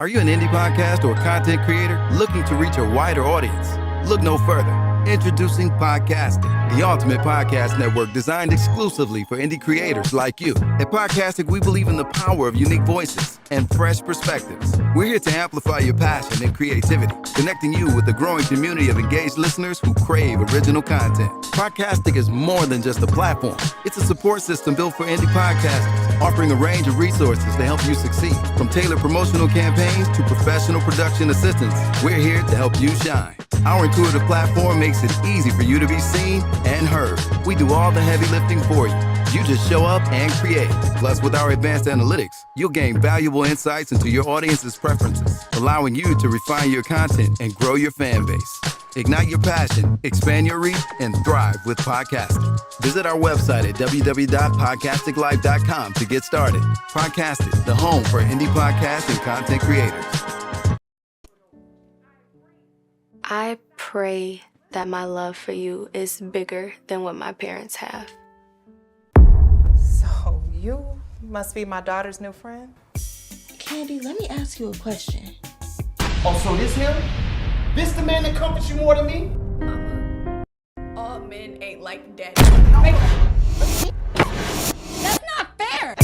Are you an indie podcast or content creator looking to reach a wider audience? Look no further. Introducing Podcastic, the ultimate podcast network designed exclusively for indie creators like you. At Podcastic, we believe in the power of unique voices and fresh perspectives. We're here to amplify your passion and creativity, connecting you with a growing community of engaged listeners who crave original content. Podcastic is more than just a platform. It's a support system built for indie podcasters, offering a range of resources to help you succeed. From tailored promotional campaigns to professional production assistance, we're here to help you shine. Our intuitive platform makes it easy for you to be seen and heard. We do all the heavy lifting for you. You just show up and create. Plus, with our advanced analytics, you'll gain valuable insights into your audience's preferences, allowing you to refine your content and grow your fan base. Ignite your passion, expand your reach, and thrive with podcasting. Visit our website at www.podcasticlife.com to get started. Podcastic, the home for indie podcasts and content creators. I pray that my love for you is bigger than what my parents have. So you must be my daughter's new friend? Candy, let me ask you a question. Oh, so this him? This the man that comforts you more than me? Mama, all men ain't like daddy. That's not fair!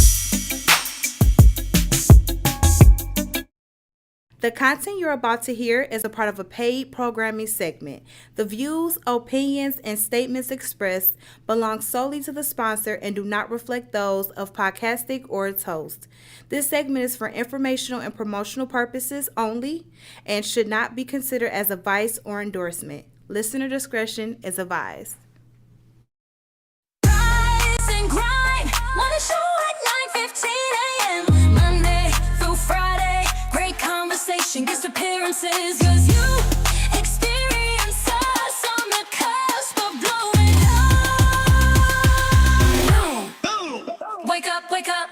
The content you're about to hear is a part of a paid programming segment. The views, opinions, and statements expressed belong solely to the sponsor and do not reflect those of Podcastic or its host. This segment is for informational and promotional purposes only and should not be considered as advice or endorsement. Listener discretion is advised. Rise and grind, wanna show at 9:15 a.m. Monday through Friday, great conversation, guest appearances, 'cause you experience us on the cusp of blowing up. Wake up, wake up.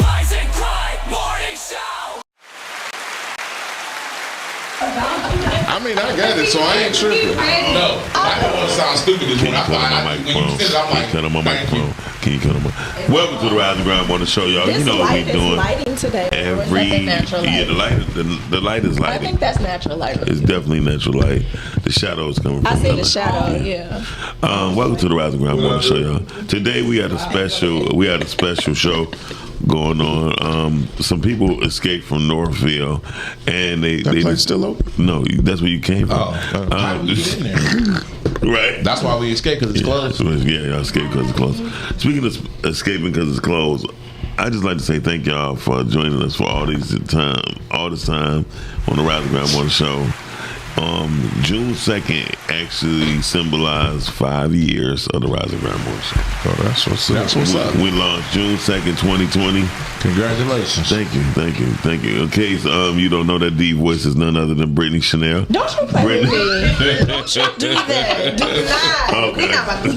Rise and grind morning show. I mean, I got it, so I ain't tripping. No, I don't want to sound stupid as when I Cut on my when you microphone. said it, I'm like, Cut on my thank you. microphone. Can you cut on my? Welcome to the Rise and Grind Morning Show, y'all. This You know what we light is doing lighting today. Or is every that the natural light? yeah. The light is I lighting. think that's natural light. It's definitely natural light. The shadow is coming from. I see the light. shadow, yeah. Welcome to the Rise and Grind Morning Show, y'all. Today we had a special show going on. Some people escaped from Northville, and That place still open? No, that's where you came from. How did we get in there? Right. That's why we escaped, because it's closed. Yeah, y'all escaped because it's closed. Speaking of escaping because it's closed, I just like to say thank y'all for joining us for all this time on the Rise and Grind Morning Show. June 2nd actually symbolized 5 years of the Rise and Grind Morning Show. Oh, that's what's up. We launched June 2nd, 2020. Congratulations. Thank you. In case you don't know, that deep voice is none other than Brittany Chanel. Don't you play with me. Don't you do that. Do not. Okay. We not about to...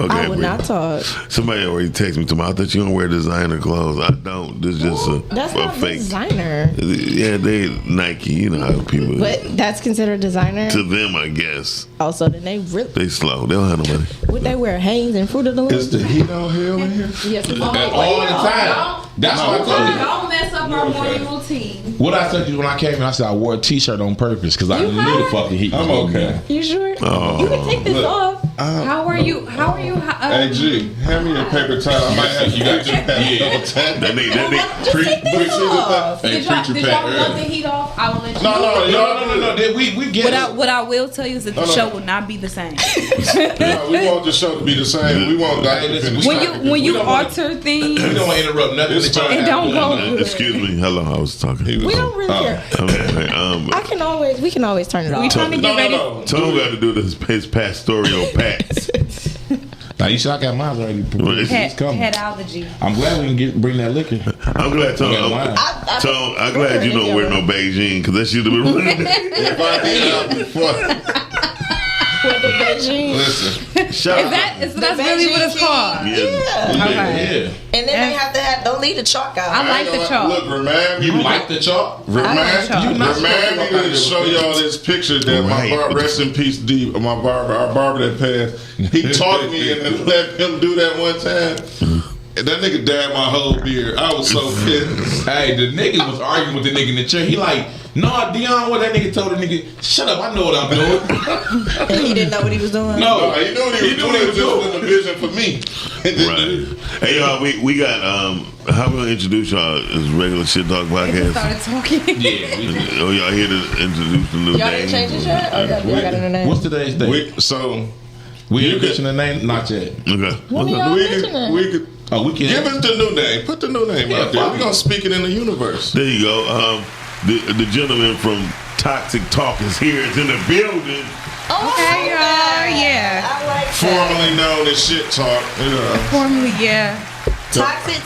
Okay, I would not talk. Somebody already texted me tomorrow. I thought you don't wear designer clothes. I don't. This is just That's a not fake. designer. Yeah, they Nike. You know how people. But that's considered designer? To them, I guess. Also, then they really... They slow. They don't have no money. Would they wear Hanes and Fruit of the Loom? Is the heat on hell in here? Yes. All the time. That's why I told you. Don't mess up our morning routine. What I told you when I came in, I said I wore a t-shirt on purpose because I knew the fucking heat. I'm okay. You sure? Oh. You can take this off. How are you? Hey, G, hand me a paper towel. I might have you got to That they Just take this off. Hey, Did y'all preacher Pat want early. the heat off? I will let you No. We get What it. I will tell you is that the show will not be the same. No, we want the show to be the same. We want that to finish. When you alter things, We don't want to interrupt nothing. It's that y'all fine. it have don't going go on. good. Excuse me. Hello, I was talking. We don't really care. We can always turn it off. We trying to get ready. Tone got to do his pastoral pats. Now you should I got mine already. It's coming. Had allergy. I'm glad we can bring that liquor. I'm glad, Tone. I'm glad you don't wear no Beijing because that should have been running. If I did, I'd be fucked. veggie. Listen. Shout out. That's really what it's called. Yeah. Okay. Yeah. And then they have to have, don't leave the chalk out. I like the chalk. Look, remind me. You like the chalk? Remind You me to show y'all this picture that my barber, rest in peace, D, my barber, our barber that passed. He taught me and then let him do that one time. And that nigga dyed my whole beard. I was so pissed. Hey, the nigga was arguing with the nigga in the chair. He like, nah, Dion, what that nigga told the nigga, shut up, I know what I'm doing. And he didn't know what he was doing? No, he knew what he was doing. It was just in the vision for me. Right. Hey, y'all, we got, how we gonna introduce y'all as regular Shit Talk Podcast? Started talking. Yeah, we did. Oh, y'all here to introduce the new Y'all name? didn't change it yet? Or y'all got a new name? What's today's date? We you ain't mention the name? Not yet. Okay. When are y'all mentioning? we could Oh, we can. give us the new name. Put the new name out there. We're gonna speak it in the universe. There you go. The gentleman from Toxic Talk is here. It's in the building. Okay, yeah. I like that. Formerly known as Shit Talk. Formally, yeah. Toxic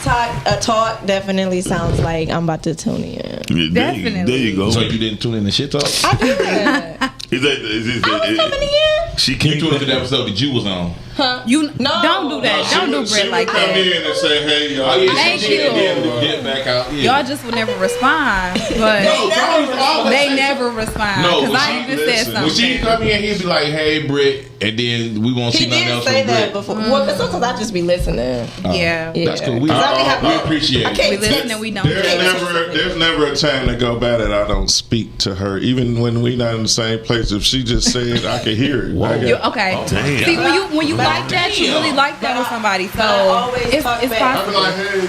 talk definitely sounds like I'm about to tune in. Yeah, Definitely. There you go. So you didn't tune in to Shit Talk? I did. I was coming in. She You came tuned into the episode that you was on. Huh? You No. don't do that. Don't do Brett like come that. in and say, hey, y'all. Oh, yeah, Thank she did. you. And then dip back out. Yeah. Y'all just would never respond, but No, Tony's always they say never respond. No, Because when I she- even said listen, something. When she come in, he'd be like, hey, Britt, and then we won't see He nothing did else say from that Britt. before. Well, because sometimes I just be listening. Yeah. Yeah. That's cool. We, 'Cause I be having- we appreciate I it. can't We listen text. and we don't. There's never a time to go by that I don't speak to her. Even when we not in the same place, if she just said I can hear it. I got- Okay. Damn. See, when you like that, you really like that with somebody. So I always it's talk back. I be possible. like, hey,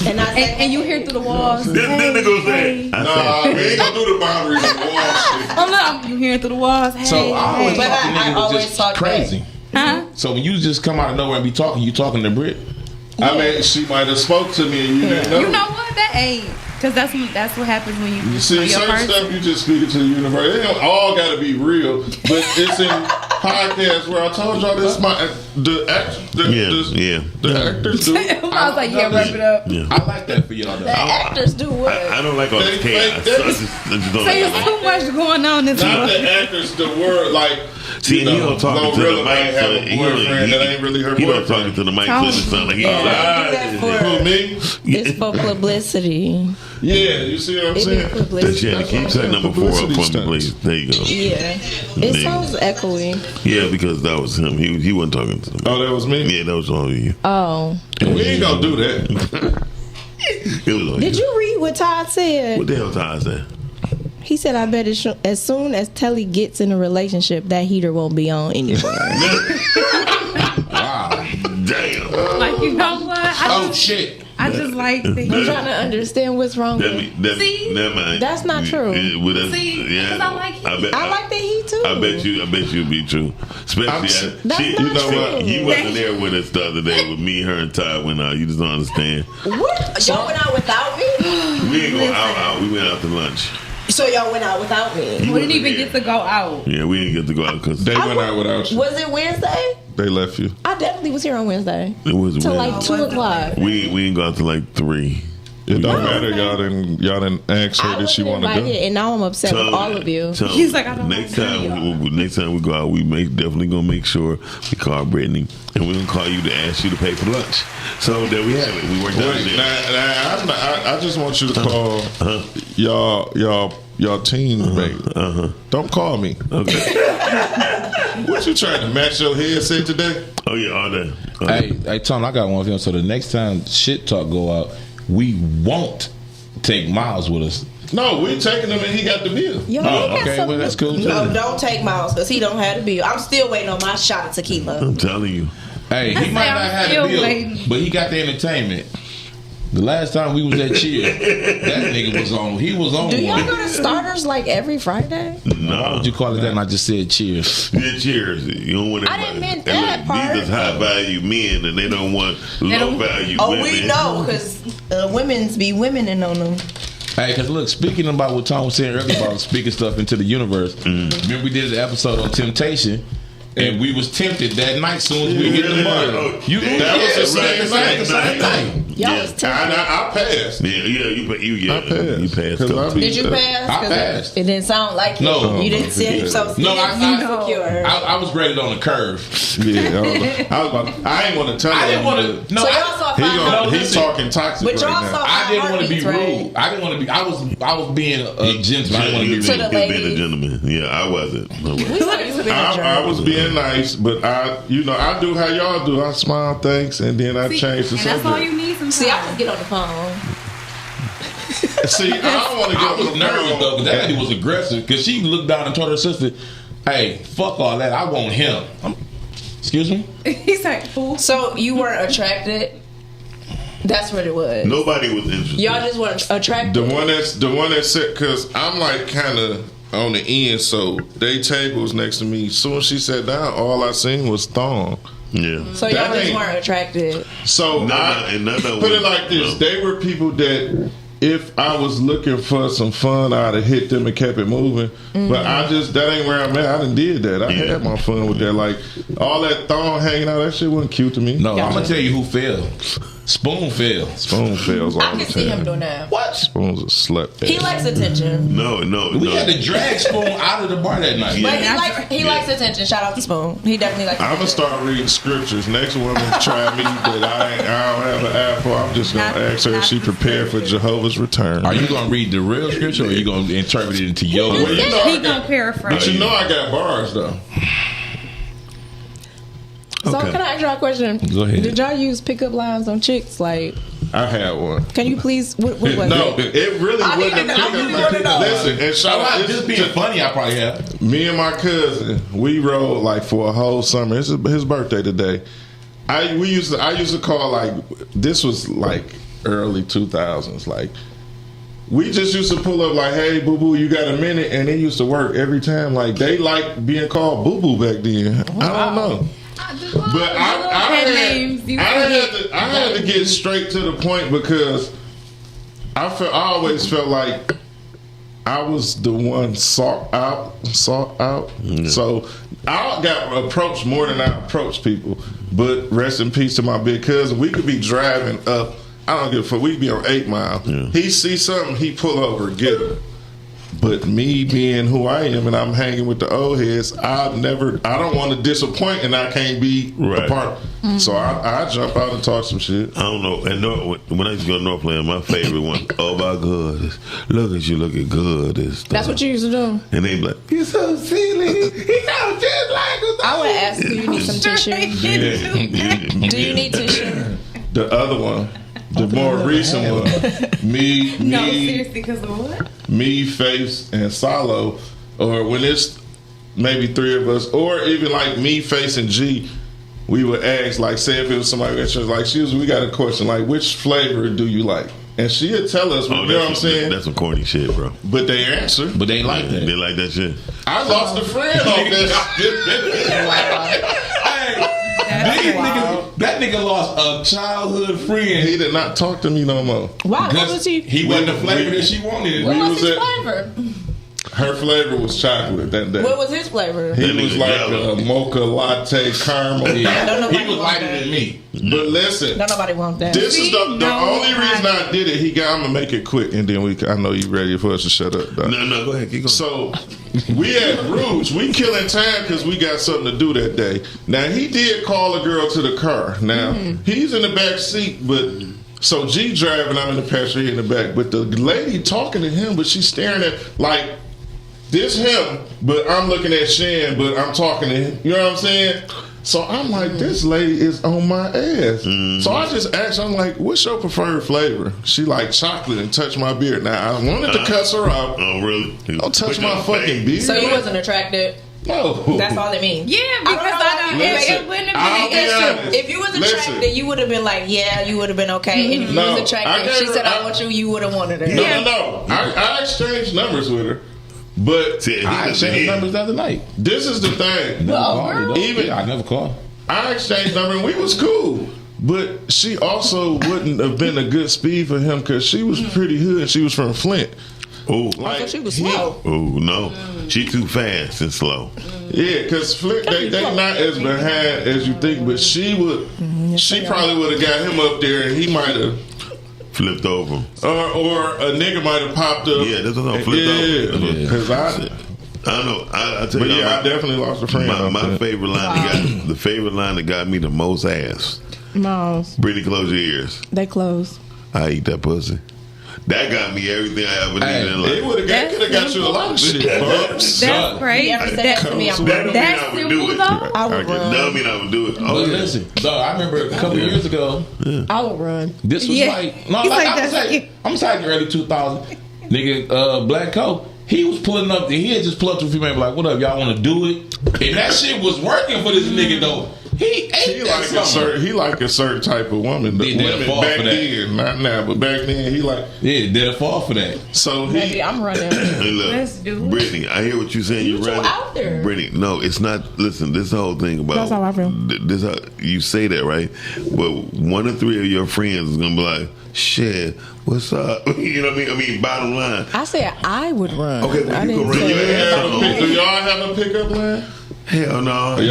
And I say, And you hear through the walls. This nigga say. nah, we ain't gonna do the boundaries and wall shit. Oh no, you hearing through the walls. Hey, So I always But thought the I nigga was always just talk crazy. Huh? So when you just come out of nowhere and be talking, you talking to Britt? I mean, she might have spoke to me and you didn't know. You know what? That ain't. Because that's what happens when you You see, know your certain person. stuff you just speak it to the universe. It don't all got to be real, but it's in podcasts where I told y'all this. The actors do. I was like, yeah, wrap it up. Yeah. I like that for y'all though. the actors do what? I don't like all this chaos. I just don't Say like there's it. too much going on this Not month. the actors, the word like. See, and he don't talk to the Glorilla mic. might have So a boyfriend that ain't really her he don't boyfriend. talk to the mic, so it sound like he's do that Who, me? It's for publicity. Yeah, you see what I'm It be saying? That's publicity. yeah, keep that number 4 up for me, Publicity please. There you go. Yeah. It sounds echoey. Yeah, because that was him. He wasn't talking to me. Oh, that was me? Yeah, that was all you. Oh. We ain't gonna do that. It was all Did you read what Todd said? What the hell Ty said? He said, I bet as soon as Telly gets in a relationship, that heater won't be on anymore. Wow. Damn. Like, you know what? Oh shit. I just like the I'm trying to understand what's wrong with See? Never mind. That's not true. See? 'Cause I like heat. I like the heat too. I bet you'll be true. Especially That's she, not you know true. what? You wasn't there with us the other day with me, her, and Ty went out. You just don't understand. What? Y'all went out without me? We ain't going out. We went out to lunch. So y'all went out without me? You We didn't wasn't even there. get to go out. Yeah, we didn't get to go out because They went out without you. Was it Wednesday? They left you. I definitely was here on Wednesday. it was Till weird. like 2 o'clock. We didn't go out to like 3. It don't matter. Y'all didn't ask her I did she wasn't want to invited, go. and now I'm upset with all of you. So He's like, I don't next like time, next time we go out, we definitely gonna make sure we call Brittany, and we're gonna call you to ask you to pay for lunch. So there we have it. We worked out Wait, there. I just want you to call y'all teammate. Don't call me. Okay. What you trying to match your headset today? Oh yeah, all that. Hey, Tom, I got one for him. So the next time Shit Talk go out, we won't take Miles with us. No, we taking him and he got the bill. Yo, Oh, he got okay, something well, that's cool, too. No, don't take Miles because he don't have the bill. I'm still waiting on my shot of tequila. I'm telling you. Hey, he might not have still the bill, waiting. but he got the entertainment. The last time we was at Cheer, that nigga was on. He was on Do y'all one. go to starters like every Friday? Why would you call it that? And I just said Cheers. Yeah, cheers. You don't want I everybody- didn't mean and that look, part. These is high value men, and they don't want low value Oh, women. we know because women's be women on them. Hey, because look, speaking about what Tom was saying earlier about speaking stuff into the universe, remember we did an episode on temptation, And we was tempted that night soon as we hit the bar. That was the same thing. Y'all was tempted. I passed. You passed. Did you pass? I passed. It didn't sound like No. you didn't seem so No, secure. I was graded on the curve. Yeah, I ain't want to tell him. I didn't want to. No, So y'all saw 500. He's talking toxic But y'all right now. saw I didn't want to be heartbeats, rude. I didn't want to be. I was being a gentleman. I didn't want to be To rude. the Being a ladies. gentleman. Yeah, I wasn't. I was being nice, but I do how y'all do. I smile, thanks, and then I change the And that's all subject. you need sometimes. See, I would get on the phone. See, I don't want to I get was on the nervous phone. though, because that lady was aggressive. Because she looked down and told her sister, "Hey, fuck all that. I want him." Excuse me. He's like, fool. So you weren't attracted? That's what it was. Nobody was interested. Y'all just weren't attracted. The one that said, because I'm like kind of on the end, so they table was next to me. As soon as she sat down, all I seen was thong. Yeah. So y'all That just ain't- weren't attracted. So put it like this: they were people that if I was looking for some fun, I'd have hit them and kept it moving. But that ain't where I'm at. I done did that. I had my fun with that. Like all that thong hanging out, that shit wasn't cute to me. No, I'm gonna tell you who fell. Spoon fell. Spoon fails all I the can see him time. doing that. What? Spoon's a slut. He likes attention. No. We had to drag Spoon out of the bar that night. But he likes attention. Shout out to Spoon. He definitely likes I'm attention. gonna start reading scriptures. Next woman try me, but I don't have an apple. I'm just gonna ask her if she prepared for Jehovah's return. Are you gonna read the real scripture, or are you gonna interpret it into your Well, way? you know, He gonna paraphrase. but you know I got bars though. So Okay. can I ask y'all a question? Go ahead. Did y'all use pickup lines on chicks? Like, I had one. can you please? What was No, it? it really I need wasn't to a know. pickup I line. wanna know. Listen, and shout out Just being funny, I probably have. me and my cousin, we rode like for a whole summer. It's his birthday today. I used to call like this was like early 2000s. Like we just used to pull up like, hey boo boo, you got a minute, and it used to work every time. Like they liked being called boo boo back then. I don't know. But I had to get straight to the point because I always felt like I was the one sought out. So I got approached more than I approached people. But rest in peace to my big cousin. We could be driving up. I don't give a fuck. We could be on 8 Mile. Yeah. He see something, he pull over, get him. But me being who I am and I'm hanging with the old heads, I don't want to disappoint and I can't be a part. So I jump out and talk some shit. I don't know. And when I used to go to Northland, my favorite one, oh my God, look at you looking good. That's what you used to do. And they be like, you're so silly. He sounds just like us. I would ask, do you need some tissue? Do you need tissue? The other one, the more recent one, No, seriously, because of what? me, Face, and Solo, or when it's maybe 3 of us, or even like me, Face, and G, we would ask, like, say if it was somebody at church, like, we got a question, like, which flavor do you like? And she'd tell us, you know what I'm saying? That's some corny shit, bro. But they answer. But they like that. They like that shit. I lost a friend on this. That nigga lost a childhood friend. He did not talk to me no more. Why? What was he? He wasn't the flavor that she wanted. What was was his at- flavor? Her flavor was chocolate that day. What was his flavor? He That was nigga like yellow. a mocha latte caramel. Don't Yeah. nobody He was want lighter that. than me. But listen, Don't nobody want that. this is the only reason nobody. I did it. I'm gonna make it quick, and then I know you ready for us to shut up. Doc. No, go ahead. Keep going. So we at Rouge. We killing time because we got something to do that day. Now he did call a girl to the car. Now he's in the back seat, but so G driving, I'm in the passenger, he in the back. But the lady talking to him, but she's staring at like this him, but I'm looking at Shan, but I'm talking to him. You know what I'm saying? So I'm like, this lady is on my ass. So I just asked, I'm like, what's your preferred flavor? She like chocolate and touched my beard. Now I wanted to cuss her out. Oh, really? Don't touch my fucking beard. So you wasn't attracted? No. That's all it means. Yeah, because Listen, it wouldn't I'll have be been an issue. honest. If you was Listen. attracted, you would have been like, yeah, you would have been okay. And if you No, was I attracted, if she gave said, her- I want you would have wanted her. No. I exchanged numbers with her. But See, I exchanged numbers the other night. this is the thing. Even I never called. I exchanged numbers and we was cool. But she also wouldn't have been a good speed for him because she was pretty hood and she was from Flint. Oh, I thought she was slow. Oh no, she too fast and slow. Yeah, because Flick, they not as behind as you think, but she would. She probably would have got him up there, and he might have flipped over, or a nigga might have popped up. Yeah, that's what I'm flipped over. Yeah, because I know. I tell but you, I definitely lost a friend. My favorite line, the favorite line that got me the most ass. Moms. Brittany, close your ears. They close. I eat that pussy. That got me everything I ever needed in life. It would have could have got you a lot of shit. That's crazy. You ever said that to me, I'm running. That's I would do simple it. though. I would run. That mean I would do it. But Oh, yeah. listen, dog, I remember a couple years ago. I would run. This was like no, He's like, like, I'm saying early 2000s. Nigga, Black Coat. He was pulling up. He had just pulled up to a female and be like, "What up, y'all want to do it?" And that shit was working for this nigga though. He like a certain type of woman. The women back then, not now, but back then he like did a fall for that. So Maybe I'm running. Hey, look, Let's do it. Brittany, I hear what you're saying. You You're too running. out there. Brittany, no, it's not. Listen, this whole thing about That's how I feel. This you say that right, but one or three of your friends is gonna be like, "Shit, what's up?" You know what I mean? Bottom line. I said I would run. Okay, well, I you didn't can run say your ass everybody. on. Do y'all have a pickup line? Hell no. Do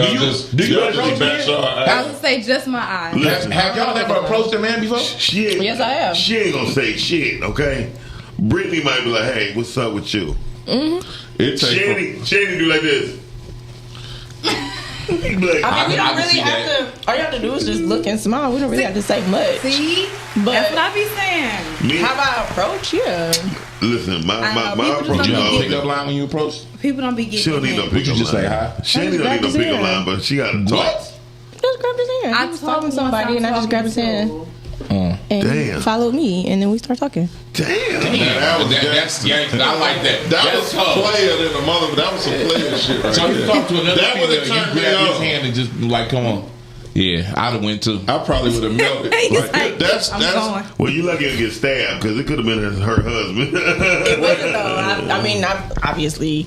you approach men? I would say just my eyes. Listen, Have y'all ever approached a man before? Yes, I have. She ain't gonna say shit, okay? Brittany might be like, "Hey, what's up with you?" She ain't do like this. Be like, I mean, we I don't can really see have that. to. All you have to do is just look and smile. We don't really have to say much. See? But That's what I be saying. me, how about approach? Yeah. listen, my people approach just is You don't know, always pick up line when you approach. People don't be getting She don't need no it. pickup you just line. say hi? She ain't don't need no pickup line, but she got to talk. What? Just grabbed his hand. I He was told talking to somebody, and I just grabbed his hand and Damn. he followed me, and then we start talking. Damn. That's gangster. I like that. That That's was tough. player than the mother. That was some player shit right So you there. talk to another That female, would've you turned me grab his on. hand and just like, come on. Yeah, I'd have went too. I probably would have melted. He's Like, like, that's I'm going. Well, you lucky to get stabbed because it could have been her husband. It wasn't though. I mean, obviously,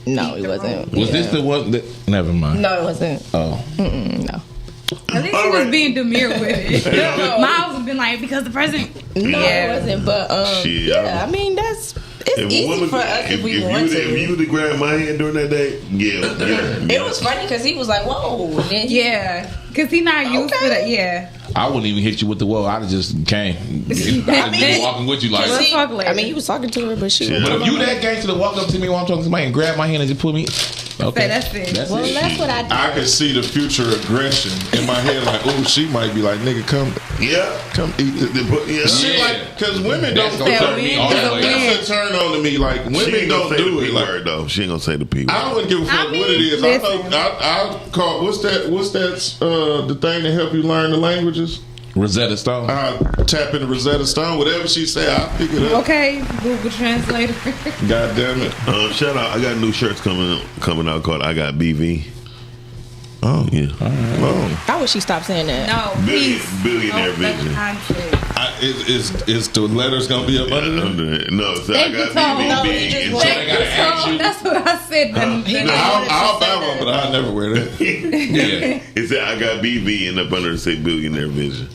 no, it wasn't. Was this the one that? Never mind. No, it wasn't. Oh, No. At least he was being demure with it. Miles would been like, because the president. No, it wasn't. But Shit, yeah, I mean it's easy for us if we want to. If you would have grabbed my hand during that day, yeah. It was funny because he was like, "Whoa!" And then Yeah, because he not used to that. Yeah. I wouldn't even hit you with the whoa. I'd have just came. I'd be walking with you like. Let's talk later. I mean, he was talking to her, but she. Yeah. was But if you that gangster to walk up to me while I'm talking to somebody and grab my hand and just put me, okay, Say that's it. That's Well, it. that's what I did. I could see the future aggression in my head. Like, oh, she might be like, nigga, come eat this. Yeah. Shit, Yeah. like, because women That's don't. gonna turn me all the way. That's a turn on to me. Like, She women ain't gonna don't say do the it. P Like, word though. She ain't gonna say the P word. I wouldn't give a fuck I mean, what it is. listen. I call what's that? The thing that help you learn the languages? Rosetta Stone. I tap into Rosetta Stone. Whatever she say, I pick it up. Okay, Google Translator. God damn it! Shout out! I got new shirts coming out called "I Got BV." Oh Yeah, I wish she stopped saying that. No, please. Billionaire Oh, that's Vision. content. Is the letters gonna be up under there? No, so I Thank got you, Tom. BV. No, big, he just and went- so they gotta ask you. That's what I said. I'll buy one, but I never wear that. Yeah. It said I got BV and up under it say Billionaire Vision.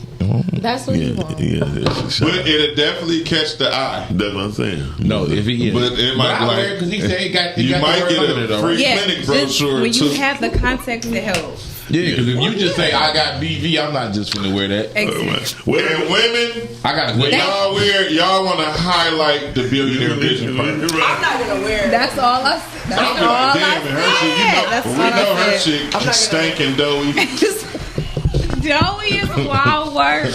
That's what you want. Yeah. But it'll definitely catch the eye. That's what I'm saying. No, if he is. But it might I be wear like it because he said he got. He you got might the get word under a it, though. free Yeah, clinic just brochure when too. you have the context, it helps. Yeah, because if you just say I got BV, I'm not just gonna wear that. Exactly. And women, I got when to y'all want to highlight the Billionaire Vision part. I'm not gonna wear it. That's all I said. That's I'll be all like, I damn it, her shit, said. That's we what know I her said. shit stinking doughy. Joey is a wild word.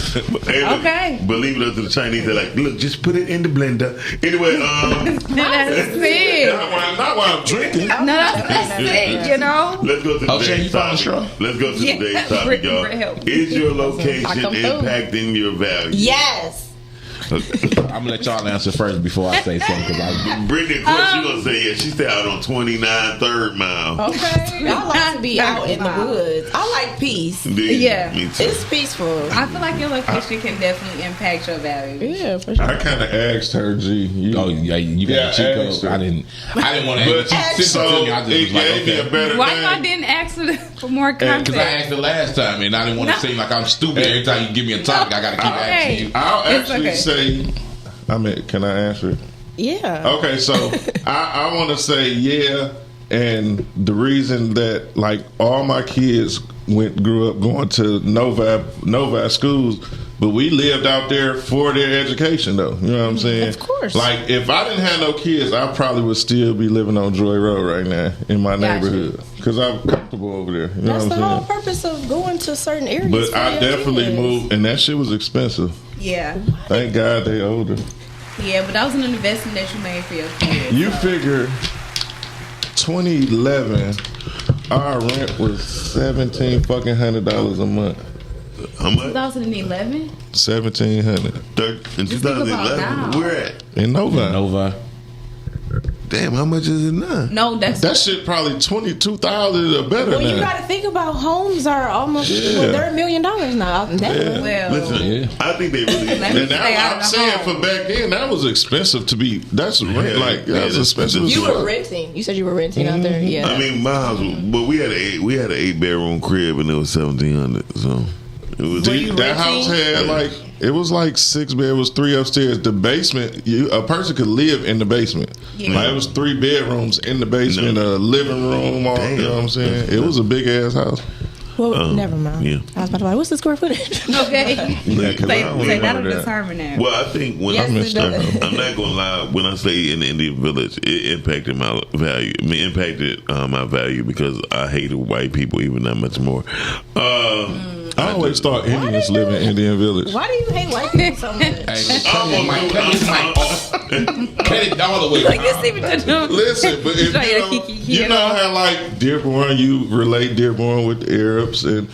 Hey, look, Okay. believe it or not, to the Chinese, they're like, look, just put it in the blender. Anyway, That's it. Not while I'm drinking. No, that's it. You know. let's go to Oh, Shay, today's you found topic. a straw? Let's go to Yeah. today's topic, Britt y'all. help. Is your location I come through. impacting your value? Yes. I'm gonna let y'all answer first before I say something because I. Brittany, of course, she gonna say, yeah, she stay out on 29 3rd Mile. Okay. I like to be out in the woods. I like peace. Do you? Yeah. Me too. It's peaceful. I feel like your location can definitely impact your value. Yeah, for sure. I kind of asked her, G. Oh yeah, you got Yeah, a cheat asked code. her. I didn't want to. But She sent it to me. I just it was like, gave me a okay. better Why y'all thing. didn't ask for more Because I context? asked it last time and I didn't want to seem like I'm stupid every time you give me a topic. I got to keep asking you. I'll It's actually okay. say, can I answer it? Yeah. Okay, so I want to say yeah, and the reason that like all my kids grew up going to Novi schools, but we lived out there for their education though. You know what I'm saying? Of course. Like if I didn't have no kids, I probably would still be living on Joy Road right now in my neighborhood because I'm comfortable over there. You know That's what the I'm whole saying? purpose of going to certain areas. But for I your definitely kids. moved, and that shit was expensive. Yeah. Thank God they older. Yeah, but that was an investment that you made for your kids. You figure 2011, our rent was $1,700 a month. How much? 2011? $1,700 In Just think about 2011, now. where at? in Novi. Nova. Damn, how much is it now? No, that's That shit probably $22,000 or better Well, you now. got to think about homes are almost Yeah. they're $1 million now. That well. Listen, Yeah. I think they really. Let me And stay out I'm of the saying home. for back then, that was expensive to be. That's rent, like that was expensive. as you fuck. were renting. You said you were renting out there. Yeah. I mean, my house, but we had an 8-bedroom crib and it was $1,700. So it was. Were you That house had like it was like 6 beds. It was 3 upstairs. The basement, a person could live in the basement. Yeah. Like it was 3 bedrooms in the basement, a living room. All, you know what I'm saying? It was a big ass house. Well, never mind. yeah. I was about to be like, what's the square footage? Okay. Yeah, 'cause I don't Say remember that'll that. determine that. Well, I think when Yes, it does. I'm not gonna lie. When I say in the Indian village, it impacted my value. I mean, impacted my value because I hated white people even that much more. I always thought Indians live in Indian Village. Why do you hate white people so much? Hey, cut his mic off. Cut it all the way. Like, let's see what they're doing. Listen, but if Try you to know, kiki you know how like Dearborn, you relate Dearborn with the Arabs and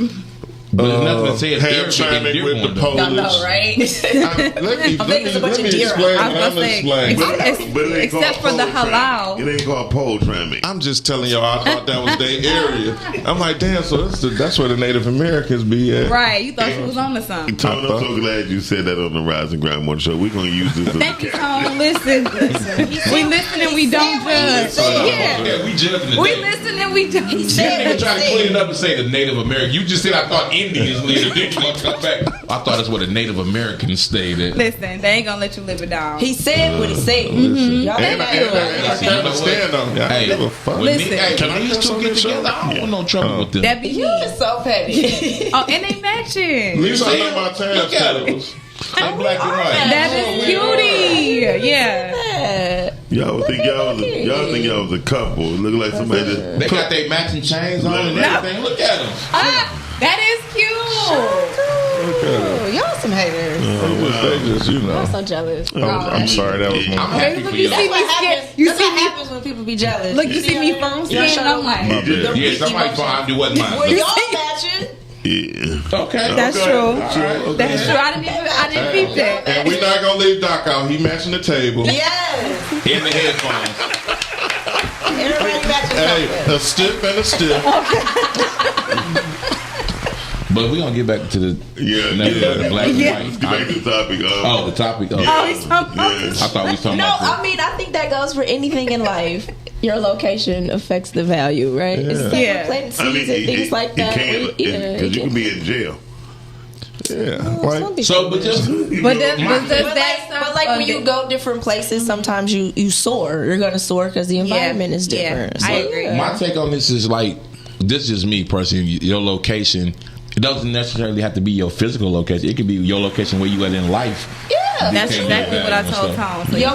But there's nothing to say it's Hamtramck Arabic in with the Dearborn, though. I know, Polish. right? Let me explain. I was I'm gonna say, explaining. but it ain't except called for the pole halal. tramming. It ain't called pole tramming. I'm just telling y'all, I thought that was their area. I'm like, damn, so that's where the Native Americans be at. Right, you thought she was on to something. Tone, I'm so glad you said that on the Rise and Grind Morning Show. We're gonna use this. Thank you, Tone. Listen. We listen and we don't judge. Yeah. Yeah, we judging the We day. listen and we don't. You nigga try to clean it up and say the Native American. You just said I thought Indians lived. Then you gonna come back. I thought that's where the Native Americans stayed at. Listen, they ain't gonna let you live it down. He said what he said. Y'all And I can't stand them. I Hey, don't give a fuck. when Listen. hey, Can I when these cuss two on get this show? together, I don't want no trouble with them. That be You me. are so petty. Oh, and they matching. At least I know my Look at tab it. tables. They black and white. That is cutie. Yeah. Y'all think y'all was a couple. It look like somebody just. They got their matching chains on and everything. Look at them. That is cute. Oh, y'all some haters. They just, you know. I'm so jealous. I'm sorry, that was I'm my. happy for You you. see me scared. You That's see what me. happens when people be jealous. Look, you see me phone scanning. I'm like, Yeah, somebody fine. Do what mine. Well, y'all matching. Yeah. Okay. that's Okay. true. That's true. I didn't peep that. And we're not gonna leave Doc out. He matching the table. Yes. In the headphones. Everybody matching Hey, something. a stiff and a stiff. But we gonna get back to the the black and Yeah. white. Let's get back to the topic. Oh, the topic. Oh, Oh, he's talking about I thought we was talking No, about. I mean, I think that goes for anything in life. Your location affects the value, right? It's the same Yeah. with planting seeds and things like that. Because you can be in jail. Yeah. Some Like, people- So, but just But that's But like when you go different places, sometimes you soar. You're gonna soar because the environment is different. Yeah, I agree. my take on this is like, this is me personally. Your location. It doesn't necessarily have to be your physical location. It could be your location where you at in life. Yeah, That's Okay, exactly yeah, what I yeah, told so- Tom. So your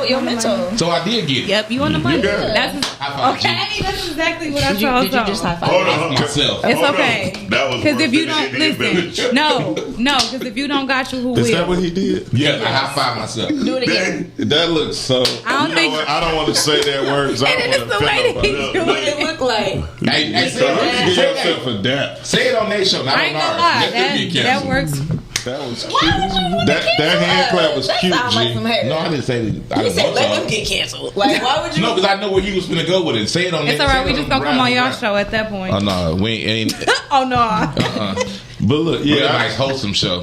you mental. So I did get it. Yep, you on the money. got it. That's High five, G. okay. That's exactly what I Did you told just Tom. high five? Hold on. Myself. It's Hold okay. on. That was Because if you worse don't than Indian listen, Village. no, because if you don't got you, who is that will? what he did? Yeah, I high five myself. Do it again. That looks so. I don't you think- know what? I don't want to say that word because I And don't it's want the to way offend that he nobody. do What it. it look like? Hey, So you can give say yourself a dap. Say it on their show. Not I ain't on gonna ours. lie. Let them get That canceled. works. That was cute. Why would you want to That hand clap was cute, Sound like some G. haters. No, I didn't say that. I You didn't said want let to. them get canceled. Like, why would you? No, because I know where he was finna go with it. Say it on. It's their- all right. say We it just gonna come on y'all Rise and show at that point. Grind. Oh no, we ain't. Oh no, But look, Yeah, yeah, a nice wholesome show.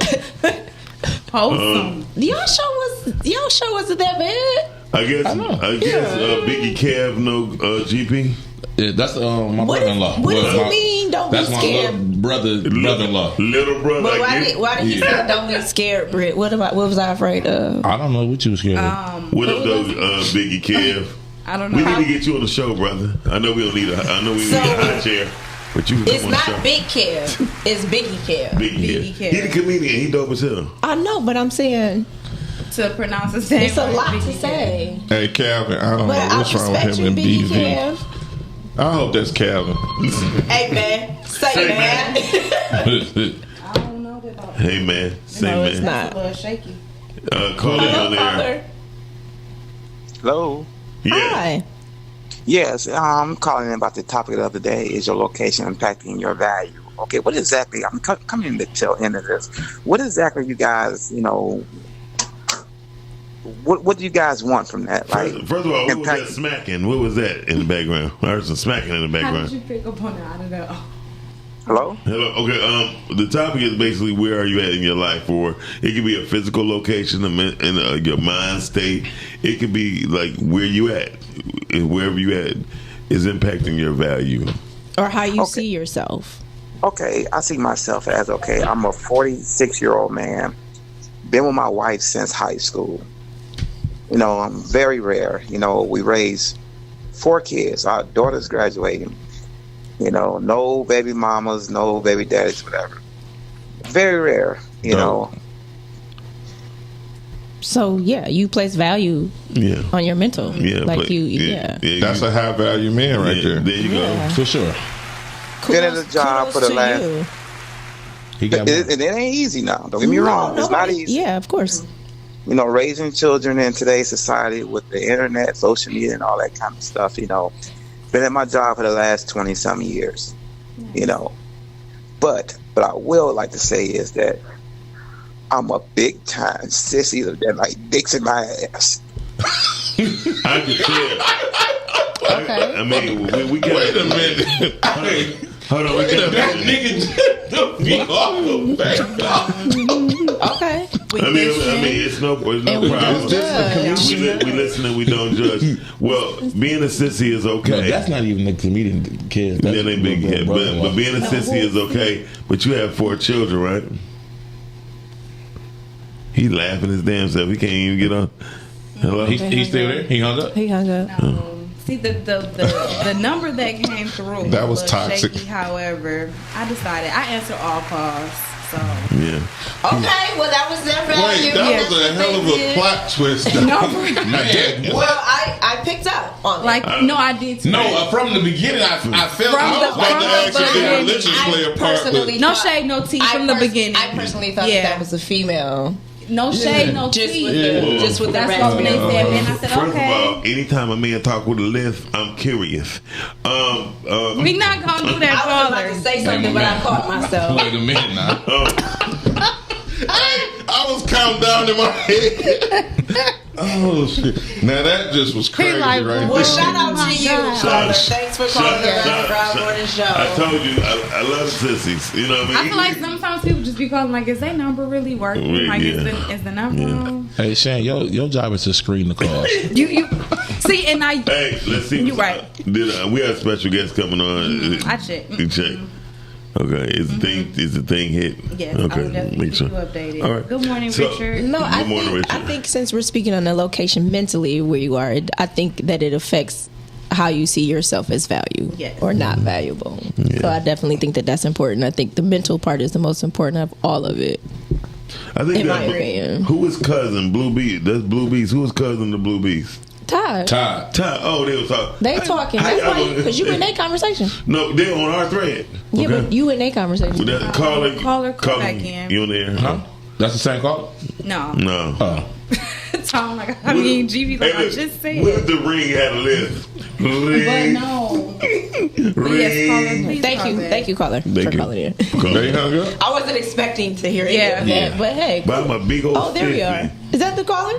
wholesome. Y'all show wasn't that bad. I guess Biggie Kev no GP. Yeah, that's my brother-in-law. What does he mean? Don't be that's scared. That's my brother-in-law. Little brother. But why did he say don't be scared, Britt? What was I afraid of? I don't know what you was scared of. What up, though, Biggie Kev? I don't know. We need to get you on the show, brother. I know we don't need a high chair, but you can It's come on the not show. Big Kev. It's Biggie Kev. Biggie Kev. He the comedian. He dope as hell. I know, but I'm saying To pronounce his name. it's a lot to say. Hey, Calvin, I don't But know I what's wrong with respect him you, and Biggie BV. Kev. I hope that's Calvin. Hey man, say man. I don't know about that. Hey man, say No, man. it's not. A little shaky. Call it on there. Caller. Hello. Yeah. Hi. Yes, I'm calling in about the topic of the other day. Is your location impacting your value? Okay, what exactly? I'm coming in the tail end of this. What exactly you guys, what do you guys want from that? Like, First of all, what was that smacking? What was that in the background? I heard some smacking in the How background. did you pick up on that? I don't know. Hello? Hello. Okay. The topic is basically where are you at in your life, or it could be a physical location in your mind state. It could be like where you at, and wherever you at is impacting your value, Or how you see yourself. Okay, I see myself as, okay, I'm a 46-year-old man, been with my wife since high school. I'm very rare. We raised 4 kids. Our daughter's graduating. No baby mamas, no baby daddies, whatever. Very rare, So yeah, you place value on your mental. That's a high value man right there. There you go, for sure. Been at a job for the last. He got it ain't easy now. Don't get me wrong. It's not easy. Yeah, of course. Raising children in today's society with the internet, social media, and all that kind of stuff. Been at my job for the last 20-some years. But what I will like to say is that I'm a big time sissy that like dicks in my ass. I can tell. Okay. I mean, we got. Wait a minute. Hold on, we got that nigga just be off the back. Okay. I mean, it's no problem. We listen and we don't judge. Well, being a sissy is okay. No, that's not even the comedian kid. That ain't big kid. But being a sissy is okay. But you have 4 children, right? He laughing his damn self. He can't even get on. Hello? He still there? He hung up? He hung up. No. See, the number that came through That was toxic. shaky, however, I decided I answer all calls. So Yeah. Okay, well that was their value. Wait, that was a hell of a plot twist. Man, Well, I picked up on it. no, I did too. no, from the beginning, I felt I was about to ask if the religion play a part, but No shade, no tea from the beginning. I personally thought that was a female. No shade, no Just tea. with the That's what they raspberry. said, man. I said, First of okay. all, anytime a man talk with a lisp, I'm curious. We not gonna do that, I was about caller. to say something, but I caught myself. Wait a minute now. I was counting down in my head. Oh shit! Now that just was crazy, like, right Well, there. shout out to you, caller. Thanks for calling the Round Morning Show. I told you, I love sissies. You know what I mean? I feel like sometimes people just be calling like, is their number really working? Like, is the number on? Hey, Shane, your job is to screen the calls. You see, and I Hey, let's see. You right. We have special guests coming on. I check. You check. Okay, is the thing hit? Yes, Okay, I will definitely make keep sure. you updated. All right. Good morning, So- Richard. No, Good morning, Richard. I think since we're speaking on the location mentally where you are, I think that it affects how you see yourself as value or not valuable. So I definitely think that that's important. I think the mental part is the most important of all of it. I think In my opinion. Who is cousin Blue Beast? That's Blue Beast. Who is cousin to Blue Beast? Todd. Oh, they was talking. They talking. That's why, because you in their conversation. No, they're on our thread. Yeah, but you in their conversation. Well, that caller call back in. You on there? Huh? That's the same call? No. No. Oh. Tom, like, I mean, GB, like I just said. What if the ring had a list? But no. But yes, caller, please Thank you, caller, for calling in. They hung up? I wasn't expecting to hear any of that, but hey. But I'm a big old Oh, there we are. Is that the caller?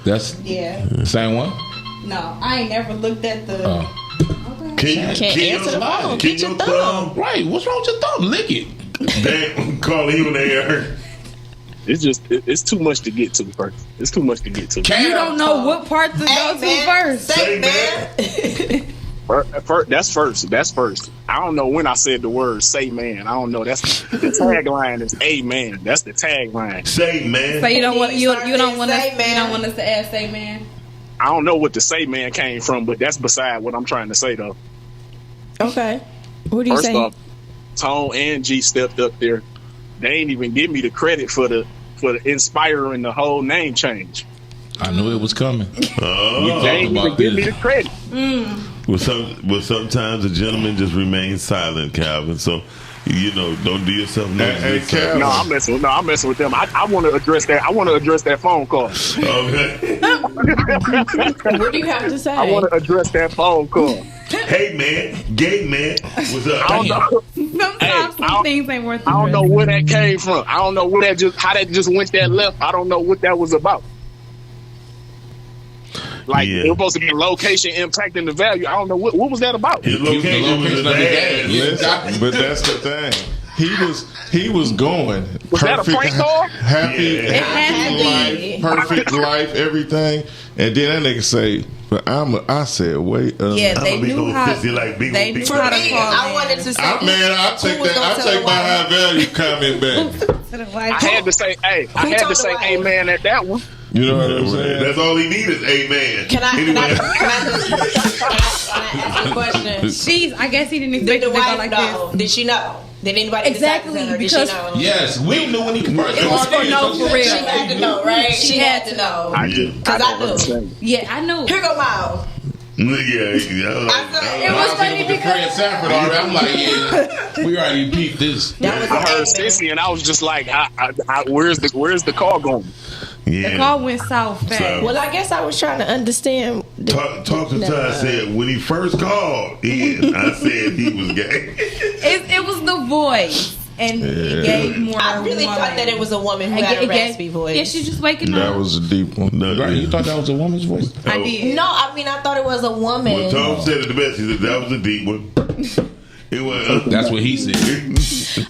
That's Yeah. same one? No, I ain't never looked at the. Can't answer the phone. Get your thumb. Right, what's wrong with your thumb? Lick it. Damn, calling you in there. It's just it's too much to get to first. It's too much to get to. You don't know what part to go to first. Say, man. That's first. I don't know when I said the word "say man." I don't know. That's the tagline is "Amen." That's the tagline. Say man. So you don't want us to add "say man." I don't know what the "say man" came from, but that's beside what I'm trying to say though. Okay. What do you First say? off, Tone and G stepped up there. They ain't even give me the credit for the inspiring the whole name change. I knew it was coming. They ain't even give me the credit. Well, sometimes a gentleman just remains silent, Calvin. So, don't do yourself no. No, I'm messing with them. I want to address that. I want to address that phone call. Okay. What do you have to say? I want to address that phone call. Hey man, gay man, what's up? I don't know. Sometimes some things ain't worth. I don't know where that came from. I don't know how that just went that left. I don't know what that was about. Like it was supposed to be location impacting the value. I don't know what was that about. His location was bad. Listen, but that's the thing. He was going was perfect, that a prank call? Happy life, perfect life, everything, and then that nigga say, "But I said, wait, they knew how. They knew how to call. I wanted to say, I take my high value comment back. I had to say, amen at that one. You know what I'm saying? That's all he needs is amen. Can I ask a question? I guess he didn't expect Did the it to go wife like know? this. Did she know? Did anybody Exactly, decide to because tell her? Did she know? Yes, we knew when he first It was for no, for real. She had to know, right? She had to know. I do. Because I knew. Yeah, I knew. Here go Miles. It was funny because Sanford already. I'm like, yeah, we already peeped this. I heard Sissy and I was just like, where's the call going? Yeah. The call went south fast. Well, I guess I was trying to understand. Talk to Ty said when he first called in, I said he was gay. It was the voice. And it gave more. I really thought that it was a woman who had a raspy voice. Yeah, she's just waking up. That was a deep one. Right, you thought that was a woman's voice? I did. No, I mean I thought it was a woman. Well, Tom said it the best. He said that was a deep one. It was. That's what he said.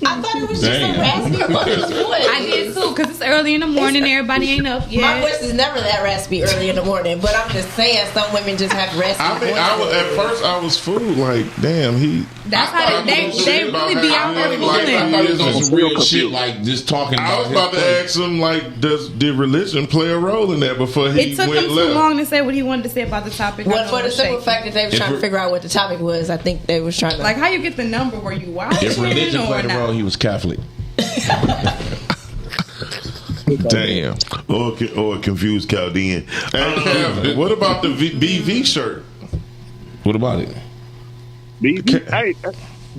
I thought it was just a raspy woman's voice. I did too, because it's early in the morning. Everybody ain't up yet. My voice is never that raspy early in the morning, but I'm just saying some women just have raspy voices. At first I was fooled. Like, damn, That's how they really be out there fooling. I thought it was on some real shit, like just talking about. I was about to ask him, like, did religion play a role in that before he It took went him left? too long to say what he wanted to say about the topic. Well, for the simple fact that they was trying to figure out what the topic was, I think they was trying to like how you get the number. Were you wild? If religion played a role, he was Catholic. Damn. Or a confused Chaldean. What about the BV shirt? What about it? BV, hey,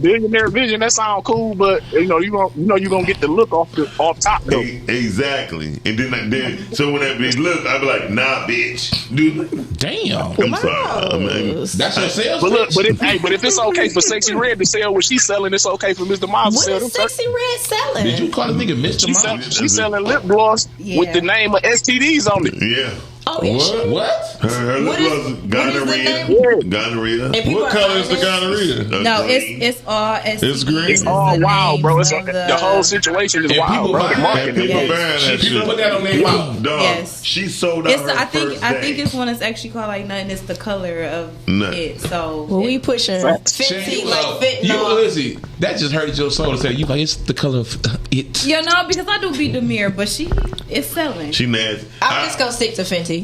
billionaire vision. That sound cool, but you gonna get the look off top though. Exactly. And then so when that bitch look, I be like, nah, bitch. Dude. Damn. I'm sorry. That's your sales. But look, but if it's okay for Sexy Red to sell what she's selling, it's okay for Mr. Miles to sell what them. is Sexy Red selling? Did you call the nigga Mr. Miles? She's selling lip gloss with the name of STDs on it. Yeah. Oh, is she? What? Her lip gloss is gonorrhea. Gonorrhea. What color is the gonorrhea? No, it's all It's green. It's all wild, bro. The whole situation is wild, bro. People buying that People put that on their mouth. Dog, Yes. she sold out her I think day. it's one that's actually called like nothing. It's the color of it. So well, we pushing Shane, 50 like fentanyl. Lizzie, that just hurt your soul to say you like it's the color of it. you know, because I do beat the mirror, but she is selling. She nasty. I'm just gonna stick to Fenty.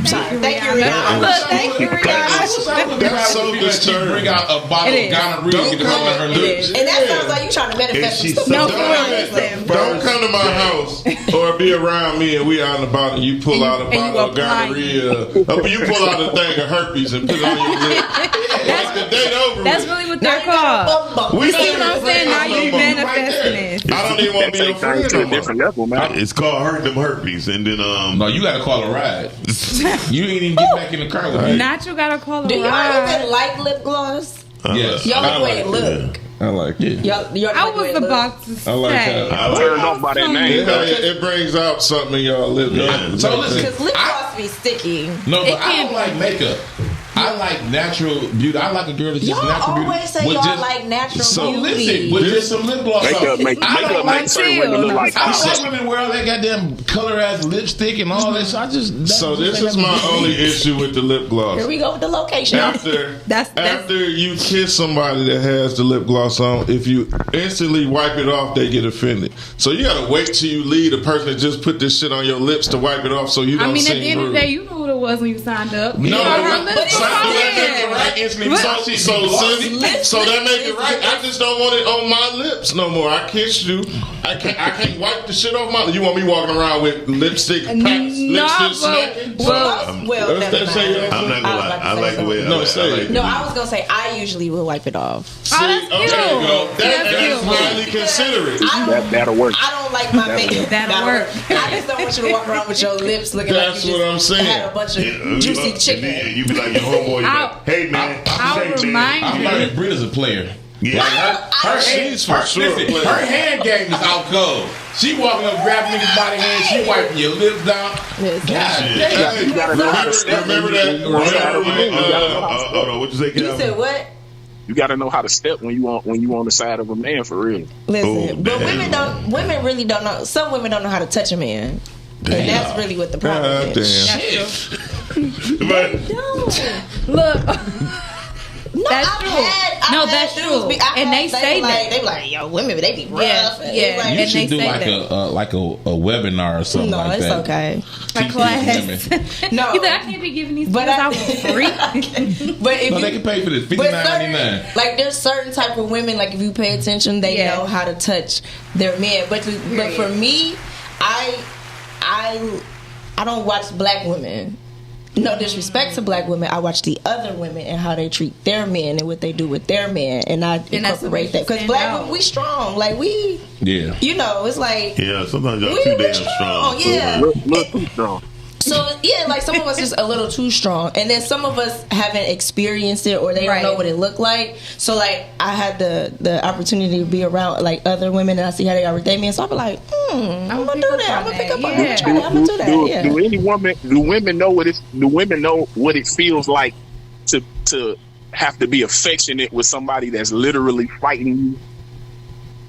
Sorry, Thank you, Rihanna. Thank you, Rihanna. That's so disturbing. Bring out a bottle of gonorrhea and cover her lips. And that sounds like you trying to manifest some stuff. No, Don't come to my house or be around me and we out and about and you pull out a bottle of gonorrhea. You pull out a thing of herpes and put it on your lip. The date over. That's really what they're called. We see what I'm saying? Now you manifesting it. I don't even want to be your friend to a different level, man. It's called herpes, and then no, you gotta call a ride. You ain't even get back in the car with me. Not you gotta call a Do y'all ride. even like lip gloss? Yes. Y'all like the way it look. I like it. Y'all I was about to say. I like that. I'm turned off by that name. It brings out something in y'all lip. So listen, Because lip gloss be sticky. no, but It I can don't like makeup. I like natural beauty. I like a girl that's just Y'all natural beauty. always say with y'all just, like natural so beauty. listen, with just some lip gloss on. Makeup I don't like certain women look like I don't like women wear all that goddamn color ass lipstick and all this. I just So this is my only issue with the lip gloss. Here we go with the location. After That's after you kiss somebody that has the lip gloss on, if you instantly wipe it off, they get offended. So you gotta wait till you leave the person that just put this shit on your lips to wipe it off, so you don't I mean, seem at the end of rude. the day, you know who it was when you signed up. No, but so that make it right. I just don't want it on my lips no more. I kissed you. I can't wipe the shit off my. You want me walking around with lipstick packs, lipstick smacking? Well, never mind. I'm not gonna lie. I like the way. No, say it. No, I was gonna say I usually will wipe it off. See, okay, go. That's highly considerate. That'll work. I don't like my makeup. That'll work. I just don't want you to walk around with your lips looking like That's you what I'm just saying. had a bunch of juicy chicken. You be like your homeboy. You like, hey man, I'll remind I'm you. like Britta's a player. yeah. She's for sure. Listen, her hand game is out cold. She walking up, grabbing niggas by the hand. She wiping your lips down. God damn. You gotta know how to step. Remember that? Hold on, what you say, Calvin? You said what? You got to know how to step when you on the side of a man for real. Listen, but damn. women really don't know. Some women don't know how to touch a man. Damn. And that's really what the problem God is. damn. But Look. No, That's I've true. had No, that's dudes true. And they say that. They be like, yo, women, they be rough. Yeah, And yeah. like, You And should they do say like that. a webinar or something no, like it's that. okay. My class. No, He said, I can't be giving these But things I- out for free. but if No, you, they can pay for this. but $59.99. like there's certain type of women, like if you pay attention, they Yeah. know how to touch their men. But for me, I don't watch black women. No disrespect to black women, I watch the other women and how they treat their men and what they do with their men, and I And that's what incorporate makes that you because stand black out. women, we strong, like we, Yeah. you know, it's like yeah, sometimes y'all we too damn strong, strong. yeah. Look too strong. So yeah, like some of us is a little too strong, and then some of us haven't experienced it or they don't know Right. what it looked like. So like I had the opportunity to be around like other women, and I see how they are with their men. So I'm like, I'm gonna do that. I'm gonna pick up on that. I'm gonna do that. Yeah. Do any woman? Do women know what it? Do women know what it feels like to have to be affectionate with somebody that's literally fighting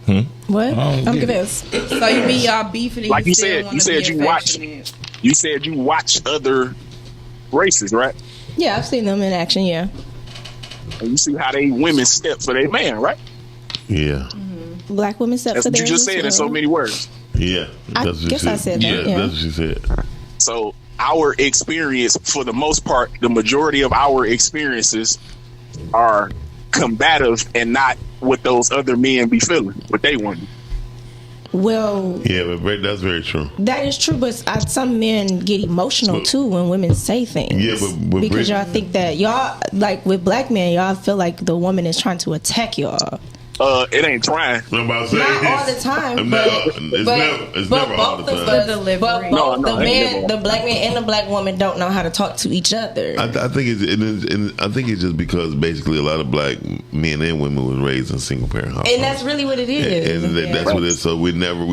you? What? I'm get it. confused. So you mean y'all beefing and Like you still said, wanna you said be you watch. affectionate? You said you watch other races, right? Yeah, I've seen them in action. Yeah. And you see how they women step for their man, right? Yeah, Black women step That's for what you theirs just as said in well. so many words. yeah. I That's what guess she I said that, yeah. that's what she said. So our experience, for the most part, the majority of our experiences are combative and not what those other men be feeling, what they want. Well, Yeah, but that's very true. that is true, but some men get emotional too when women say things. Yeah, but because Brit- y'all think that y'all like with black men, y'all feel like the woman is trying to attack y'all. It ain't trying. I'm about to say Not all the time, but it's but never all the both of time. us, delivery. but No, both no, the it ain't man, never. the black man, and the black woman don't know how to talk to each other. I think I think it's just because basically a lot of black men and women was raised in single parent households. And that's really what it is. And that's what it is. So we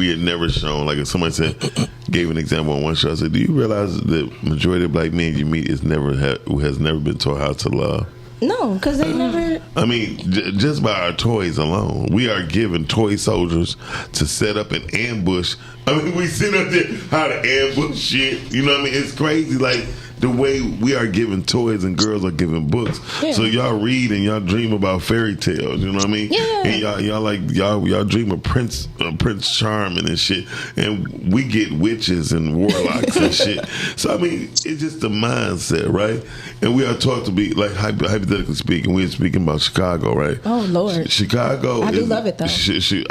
had never shown, like if somebody gave an example on one show, I said, do you realize the majority of black men you meet has never been taught how to love? No, because they never. I mean, just by our toys alone, we are given toy soldiers to set up an ambush. I mean, we sit up there how to ambush shit. You know what I mean? It's crazy. Like the way we are given toys and girls are given books. Yeah. So y'all read and y'all dream about fairy tales. You know what I mean? Yeah. And y'all dream of Prince Charming and shit. And we get witches and warlocks and shit. So I mean, it's just the mindset, right? And we are taught to be like hypothetically speaking. We're speaking about Chicago, right? Oh Lord, Chicago. I do love it, though.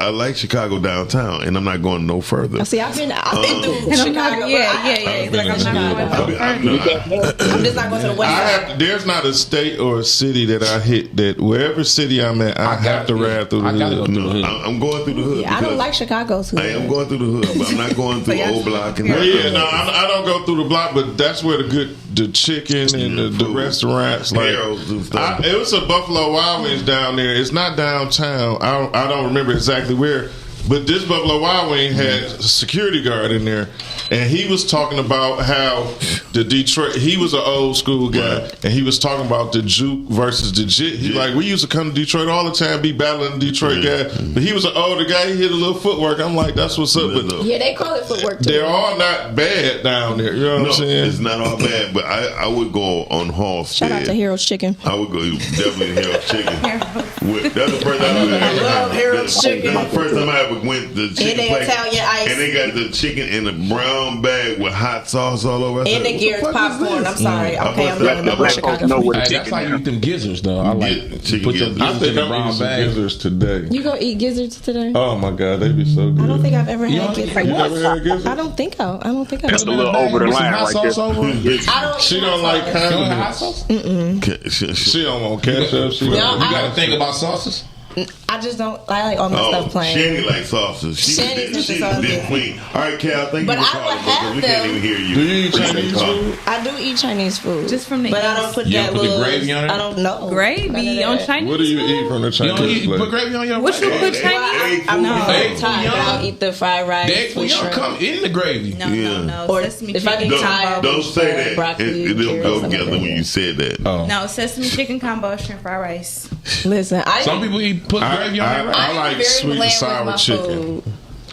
I like Chicago downtown, and I'm not going no further. see, I've been through And I'm Chicago. not, yeah. Like I'm not going I'm just not going to the west side. There's not a state or a city that I hit that wherever city I'm at, I have to ride through the hood. I'm going through the hood. Yeah, I don't like Chicago's hood. I am going through the hood, but I'm not going through Old Block and Well, yeah, no, I don't go through the block, but that's where the chicken and the restaurants, like Harold's and stuff. it was a Buffalo Wild Wings down there. It's not downtown. I don't remember exactly where, But this Buffalo Wild Wing had a security guard in there, and he was talking about how the Detroit. He was an old school guy, and he was talking about the juke versus the jit. He like, we used to come to Detroit all the time, be battling the Detroit guy. But he was an older guy. He hit a little footwork. I'm like, that's what's up. But Yeah, they call it footwork too. they're all not bad down there. You know what I'm saying? It's not all bad, but I would go on Halstead. Shout out to Harold's Chicken. I would go definitely Harold's Chicken. That's the first time I love Harold's Chicken. The first time I ever went to chicken And they place, Italian ice. and they got the chicken in a brown bag with hot sauce all over. And the Garrett's popcorn. I'm sorry. Okay, I'm going to Black folks know what a That's chicken how you is. eat them gizzards, though. I like chicken put your gizzards. I gizzards in think the I'm brown eating some bag. gizzards today. You gonna eat gizzards today? Oh my god, they be so good. I don't think I've ever You had don't- gizzards. You never had gizzards? I don't think I. I don't think I. That's a little over the With some line hot right sauce there. over it. I don't. She don't like You don't have hot condiments. sauce? She don't want ketchup. She You don't. got to think about sauces. I just don't. I like all my Oh, stuff plain. Shanny likes sauces. She's Shanny's into the sauces. queen. All right, Cal, thank But you for I would calling have because we can't them. even hear you. Do you eat Appreciate Chinese the call. food? I do eat Chinese food, Just from the but I east. don't put You that don't put the little gravy on it? I don't know Gravy on Chinese. What do you food? eat from the You don't Chinese eat, put place? gravy on your What you put Egg Chinese? food. I'm not Egg Thai, but fouillon. I'll eat the fried rice Egg with fouillon shrimp. come in the gravy. No, Yeah. no, no. Or Sesame if I chicken get tired, combo. Don't say that. broccoli, It'll go carrots, something together like when you said that. Oh. No, sesame chicken combo, shrimp fried rice. Listen, Some people put gravy on their rice. I like very sweet and bland with sour my chicken. food.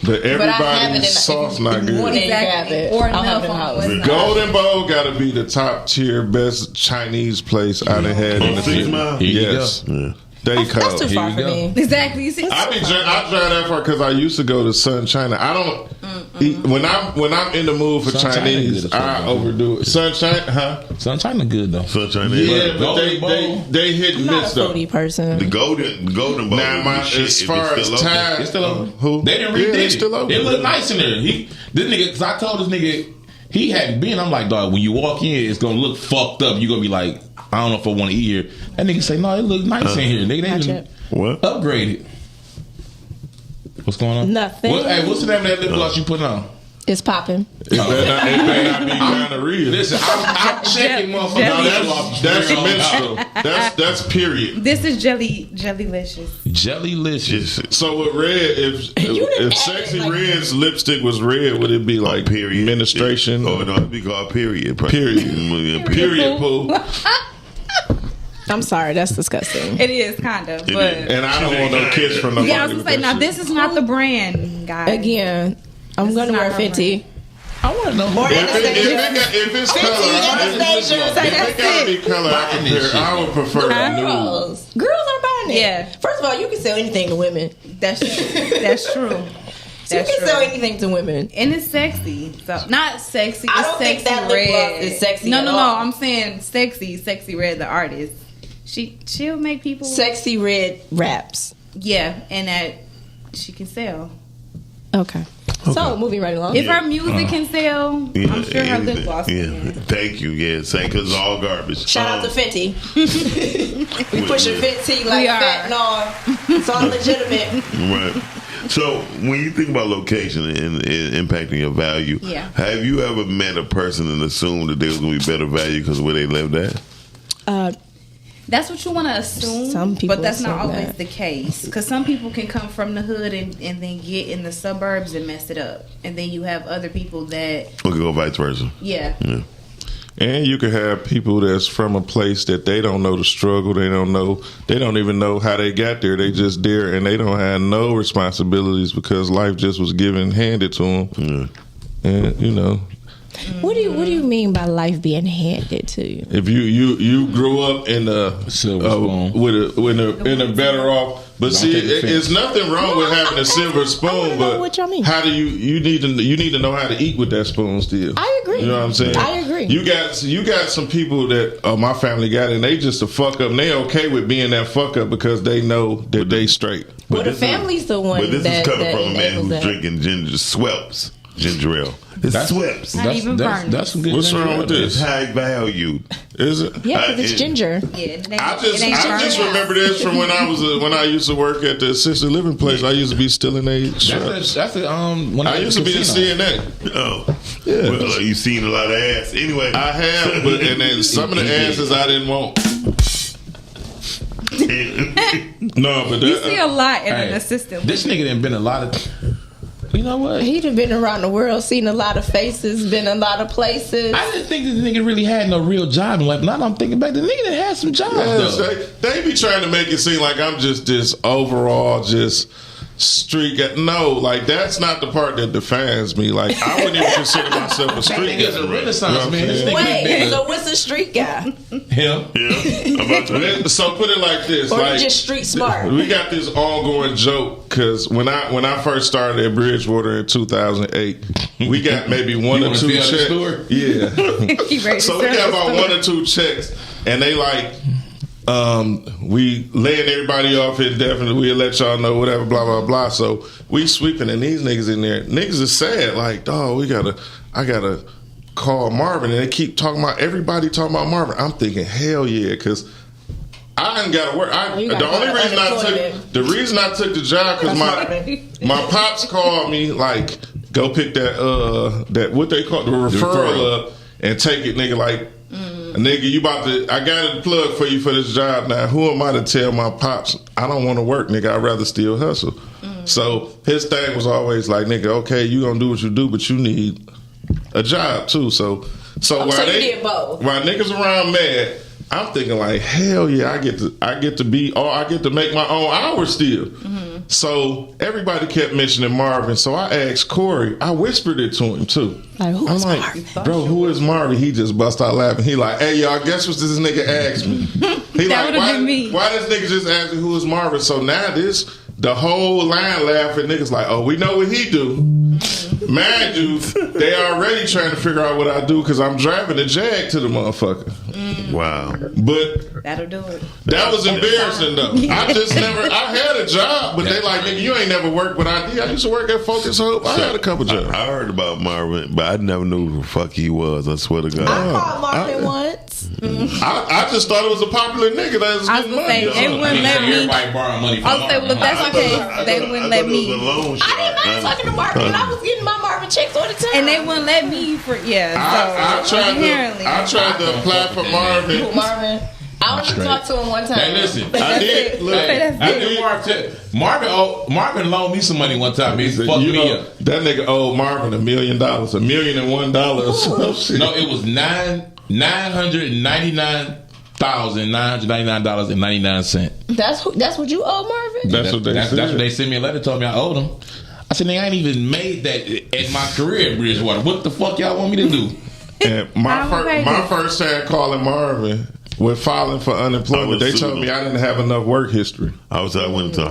But But I have it in everybody's sauce not good. One day you have it. Or I'll have it in enough house. on The Golden Bowl got to be the top tier best Chinese place I done had in the 6 city. Mile? Here you Yes, Yeah. they That's cold. too far you for go. me. Exactly. You see, I drive that far because I used to go to Sun China. I don't eat, when I'm in the mood for Sun China Chinese. good as fuck, I though. overdo it. Sun China, huh? Sun China good though. Sunshine. Yeah, but Golden Bowl. they hit I'm and not miss a though. foodie person. The golden bowl. Now, would be shit as if far it's as still open. time, It's still open. who? They didn't Yeah, redid they it. still open. It looked nice in there. This nigga, because I told this nigga he hadn't been. I'm like, dog, when you walk in, it's gonna look fucked up. You gonna be like, I don't know if I want to eat here. That nigga say, no, it look nice in here. Nigga, they Not didn't yet. What? upgrade it. What's going on? Nothing. What's the name of that lip gloss you putting on? It's popping. It better not be gonorrhea. Listen, I'm checking motherfuckers. No, that's menstrual. That's period. this is Jellylicious. Jellylicious. So with red, if Sexy Red's lipstick was red, would it be like Period. menstruation? Oh no, it'd be called period. Period. Period poo. I'm sorry, that's disgusting. It is kind of, but And I don't want no kiss from nobody. yeah, I was with gonna say that now shit. this is not the brand, guys. Again, I'm This gonna is wear not her 50. I want to know more. If it's color, if it gotta be color, I would prefer nude. Girls are buying it. Yeah. First of all, you can sell anything to women. That's true. So you can sell anything to women. And it's sexy. So not sexy. I it's don't think sexy that lip red. gloss is sexy No, at no, all. no. I'm saying sexy red, the artist. She'll make people Sexy red raps. Yeah, and that she can sell. Okay. So moving right along. If her music can sell, I'm sure her lip gloss Yeah. can. Thank you. Yeah, say because it's all garbage. Shout out to Fenty. We pushing Fenty like We are. fentanyl. It's all legitimate. Right. So when you think about location and impacting your value, Yeah. have you ever met a person and assumed that they was going to be better value because of where they lived at? That's what you want to assume. Some people but that's not assume always that. the case. Because some people can come from the hood and then get in the suburbs and mess it up, and then you have other people that We could go vice versa. yeah. And you could have people that's from a place that they don't know the struggle. They don't even know how they got there. They just there and they don't have no responsibilities because life just was handed to them. Yeah. And What do you mean by life being handed to you? if you grew up in a Silver spoon. in a better off. But see, take offense. it's nothing wrong with having a silver spoon. know But what y'all mean. how do you need to know how to eat with that spoon still? I agree. You know what I'm saying? I agree. You got some people that my family got, and they just a fuck up. And they okay with being that fuck up because they know that they straight. Well, the this is- family's the one But this that is coming that from a man enables who's that. drinking ginger ale. It's That's- Sweps. Not even burned. That's some good. What's wrong with It's this? high value. Is it? Yeah, because it's it- ginger. Yeah, it ain't, I it ain't just burned. remember this from when I used to work at the assisted living place. I used to be stealing That's the when I used to be in CNA. Oh, Yeah. well, you seen a lot of ass. Anyway, I have, but and then some of the asses I didn't want. No, but You see a lot in an assistant. This nigga done been a lot of. You know what? He done been around the world, seen a lot of faces, been a lot of places. I didn't think this nigga really had no real job in life. Now I'm thinking back, the nigga that had some jobs though. They be trying to make it seem like I'm just this overall just street guy. No, like that's not the part that defines me. Like I wouldn't even consider myself a street guy. That nigga's a Renaissance man. This nigga Wait, so what's a street guy? Him. Yeah. So put it like this. Or like, just street smart. We got this ongoing joke because when I first started at Bridgewater in 2008, we got maybe one or two checks. Yeah. So we got about one or two checks, and they like. We laying everybody off indefinitely. We'll let y'all know whatever, blah blah blah. So we sweeping, and these niggas in there, niggas is sad. Like, dog, I gotta call Marvin, and they keep talking about everybody talking about Marvin. I'm thinking, hell yeah, because I ain't gotta work. The reason I took the job because my pops called me like, go pick that what they call the referral up and take it, nigga. Like. Nigga, I got a plug for you for this job now. Who am I to tell my pops I don't want to work, nigga? I'd rather still hustle. So his thing was always like, nigga, okay, you gonna do what you do, but you need a job too. So while niggas around mad, I'm thinking like, hell yeah, I get to make my own hours still. So everybody kept mentioning Marvin. So I asked Corey. I whispered it to him too. Like, I'm like, Marvin? Bro, who is Marvin? He just bust out laughing. He like, hey y'all, guess what this nigga asked me? He That like, why this nigga just asked me who is Marvin? So now the whole line laughing. Niggas like, oh, we know what he do. Mind you, they already trying to figure out what I do because I'm driving the Jag to the motherfucker. Wow. But that'll do it. That was embarrassing though. I had a job, but they like, nigga, you ain't never worked with ID. I used to work at Focus Hope. I had a couple jobs. I heard about Marvin, but I never knew who the fuck he was. I swear to God. I called Marvin once. I just thought it was a popular nigga that was getting money. They wouldn't let me. Everybody borrow money from I'll say, look, that's okay. They wouldn't let me. I didn't mind talking to Marvin. I was getting my Marvin checks all the time. And they wouldn't let me for I tried to apply for Marvin. Marvin. I only talked to him one time. Hey, listen. I did. Marvin loaned me some money one time. He fucked me up. That nigga owed Marvin $1 million, $1,001 or some shit. No, it was $999,999.99. That's what you owe Marvin? That's what they sent me a letter, told me I owed them. I said, nigga, I ain't even made that in my career at Bridgewater. What the fuck y'all want me to do? And my first time calling Marvin with filing for unemployment, they told me I didn't have enough work history. I would have went to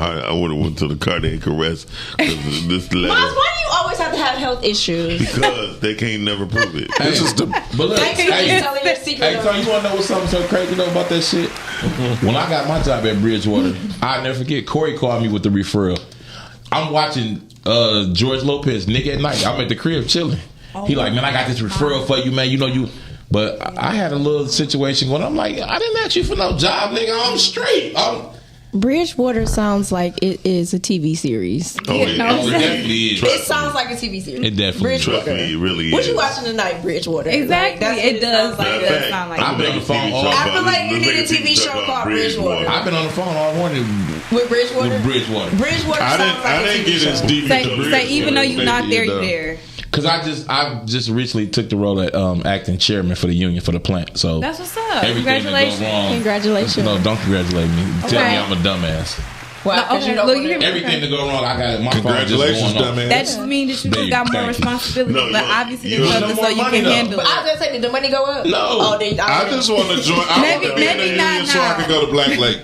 the cardiac arrest. This letter. Miles, why do you always have to have health issues? Because they can't never prove it. This is the. But look, telling your secret. Hey, so you want to know what's something so crazy though about that shit? When I got my job at Bridgewater, I'll never forget. Corey called me with the referral. I'm watching George Lopez, Nick at Night. I'm at the crib chilling. He like, man, I got this referral for you, man. You know you. But I had a little situation when I'm like, I didn't ask you for no job, nigga. I'm straight. Bridgewater sounds like it is a TV series. Oh, it definitely is. It sounds like a TV series. It definitely is. Trust me, it really is. What you watching tonight, Bridgewater? Exactly. Like, it does. Like, it sound like I've been on the phone all. I feel like you need a TV show called Bridgewater. I've been on the phone all morning with Bridgewater. Bridgewater. I didn't get as deep into Bridgewater. Say even though you're not there, you're there. Because I just recently took the role at acting chairman for the union for the plant. So that's what's up. Congratulations. Congratulations. No, don't congratulate me. Okay. Tell me I'm a dumbass. Well, okay. Everything to go wrong, I got it. My Congratulations, dumbass. That just means that you got more responsibility, but obviously there's something so you can handle it. I was gonna say, did the money go up? No. I just want to join. I want to be in the union so I can go to Black Lake.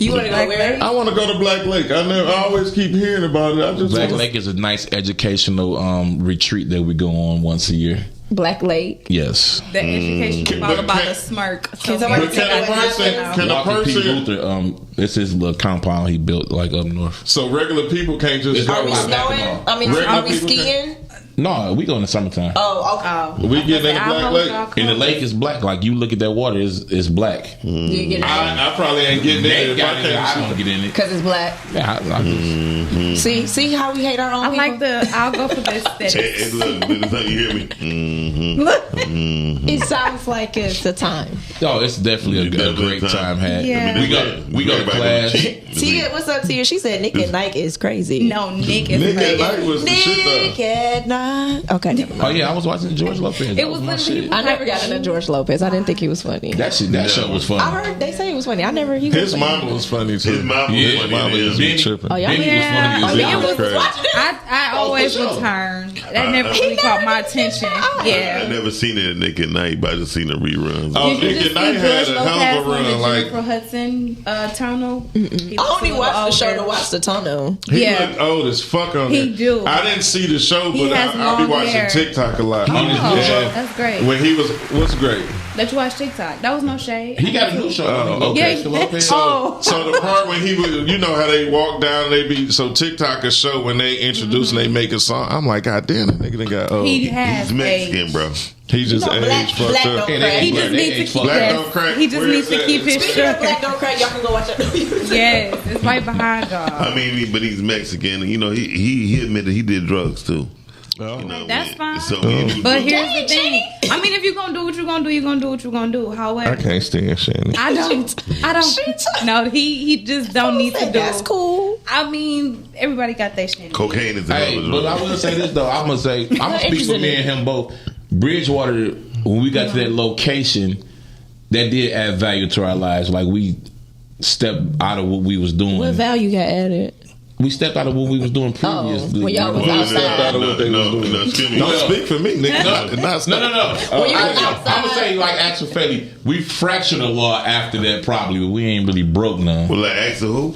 You want to go where? I want to go to Black Lake. I always keep hearing about it. Black Lake is a nice educational retreat that we go on once a year. Black Lake. Yes. The education is all about a smirk. Can a person? It's his little compound he built like up north. So regular people can't just. Are we snowing? I mean, are we skiing? No, we go in the summertime. Oh, okay. We get in the Black Lake. And the lake is black. Like you look at that water, it's black. Do you get in I probably ain't getting in it. I don't get in it because it's black. Yeah, See how we hate our own people. I'll go for this. Hey, look, you hear me? It sounds like it's a time. Oh, it's definitely a great time had. Yeah. We go to class. Tia, what's up, Tia? She said Nick at Night is crazy. No, Nick is Nick crazy. at Night was the shit Nick at Night. Okay, never mind. Oh yeah, I was watching George Lopez. That It was my literally- shit. I never got into George Lopez. I didn't think he was funny. That show was funny. I heard they say it was funny. I never. He was His funny. mama was funny too. His mama was Yeah, funny. Mama yeah. used to be tripping. Oh, y'all Benny was funny as Oh, hell. yeah, it was Crazy. I always for sure. return. That never really caught my attention. I Yeah. never seen it at Nick at Night, but I just seen the reruns. Oh, Did you Nick just at Night see had George a hell Lopez of a on the run. Like Jennifer Hudson tunnel? I only watched the show to watch the tunnel. he Yeah. looked old as fuck on He there. do. I didn't see the show, He but has I'll be long watching hair. TikTok a lot. Oh, Yeah. that's great. When he was, what's great? Let you watch TikTok. That was no shade. He got a new show. Yeah. Lopez. Oh. So the part when he was, you know how they walk down, they be so TikTok a show when they introduce and they make a song. I'm like, God damn, that nigga done got old. He has He's Mexican, aged. bro. He just You know, black- aged fucked black up. don't Yeah, crack. they He ain't just black, needs they to ain't keep Black that. don't crack. He just Where needs is to keep that? his Speaking of shirt. Black Don't Crack, y'all can go watch that. Yes, it's right behind y'all. I mean, but he's Mexican. You know, he admitted he did drugs too. Oh. You know, That's fine. So he But here's the thing. I mean, if you're gonna do what you're gonna do, you're gonna do what you're gonna do. I However, can't stand Shannon. I don't. No, he just don't need to do. That's cool. I mean, everybody got their shit. cocaine is Hey, another but I drug. will say this though. I'm gonna speak for me and him both. Bridgewater, when we got to that location, that did add value to our lives. Like we stepped out of what we was doing. What value got added? We stepped out of what we was doing previously. when y'all was You know? outside. Out of what they was doing. excuse me. Don't speak for me, nigga. No. When you was I'm outside. gonna say like Axel Felly, we fractured a law after that probably, but we ain't really broke none. Well, like, Axel who?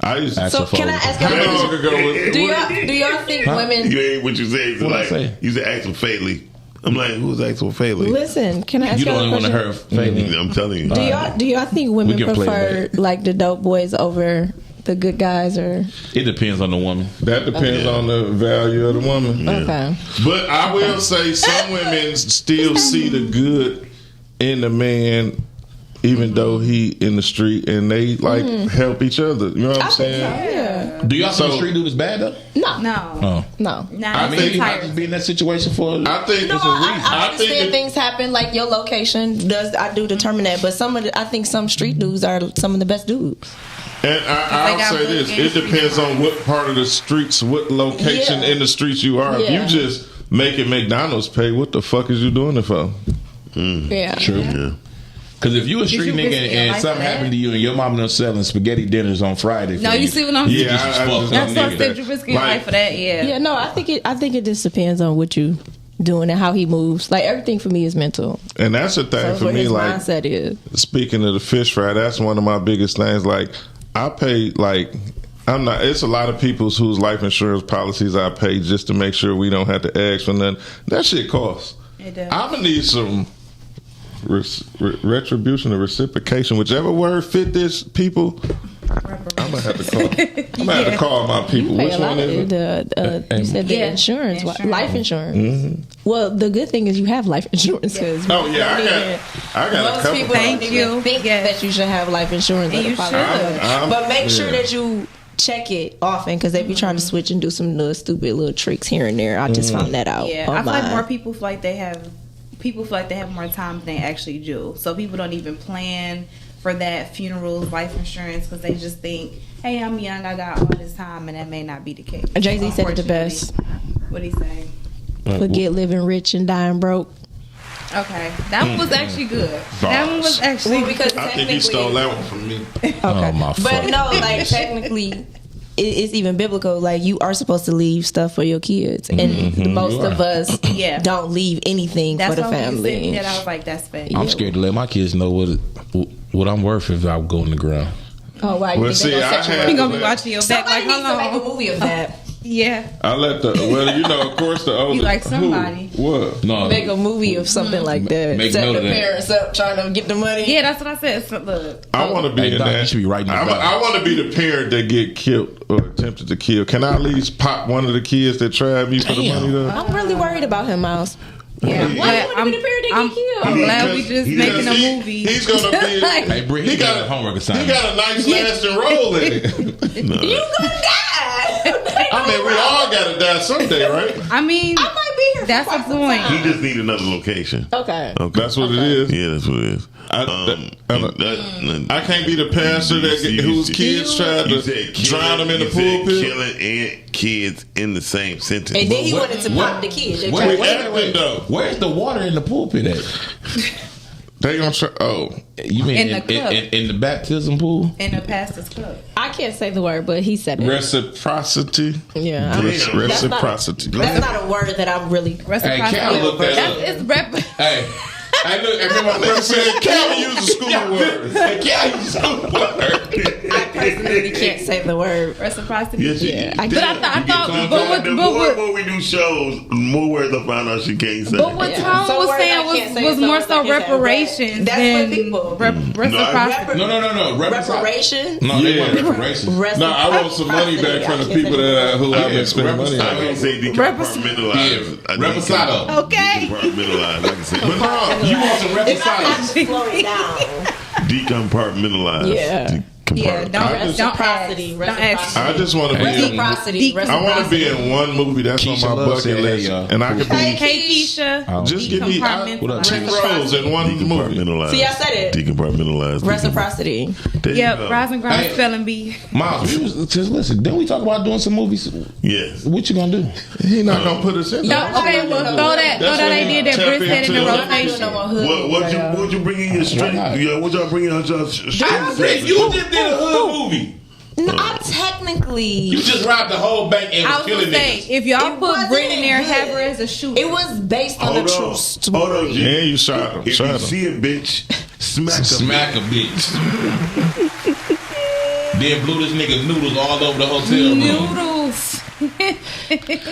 I used to. Axel So can I Foley. ask y'all? How long ago was Do y'all think women? You ain't what you say. It's What'd I like say? you said Axel Faley. I'm like, who's Axel Faley? Listen, can I ask You the y'all only a one to question? hear Felly. I'm telling you. Do y'all think women We can play prefer like the dope boys over the good guys, or It depends on the woman. That depends on the value of the woman. okay? But I will say some women still see the good in the man, even though he in the street, and they like help each other. You know what I'm saying? Yeah. Do y'all think So- street dude is bad though? No, No, Oh. no. nah, I mean, it's he might tired. just be in that situation for. I think No, it's a reason. I I think understand it- things happen. Like your location I do determine that, but I think some street dudes are some of the best dudes. And They I'll got say this: good it depends on what part of the streets, what location Yeah. in the streets you are. Yeah. If you just making McDonald's pay, what the fuck is you doing it for? Yeah, True. Yeah. Because if you a street you nigga risk your and life something for happened that? to you and your mom done selling spaghetti dinners on Friday, for No, you see what I'm you saying? just I fucked just- up That's what I nigga. said. You're risking your Like- life for that. Yeah. yeah. No, I think it just depends on what you doing and how he moves. Like everything for me is mental. And that's the So thing it's for what me. his Like mindset is. speaking of the fish fry, that's one of my biggest things. Like I pay like. I'm not. It's a lot of people's whose life insurance policies I pay just to make sure we don't have to ask for nothing. That shit costs. It does. I'm gonna need some retribution or reciprocation, whichever word fit this people. I'm gonna have to call. I'm gonna have to call my people. Pay Which a lot one of is it? you said the Yeah, insurance, insurance. life insurance. Well, the good thing is you have life insurance because Oh yeah, I got a most couple. people Thank don't you. even think Yes. that you should have life insurance. And or the you policy. should. But make sure yeah. that you check it often because they be trying to switch and do some little stupid little tricks here and there. I just found that out. Yeah, on I feel like mine. more people feel like they have more time than they actually do. So people don't even plan for that, funerals, life insurance, because they just think, hey, I'm young, I got all this time, and that may not be the case. Jay-Z said it the best. What he say? Forget living rich and dying broke. Okay, that one was actually good. That one was actually Well, because I think he stole that one from me. Okay. Oh my But fuck. no, like technically, it's even biblical. Like you are supposed to leave stuff for your kids, and most of us Yeah. don't leave anything That's for the why when you said family. that, I was like, that's fake. I'm scared to let my kids know what I'm worth if I go in the ground. Oh, wow. You Well, think they see, gonna I set you had- up? He gonna be watching your back Somebody like, needs to hold make a on. movie of that. Yeah, I let the of course the older. You like somebody. Who? What? No, Make a movie of something like that. Make Set note the of that. parents up trying to get the money. yeah, that's what I said. So, look, I want to be Hey, in Doc, that. you should be writing this down. I want to be the parent that get killed or attempted to kill. Can I at least pop one of the kids that tried me for the money though? I'm really worried about him, Miles. yeah. Why you But want to be the parent that get killed? I'm glad we Because- just because making a movie. He's gonna be. Like, Hey, Britt, he got a homework He assignment. got a nice lasting role in it. You gonna die. I mean, we all gotta die someday, right? I mean, I might be here That's the point. He just need another location. Okay. That's what it is. Yeah, that's what it is. I can't be the pastor whose kids tried to drown them in the pulpit. Killing and kids in the same sentence. And then he wanted to pop the kids. Where's the water in the pulpit at? They gonna try. Oh, you mean In the club. in the baptism pool? In the pastor's club. I can't say the word, but he said it. Reciprocity. Yeah. Reciprocity. That's not a word that I'm really. Hey, Cal looked that up. It's rep. Hey, remember my brother said Cal used a school word. Hey, Cal used a school word. I personally can't say the word. Reciprocity. Yes, Yeah. But I thought, the more we do shows, the more words I find out she can't say. But what Tom Some was words I saying can't say, was some more words I so can't say. reparations That's than for people. reciprocity. No. Reparation. No, they want reparations. No, I want some money back from the people who I've been spending money I on. can say decompartmentalize. Reposado. Okay. Decompartmentalize. I can say You want some If I have reposado? to slow it down. decompartmentalize. Yeah. Yeah, don't ask. Reciprocity. I just want to be. Reciprocity. I want to be in one movie that's Keisha on my Love said bucket that, list, y'all. and I could Hey, be. Keisha. Just give me 10 roles in one movie. Decompartmentalize. See, I said it. Decompartmentalize. Reciprocity. There you Yep, go. Rise and Grind Hey. spelling bee. Miles, just listen. Didn't we talk about doing some movies? Yes. What you gonna do? He not gonna put us in. No, okay, well, throw that idea that Britt said in the rotation. What you bring in your straight? Yeah, what y'all bring in your straight? You just did a hood movie. No, I technically. You just robbed the whole bank and I was was killing gonna say, niggas. if y'all It put wasn't Britt in there, good. have her as a shooter. It was based on a true story. Hold on, G. And you shot him. If Shot you him. see a bitch, smack Smack a bitch. Then blew this nigga noodles all over the hotel room. Noodles.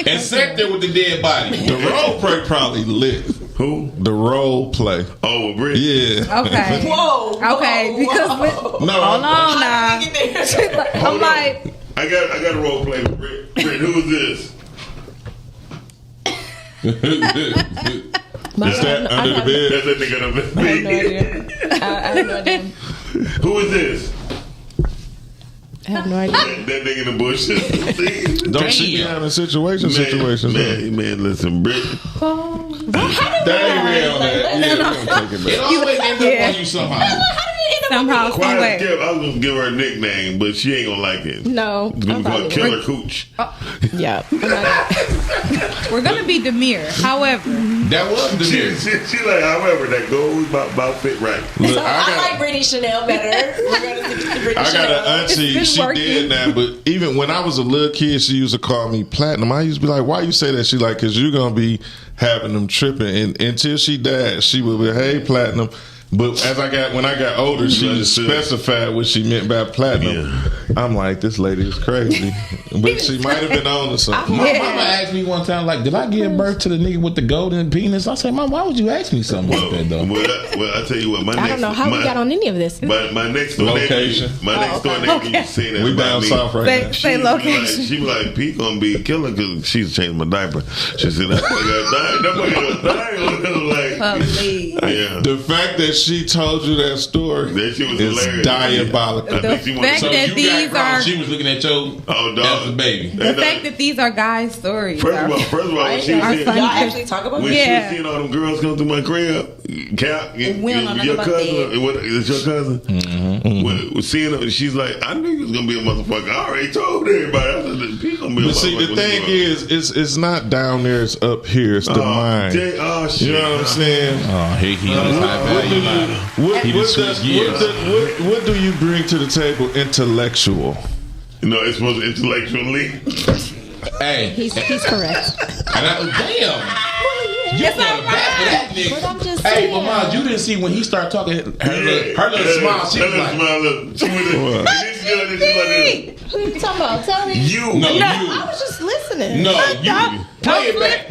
And sat there with the dead body. The role play probably lit. Who? The role play. Oh, with Britt? Yeah. Okay. Whoa. Okay, because hold No. on now. I'm like, I got a role play with Britt. Britt, who is this? Is that under the bed? That's that nigga under the I have no bed. idea. I have no idea. Who is this? I have no idea. That nigga in the bushes. Don't she be having situations? Man, listen, Britt. That ain't real, man. Yeah, we're gonna take it It back. always ends up on you somehow. somehow, some Quiet way. as kept, I was gonna give her a nickname, but she ain't gonna like it. No. It's gonna be called Killer Cooch. Yeah. We're gonna be Demir. However, That was the She mirror. like, however, that goes about fit right. Look, So I I like Brittany Chanel better. We're gonna stick to Brittany got Chanel. an auntie. been She working. did that, but even when I was a little kid, she used to call me Platinum. I used to be like, "Why you say that?" She like, "Cause you're gonna be having them tripping." And until she died, she would be, "Hey, Platinum." But when I got older, she just specified what she meant by platinum. I'm like, this lady is crazy, but she might have been on to something. My mama asked me one time, like, did I give birth to the nigga with the golden penis? I said, Mom, why would you ask me something like that, though? Well, I tell you what, I don't know how we got on any of this. My next door Location. neighbor, my next door neighbor used to say that. We about down me. south right now. say location. She was like, Pete gonna be a killer because she's changed my diaper. She said, that boy got dying. Please. Yeah. The fact that she told you that story That shit was is hilarious. diabolical. I think she wanted fact So that you these got grown, are- she was looking at your as a baby. The fact that these are guys' stories. First of all, when she was are seeing, funny. Y'all actually talk about when it? she was Yeah. seeing all them girls come through my crib, Cap, We don't know nothing your about cousin, that. what, is your cousin? When seeing her, she's like, I knew you was gonna be a motherfucker. I already told everybody. I said, Pete gonna be a But see, motherfucker. the thing is, it's not down there, it's up here, it's the mind. Oh shit! You know what I'm saying? Oh, he on his high value line. He just switched gears. What do you bring to the table intellectual? No, it's supposed to intellectually. Hey, He's correct. and damn. You got a back for that nigga. But I'm just Hey, saying. but Mom, you didn't see when he started talking. Her little smile. She was like, Who you talking about? Tell me. You. "No, you, I was just listening. no, you." Play it back.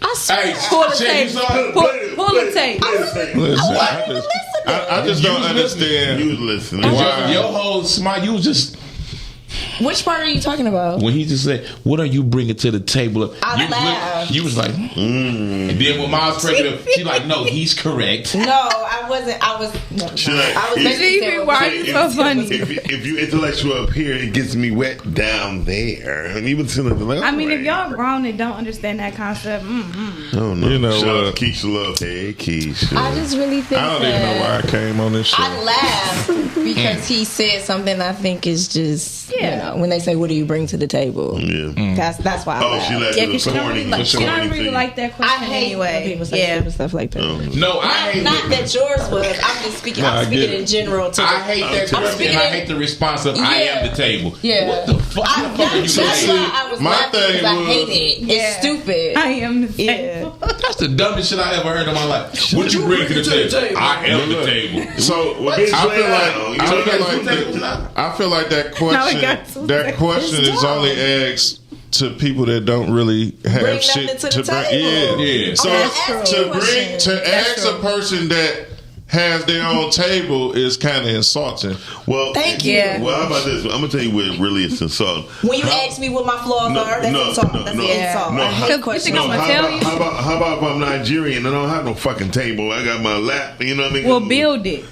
I swear. Hey, Pull the Shay, you tape. saw it? Pull the tape. Listen, I just don't understand. You was listening. Your whole smile, you was just. Which part are you talking about? When he just said, "What are you bringing to the table?" I laughed. You was like, And then when Miles pregnant, she like, "No, he's correct." No, I wasn't. I was. No, I was Stephen, why are you so funny? If you intellectual up here, it gets me wet down there. And even like, I mean, if y'all grown and don't understand that concept, Oh no, You know shout out what? to Keisha Love. Hey Keisha. I just really think I don't even know why I came on this show. I laugh because he said something I think is just, you know, when they say, "What do you bring to the table?" Yeah. That's why I laugh. she let because she don't really like that I question hate anyway. when people say stupid stuff like that. No, I hate Not that yours was. I'm just speaking. I'm speaking in general. To I hate that I'm question, speaking and I in- hate the response of "I am the table." Yeah. What the fuck? How the fuck are you the That's table? why I was My laughing thing because I was- hate it. It's stupid. I am the table. That's the dumbest shit I ever heard in my life. What you bring to the table? I am the table. So I feel like that question. That question is only asked to people that don't really have Bring shit nothing to to the bring. table. Yeah. So that's true. to ask a person that has their own table is kind of insulting. Well, Thank you. Well, how about this? I'm gonna tell you what really is insulting. When you ask me what my flaws are, that's insult. That's an insult. I hate questions. How about if I'm Nigerian and I don't have no fucking table? I got my lap. You know what I mean? Well, build it.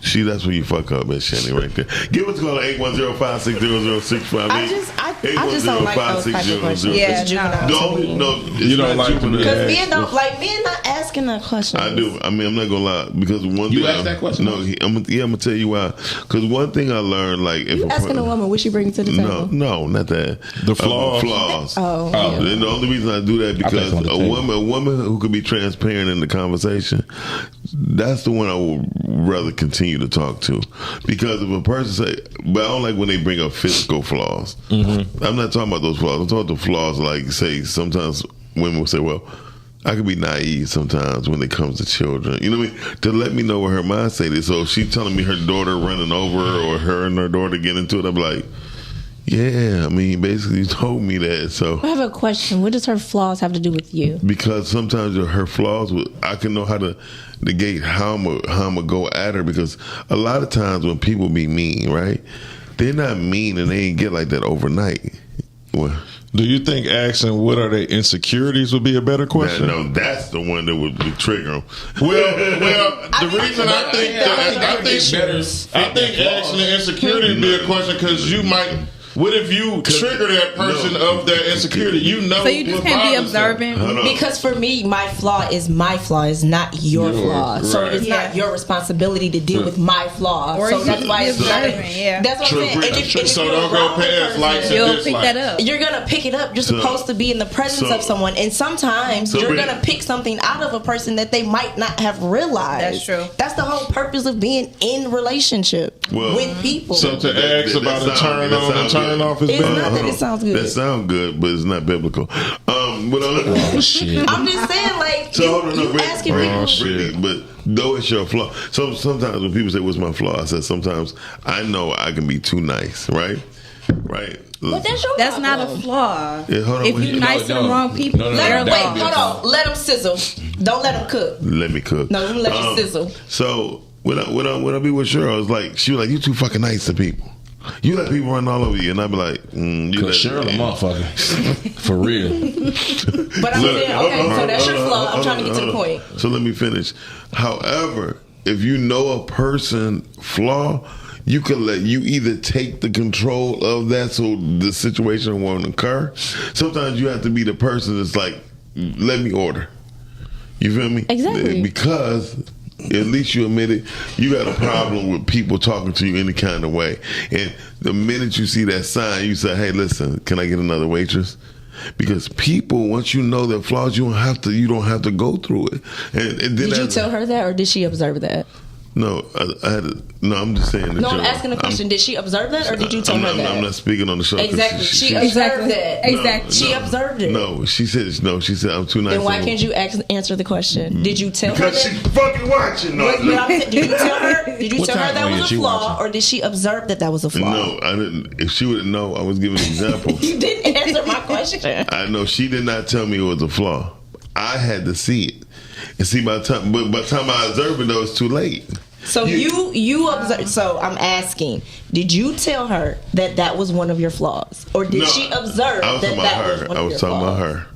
See, that's where you fuck up, Miss Shanny, right there. Give us a call at 810-560-0658. I just don't like those type of questions. Yeah, It's juvenile to me. you don't like Because men don't like men not asking that question. I do. I mean, I'm not gonna lie because one thing. You asked that question? No, I'm gonna tell you why. Because one thing I learned, like, if You asking a woman what she brings to the table? no, not that. The flaws. Flaws. Oh, yeah. And the only reason I do that because on the a table. woman who could be transparent in the conversation, that's the one I would rather continue to talk to. Because if a person say, but I don't like when they bring up physical flaws. Mm-hmm. I'm not talking about those flaws. I'm talking about the flaws like, say, sometimes women will say, well, I can be naive sometimes when it comes to children. You know what I mean? To let me know where her mindset is. So if she's telling me her daughter running over or her and her daughter get into it, I'm like, yeah, I mean, basically you told me that. So I have a question. What does her flaws have to do with you? because sometimes her flaws, I can know how to negate how I'm gonna go at her. Because a lot of times when people be mean, right? They're not mean and they ain't get like that overnight. Well, Do you think asking what are their insecurities would be a better question? no, that's the one that would trigger them. Well, the reason I think asking the insecurity would be a question because you might. What if you trigger that person of their insecurity? You know, So you just what can't be bothers them. observant. Because for me, my flaw is my flaw, is not your flaw. So right. it's not your responsibility to deal with my flaw. Or so you that's why be it's not. observant, yeah. That's what I'm saying. And if So you're don't go around the past person, likes and You'll pick that dislikes. up. you're gonna pick it up. You're supposed to be in the presence of someone, and sometimes you're Brit- gonna pick something out of a person that they might not have realized. That's true. That's the whole purpose of being in relationship with people. So to ask about a turn on and turn off is It's bad. not that it sounds good. That sounds good, but it's not biblical. Shit. I'm just saying, like, So hold on, no, you asking people. Brittany, but though it's your flaw. So sometimes when people say, "What's my flaw?" I said, "Sometimes I know I can be too nice." Right. But that's your That's not a problem. flaw. Yeah, hold on, If wait. you nice to the wrong people, they're a Wait, flaw. hold on. Let them sizzle. Don't let them cook. Let me cook. No, let you sizzle. So when I be with Cheryl, it's like she was like, "You too fucking nice to people. You let people run all over you," and I be like, "You let Cheryl a motherfucker, for real." But I'm saying, okay, so that's your flaw. I'm trying to get to the point. So let me finish. However, if you know a person flaw, you can let you either take the control of that so the situation won't occur. Sometimes you have to be the person that's like, let me order. You feel me? Exactly. Because at least you admit it, you got a problem with people talking to you any kind of way. And the minute you see that sign, you say, "Hey, listen, can I get another waitress?" Because people, once you know their flaws, you don't have to go through it. And then Did you tell her that, or did she observe that? No, I had to, no. I'm just saying. No, I'm asking a question. Did she observe that, or did you tell her that? I'm not speaking on the show. 'cause Exactly. She observed that. Exactly. She observed it. No, she said no. She said I'm too nice. Then why can't you answer the question? Did you tell her Because that? she's fucking watching. No, Did you tell her? Did you What tell her time that is was she a flaw, watching? or did she observe that was a flaw? No, I didn't. If she would know, I was giving an example. You didn't answer my question. I know she did not tell me it was a flaw. I had to see it, and see by the time I observed it, though, it's too late. So you observe. So I'm asking, did you tell her that was one of your flaws, or did she observe I was that talking about was her. one I of was your talking flaws? about her.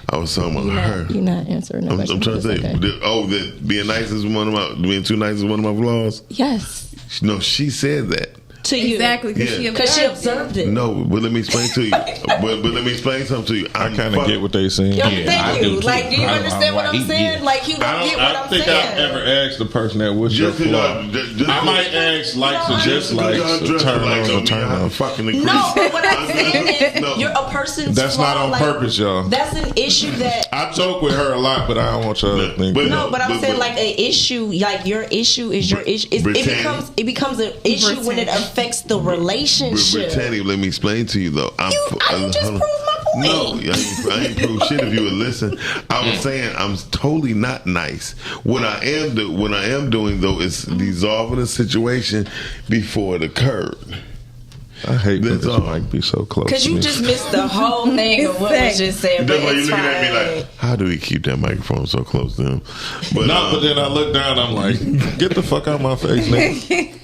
I was talking about her. You're not answering. I'm trying to say. Okay. That being nice is one of my. Being too nice is one of my flaws. Yes. No, she said that. To you. Exactly, because she observed it. No, but let me explain to you. but let me explain something to you. I kind of get what they saying. Yo, thank you. Like, do you understand what I'm saying? Like, you don't get what I'm saying. I don't think I've ever asked the person that what's your flaw. I might ask likes or dislikes, or turn on or turn off. No, but what I'm saying is, you're a person's That's flaw, not on like, purpose, y'all. That's an issue that. I joke with her a lot, but I don't want y'all to think. No, but I'm saying like an issue, like your issue is your issue. It becomes an issue when it affects the relationship. Brittany, let me explain to you though. I just proved my point. No, I ain't proved shit. If you would listen, I was saying I'm totally not nice. What I am doing though is dissolving the situation before it occurred. I hate that this mic be so close. Because you just missed the whole thing of what was just said. That's But why you it's looking at me fine. like, how do we keep that microphone so close to him? But then I look down, I'm like, get the fuck out of my face, nigga.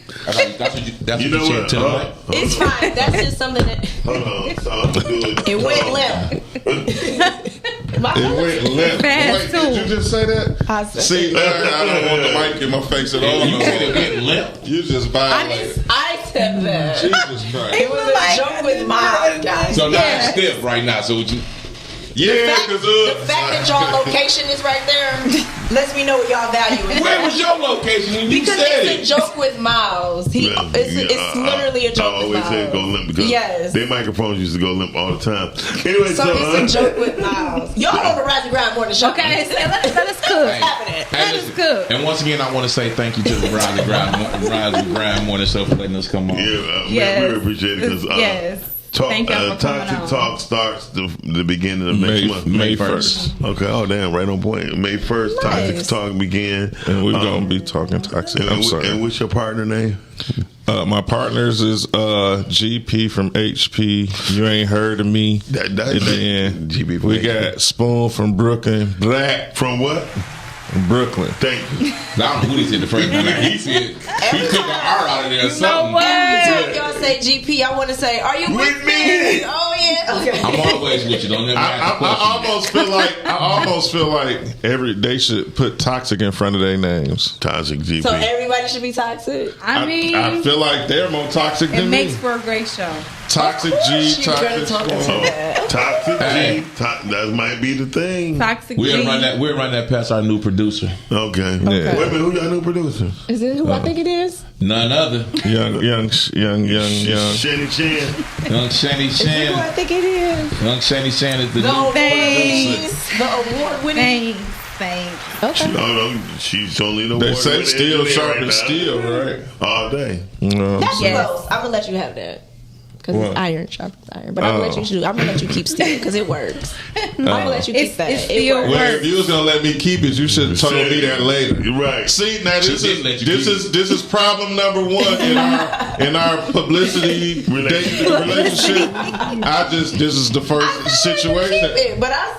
That's you know what? It's fine. That's just something that. Hold on. So I'm gonna do it. It went limp. It went limp. Wait, did you just say that? I said See, I don't want the mic in my face at all. You said it went limp. You just violated. I said that. Jesus Christ. It was a joke with my guys. So now it's stiff right now. So would you? Yeah, because the fact that y'all location is right there lets me know what y'all value is. Where was your location when you because said it's a joke with Miles. It's literally a joke I with always say Miles. go limp because their microphones used to go limp all the time. Anyway, So it's a joke with Miles. Y'all on the Rise and Grind Morning Show. Okay, so let us cook. Hey, Let us cook. And once again, I want to say thank you to the Rise and Grind Morning Show for letting us come on. Yeah, we really appreciate it because Yes. Thank y'all for coming Toxic on. Talk starts the beginning of next month. May 1st. Okay, oh damn, right on point. May 1st, Toxic Talk begin. And we're going to be talking toxic. I'm sorry. And what's your partner name? My partners is GP from HP. You ain't heard of me. And then GP from we got Spoon from Brooklyn. Black. From what? Brooklyn. Thank you. I don't know who they said the first time. He said he took an R out of there or something. Every time y'all say GP, I want to say, are you with me? Oh yeah. Okay. I'm always with you. Don't ever ask the question. I almost feel like they should put toxic in front of their names. Toxic GP. So everybody should be toxic. I mean, I feel like they're more toxic it than makes me. for a great show. Toxic G, toxic Spoon. Toxic G. That might be the thing. Toxic We'll G. run that past our new producer. Okay. Yeah. Wait a minute, who your new producer? Is it who I think it is? None other. Young. Shanny Chan. Young Shanny Is it who I Chan. think it is? Young Shanny Chan is the The new thanks. The award winning. Thanks. Okay. No, she's only the They award say winning steel engineer sharp right as now. steel, right? All day. No. That's Yes. close. I'm gonna let you have that. Because What? it's iron sharpens iron. But I'm gonna let you keep steel because it works. I'm gonna let you keep that. It It still works. Well, if you was gonna let me keep it, you should have told me that later. You're right. See, now She this didn't let you this is problem number one in our publicity relationship. This is the first situation. Keep it, but I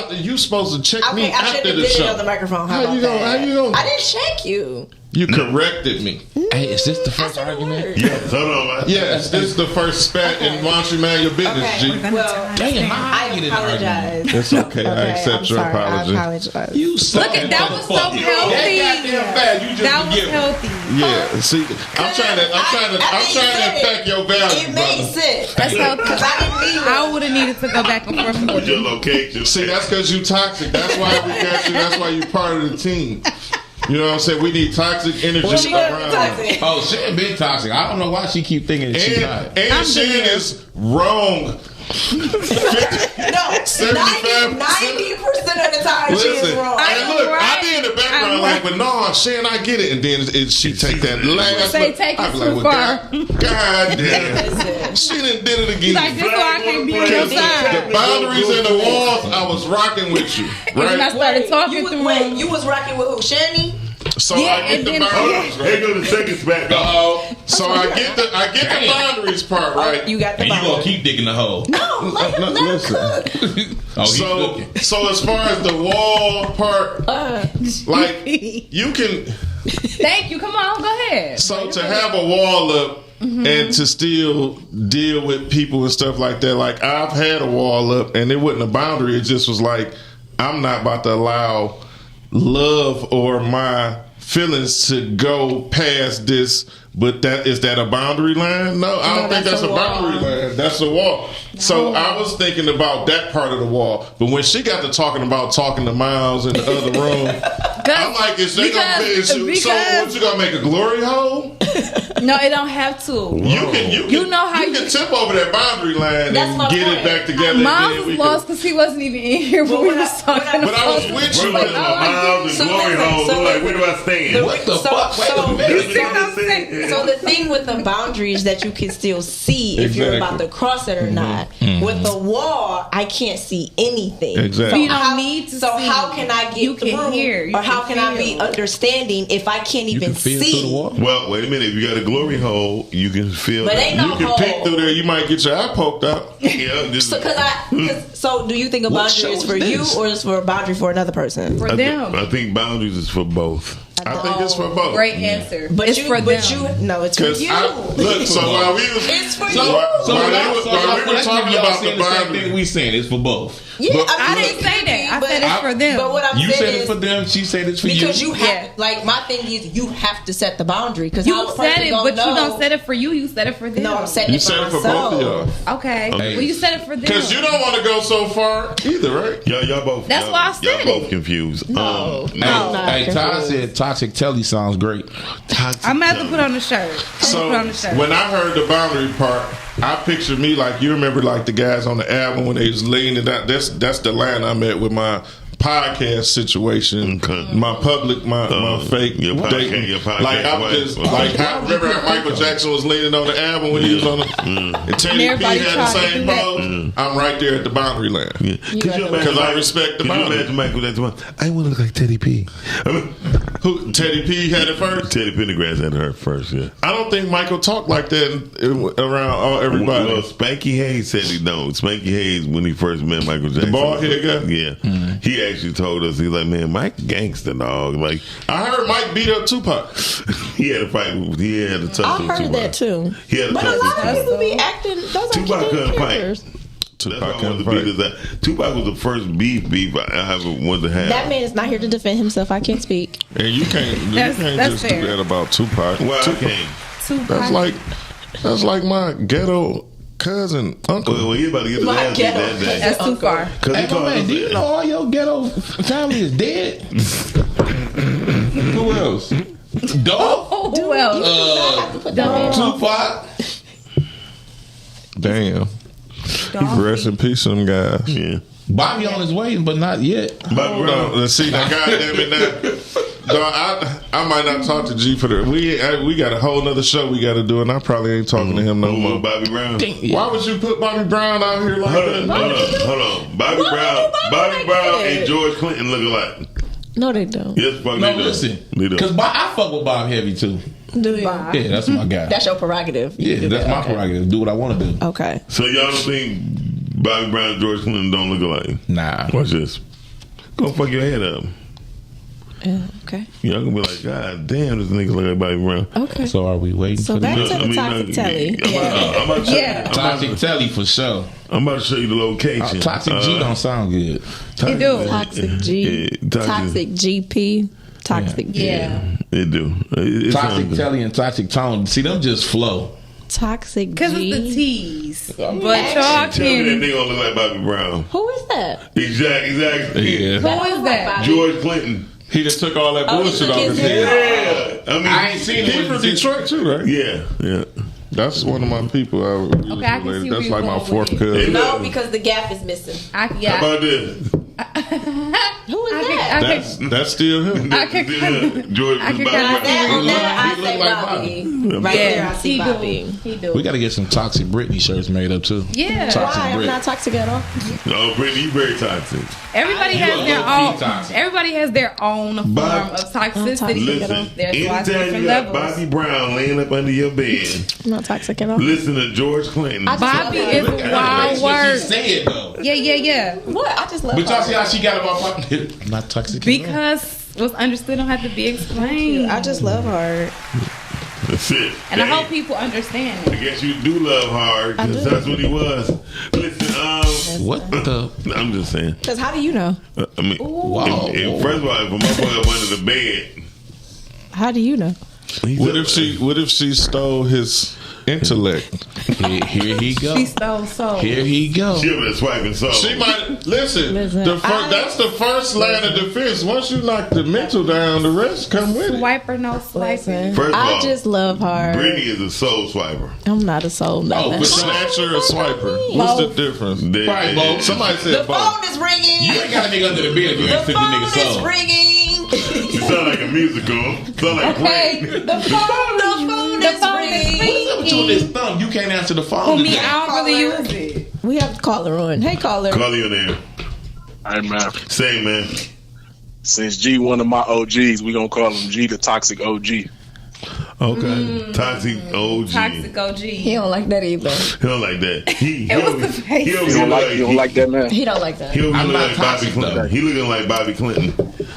said You supposed to check me okay. I after shouldn't have the did it show. on the microphone. How How you about gonna- that? how you gonna- I didn't check you. You corrected me. Hey, is this the first argument? Yes, hold on. Yes, this is the first spat, and why don't you mind your business, Okay. G? Well, Damn, I apologize. It's okay. I accept I'm your sorry. apology. I apologize. You Look at that was so healthy. That goddamn bad. You just That was forgive me. healthy. Yeah. See, I'm trying to affect your value, It made brother. sense. That's healthy. Because I didn't mean I would have needed to go back and forth. What's your location? See, that's because you toxic. That's why we got you. That's why you part of the team. You know what I'm saying? We need toxic energy Well, she better be around. toxic. Oh, she ain't been toxic. I don't know why she keep thinking that she's not. And Shan is wrong. No, 75%. 90% of the time she is Listen, wrong. and look, I be in the I'm background right. like, but no, Shan, I get it. And then she take that last Say, look. take it I be too like, far. God damn. Listen. She done did it again. Like, this why I can't be on your The side. boundaries and the walls, I was rocking with you, And then I right? started talking You was, through wait, him. you was rocking with who? Shani? So Yeah, I get and the then- boundaries, Here right? go the second spat. So I get the boundaries part, right? You got the And you gonna boundary. keep digging the hole. No, let her listen. cook. Oh, he's So, cooking. so as far as the wall part, like you can. Thank you. Come on, go ahead. So to have a wall up and to still deal with people and stuff like that, like I've had a wall up and it wasn't a boundary. It just was like, I'm not about to allow love or my feelings to go past this. But is that a boundary line? No, I don't think that's a boundary line. That's a wall. So I was thinking about that part of the wall. But when she got to talking to Miles in the other room, I'm like, is they gonna be? So what, you gonna make a glory hole? No, it don't have to. You can tip over that boundary line and get it back together. Miles was lost because he wasn't even in here when we was talking. But I was with you. Miles and glory holes. I'm like, where do I stand? What the fuck? So the thing with the boundary is that you can still see if you're about to cross it or not. With the wall, I can't see anything. Exactly. So you don't need to see. So how can I get through? Hear, or how can I be understanding if I can't even see? Well, wait a minute. If you got a glory hole, you can feel. But ain't no you can hole. peek through there. You might get your eye poked out. Yeah. So do you think a boundary is for you or is for a boundary for another person? For them. I think boundaries is for both. I think it's for both. Great answer. But it's for them. No, it's for you. So while we was, it's for so, you. While we were talking about the boundary, we saying it's for both. Yeah, I didn't say that. I said it's for them. But what I'm You saying said is, it's for them. She said it's for you. because you have, like, my thing is you have to set the boundary. Because you said it, but you don't set it for you. You set it for them. No, I'm setting it for myself. You said it for both of y'all. Okay. Well, you said it for them. Because you don't want to go so far either, right? Y'all both. That's why I said y'all both confused. No. Hey, Todd said Toxic Telly sounds great. I'm gonna have to put on the shirt. So when I heard the boundary part, I pictured me like, you remember like the guys on the album when they was laying it out. That's the line I met with my podcast situation, my public, my fake dating. Like I'm just like, remember how Michael Jackson was leaning on the album when he was on the and Teddy P had the same pose. I'm right there at the boundary line because I respect the boundary. Imagine Michael Jackson. I want to look like Teddy P. Who Teddy P had it first? Teddy Pendergrass had her first. Yeah. I don't think Michael talked like that around everybody. Well, Spanky Hayes said he don't. Spanky Hayes, when he first met Michael Jackson, the bald head guy. Yeah, he actually told us, he's like, man, Mike gangster, dog. Like, I heard Mike beat up Tupac. He had a fight. He had a tough. I heard that too. He had a but a lot of people be acting. Those Tupac are couldn't characters. fight. Tupac was the first beef I ever wanted to have. That man is not here to defend himself. I can't speak. And you can't just fair. do that about Tupac. Well, That's like my ghetto cousin, uncle. Well, he about to get his ass beat that day. That's too far. Hey, man, do you know all your ghetto family is dead? Who else? Dog? Who else? Tupac? Damn. Rest in peace, them guys. Yeah. Bobby on his way, but not yet. Bobby Brown. Let's see that. Goddamn it, now. Dog, I might not talk to G for the. We got a whole nother show we got to do, and I probably ain't talking to him no more. Bobby Brown. Why would you put Bobby Brown out here like that? Hold on. Bobby Brown and George Clinton look alike. No, they don't. Yes, fuck No, they do. listen. They do. Because I fuck with Bob Heavy too. Do you? Yeah, that's my guy. That's your prerogative. Yeah, that's my prerogative. Do what I want to do. Okay. So y'all don't think Bobby Brown and George Clinton don't look alike? Nah. Watch this. Go fuck your head up. Yeah, okay. Y'all gonna be like, God damn, this nigga look like Bobby Brown. Okay. So are we waiting So for back the to the Toxic Telly. I'm about to Yeah. Toxic Telly for sure. I'm about to show you the location. Toxic G don't sound good. It do. Toxic G. Toxic GP. Toxic G. Yeah. It do. It Toxic Telly and Toxic Tone. See, them just flow. Toxic G. Because it's the T's. But y'all Tell me that can. nigga don't look like Bobby Brown. Who is that? Exactly. Yeah. Who is that? George Clinton. He just took all that bullshit off his head. Yeah. I mean, I ain't seen He him. from Detroit too, right? Yeah. That's one of my people. Okay, I can see That's where like you're my going fourth with cousin. No, because the gap is missing. How about this? Who is that? That's still him. George I was can Bobby kinda Brown. I He say look like Bobby. Right there, I see He Bobby. do. He do. We got to get some Toxic Britney shirts made up too. Yeah. Toxic Why? I'm Brit. not toxic at all. Oh, Brittany, you very toxic. Everybody You has a their low-key own. toxic. Everybody has their own form Bob- of toxicity. Listen, There's lots of anytime you different got levels. Bobby Brown laying up under your bed, I'm not toxic at all. listen to George Clinton. Bobby is a wild That's what she word. said though. Yeah. What? I just love But y'all her. see how she got about I'm not toxic. Because What's understood don't have to be explained. I just love hard. That's it. And I hope people understand that. I guess you do love hard because that's what he was. Listen, what the? I'm just saying. Because how do you know? I mean, first of all, if a motherfucker up under the bed, how do you know? What if she stole his intellect? Here he go. She stole soul. Here he go. She was swiping soul. She might listen. That's the first line of defense. Once you knock the mental down, the rest come with it. Swiper, no swiping. First of I all, just love hard. Brittany is a soul swiper. I'm not a soul. Oh, but snatcher or swiper? What's the difference? Right, both. Somebody said the both. phone is ringing. You ain't got a nigga under the bed if you ain't took the nigga The phone is soul. ringing. You sound like a musical. Sound like Okay, Queen. the phone is ringing. What's up with you and this thumb? You can't answer the phone. For me, today. I don't really use it. We have to call her on. Hey, caller. Call you in there. All right, man. Say, man. Since G one of my OGs, we gonna call him G the toxic OG. Okay. Toxic OG. Toxic OG. He don't like that either. He don't like that. He was the face. He You don't like that, man? He don't like that. He looking I'm not like Bobby toxic, Clinton. though. He looking like Bobby Clinton.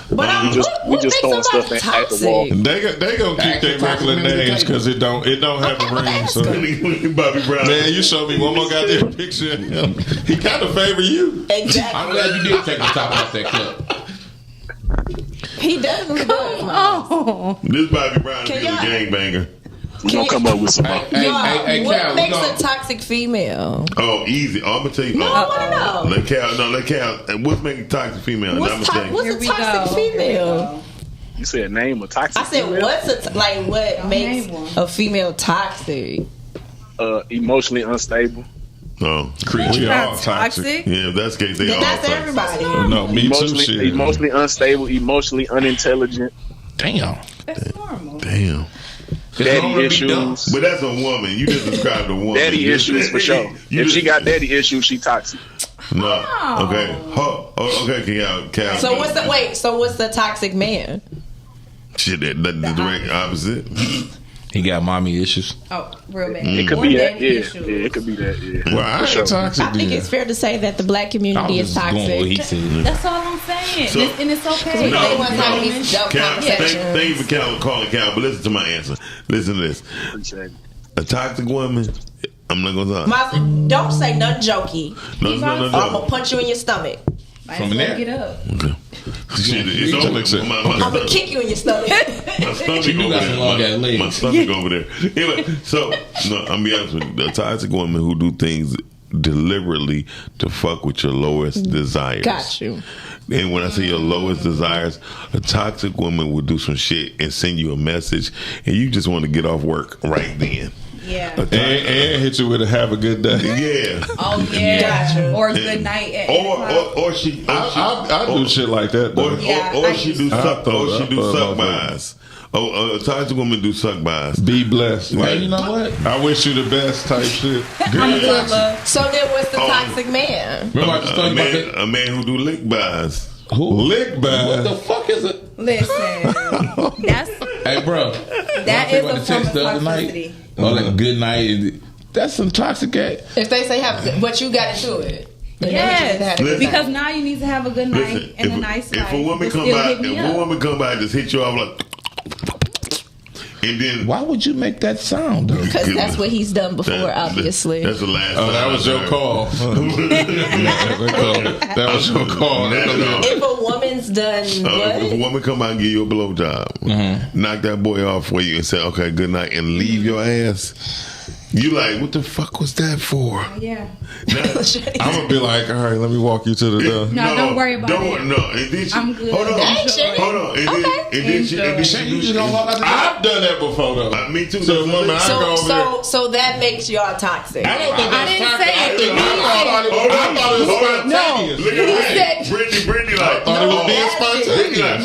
But We just throwing stuff at the wall. They gonna keep their regular names because it don't have a ring. So Bobby Brown. man, you show me one more goddamn picture of him. He kind of favor you. Exactly. I'm glad you did take the top off that clip. He definitely does. Oh. This Bobby Brown Can is a y'all- gangbanger. We gonna come up with some. Hey, Y'all, what Cal, makes we a gonna- toxic female? Oh, easy. I'm gonna tell you. No, I want to know. Let Cal. And what's making toxic female? What's, I'm gonna tell you. what's Here a we toxic go. female? You said name a toxic. I said, female? what makes name one. a female toxic? Emotionally unstable. Oh, We all Toxic. toxic. yeah. If that's the case, they Then all that's toxic. everybody. No, me too. Shit. Emotionally unstable, emotionally unintelligent, Damn. That's normal. Damn. daddy issues. But that's a woman. You just described a woman. Daddy issues for sure. You If she just- got daddy issues, she toxic. No. Okay. Okay, Cal. So what's the toxic man? Shit, that the direct opposite. He got mommy issues. Oh, real bad. It could Or be that. daddy Yeah, issues. yeah, it could be that. Yeah. Well, I ain't toxic. I think then. it's fair to say that the black I community was is just going what he toxic. said. That's all I'm saying. So- and it's okay. No, They want to have no. these dope Cal, conversations. thank you for calling Cal, but listen to my answer. Listen to this. Appreciate it. A toxic woman, I'm not gonna lie. Don't say nothing jokey. No, it's not I'm gonna punch you in your stomach. Might From as well there. get up. Okay. Shit, it's over. I'm gonna kick you in your stomach. My stomach You over got some long ass there. legs. My stomach over there. Anyway, so no, I'm be honest with you. A toxic woman who do things deliberately to fuck with your lowest desires. Got you. And when I say your lowest desires, a toxic woman will do some shit and send you a message, and you just want to get off work right then. Yeah. And hit you with a have a good day. Yeah. Oh yeah. Gotcha. Or good night at 8 o'clock. Or she. I do shit like that though. Or she do suck. Or she do thought suck about buys. Oh, a toxic woman do suck buys. Be blessed. Hey, you know what? I wish you the best type shit. I'm good, love. So then, what's the toxic man? Remember I just told you about that? A man who do lick buys. Who? Lick What by. the fuck is it? Listen, that's Hey, bro. that is a form text of the other night. toxicity. Oh, like good night. That's some toxic ass. If they say but you got into it. Then that means you had a good Because night. now you need to have a good night Listen, and a nice life. if a woman but come still by, hit me up. just hit you off like, and then Why would you make that sound though? Because that's what he's done before, obviously. That's the last. Oh, that time was I your heard. call. That was your call. If a woman's done If a what? woman come out and give you a blowjob, knock that boy off for you and say, "Okay, good night," and leave your ass. You like, what the fuck was that for? Yeah. I'm gonna be like, all right, let me walk you to the door. No, don't worry about it. No, and then she, I'm good. Hold on, Enjoy. hold on, and then she You just gonna walk out the door? I've done that before though. Me too. So, woman, I go over there. So that makes y'all toxic. I don't think I that's didn't toxic. say it. I thought it was spontaneous. Look at that. Brittany, like, Thought it was being spontaneous.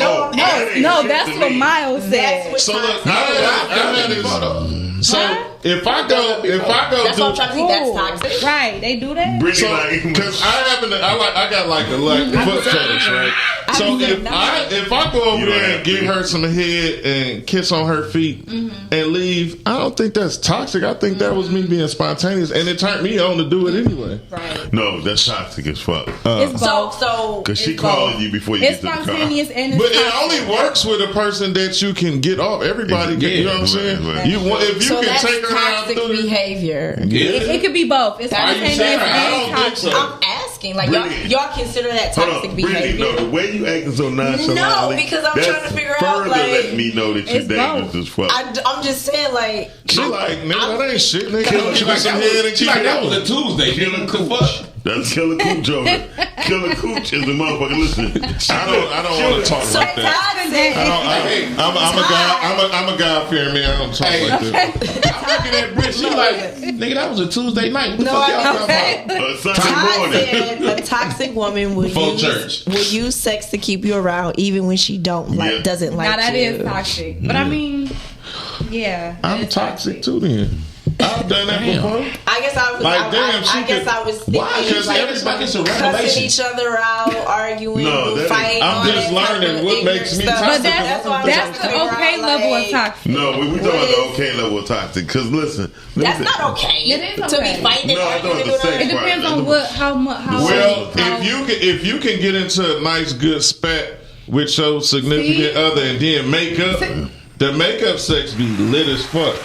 No, that's what Miles said. So look, I had this. So if I go That's what I'm trying to see. That's toxic. Right, they do that. Brittany, like, because I got like foot fetish, right? So if I go over there and give her some head and kiss on her feet and leave, I don't think that's toxic. I think that was me being spontaneous, and it turned me on to do it anyway. Right. No, that's toxic as fuck. It's both. So because she calling you before you it's get to the car. spontaneous and it's But it toxic. only works with a person that you can get off. Everybody can, you know what I'm saying? Right. You want if you so can that's take her out toxic through the behavior. It could be both. It's Are you spontaneous saying? and I don't think toxic. so. I'm asking, like Brittany. y'all consider that Hold toxic on, Brittany, behavior? no, the way you acting so nonchalantly. No, because I'm that's trying to figure further out, like, let me know that you're it's dangerous both. as fuck. I'm just saying, like, She like, nigga, that ain't shit. Nigga, give me Like, some that head was, and she keep like it that was a going. Tuesday. Killer Nigga, Cooch. fuck. That's Killer Cooch over. Killer Cooch is the motherfucker. Listen, I don't want to talk like that. I'm a God fearing man. I don't talk Hey, like that. I'm looking at Britt. She like, nigga, that was a Tuesday night. What the fuck y'all talking about? Sunday I morning. said a toxic woman will Before use church. sex to keep you around, even when she Yeah. doesn't like Now that you. is toxic. But I mean, yeah. I'm it's toxic too then. I've done that before. I guess I was. Like, damn, she I guess could- I was thinking Why? 'Cause like everybody- it's a cussing revelation. each other out, arguing, No, that ain't- fighting. I'm all just that type learning of what ignorant makes me stuff. toxic. But that's what I'm the trying to figure okay out, level like, of toxic. No, we talking What about the is- okay level of toxic. Because listen, That's not okay. It is To okay. be fighting and No, I arguing don't and have to doing say It all that. depends on what, how much, how. Well, how- if you can get into a nice good spat with your significant See? other and then make up, the makeup sex be lit as fuck.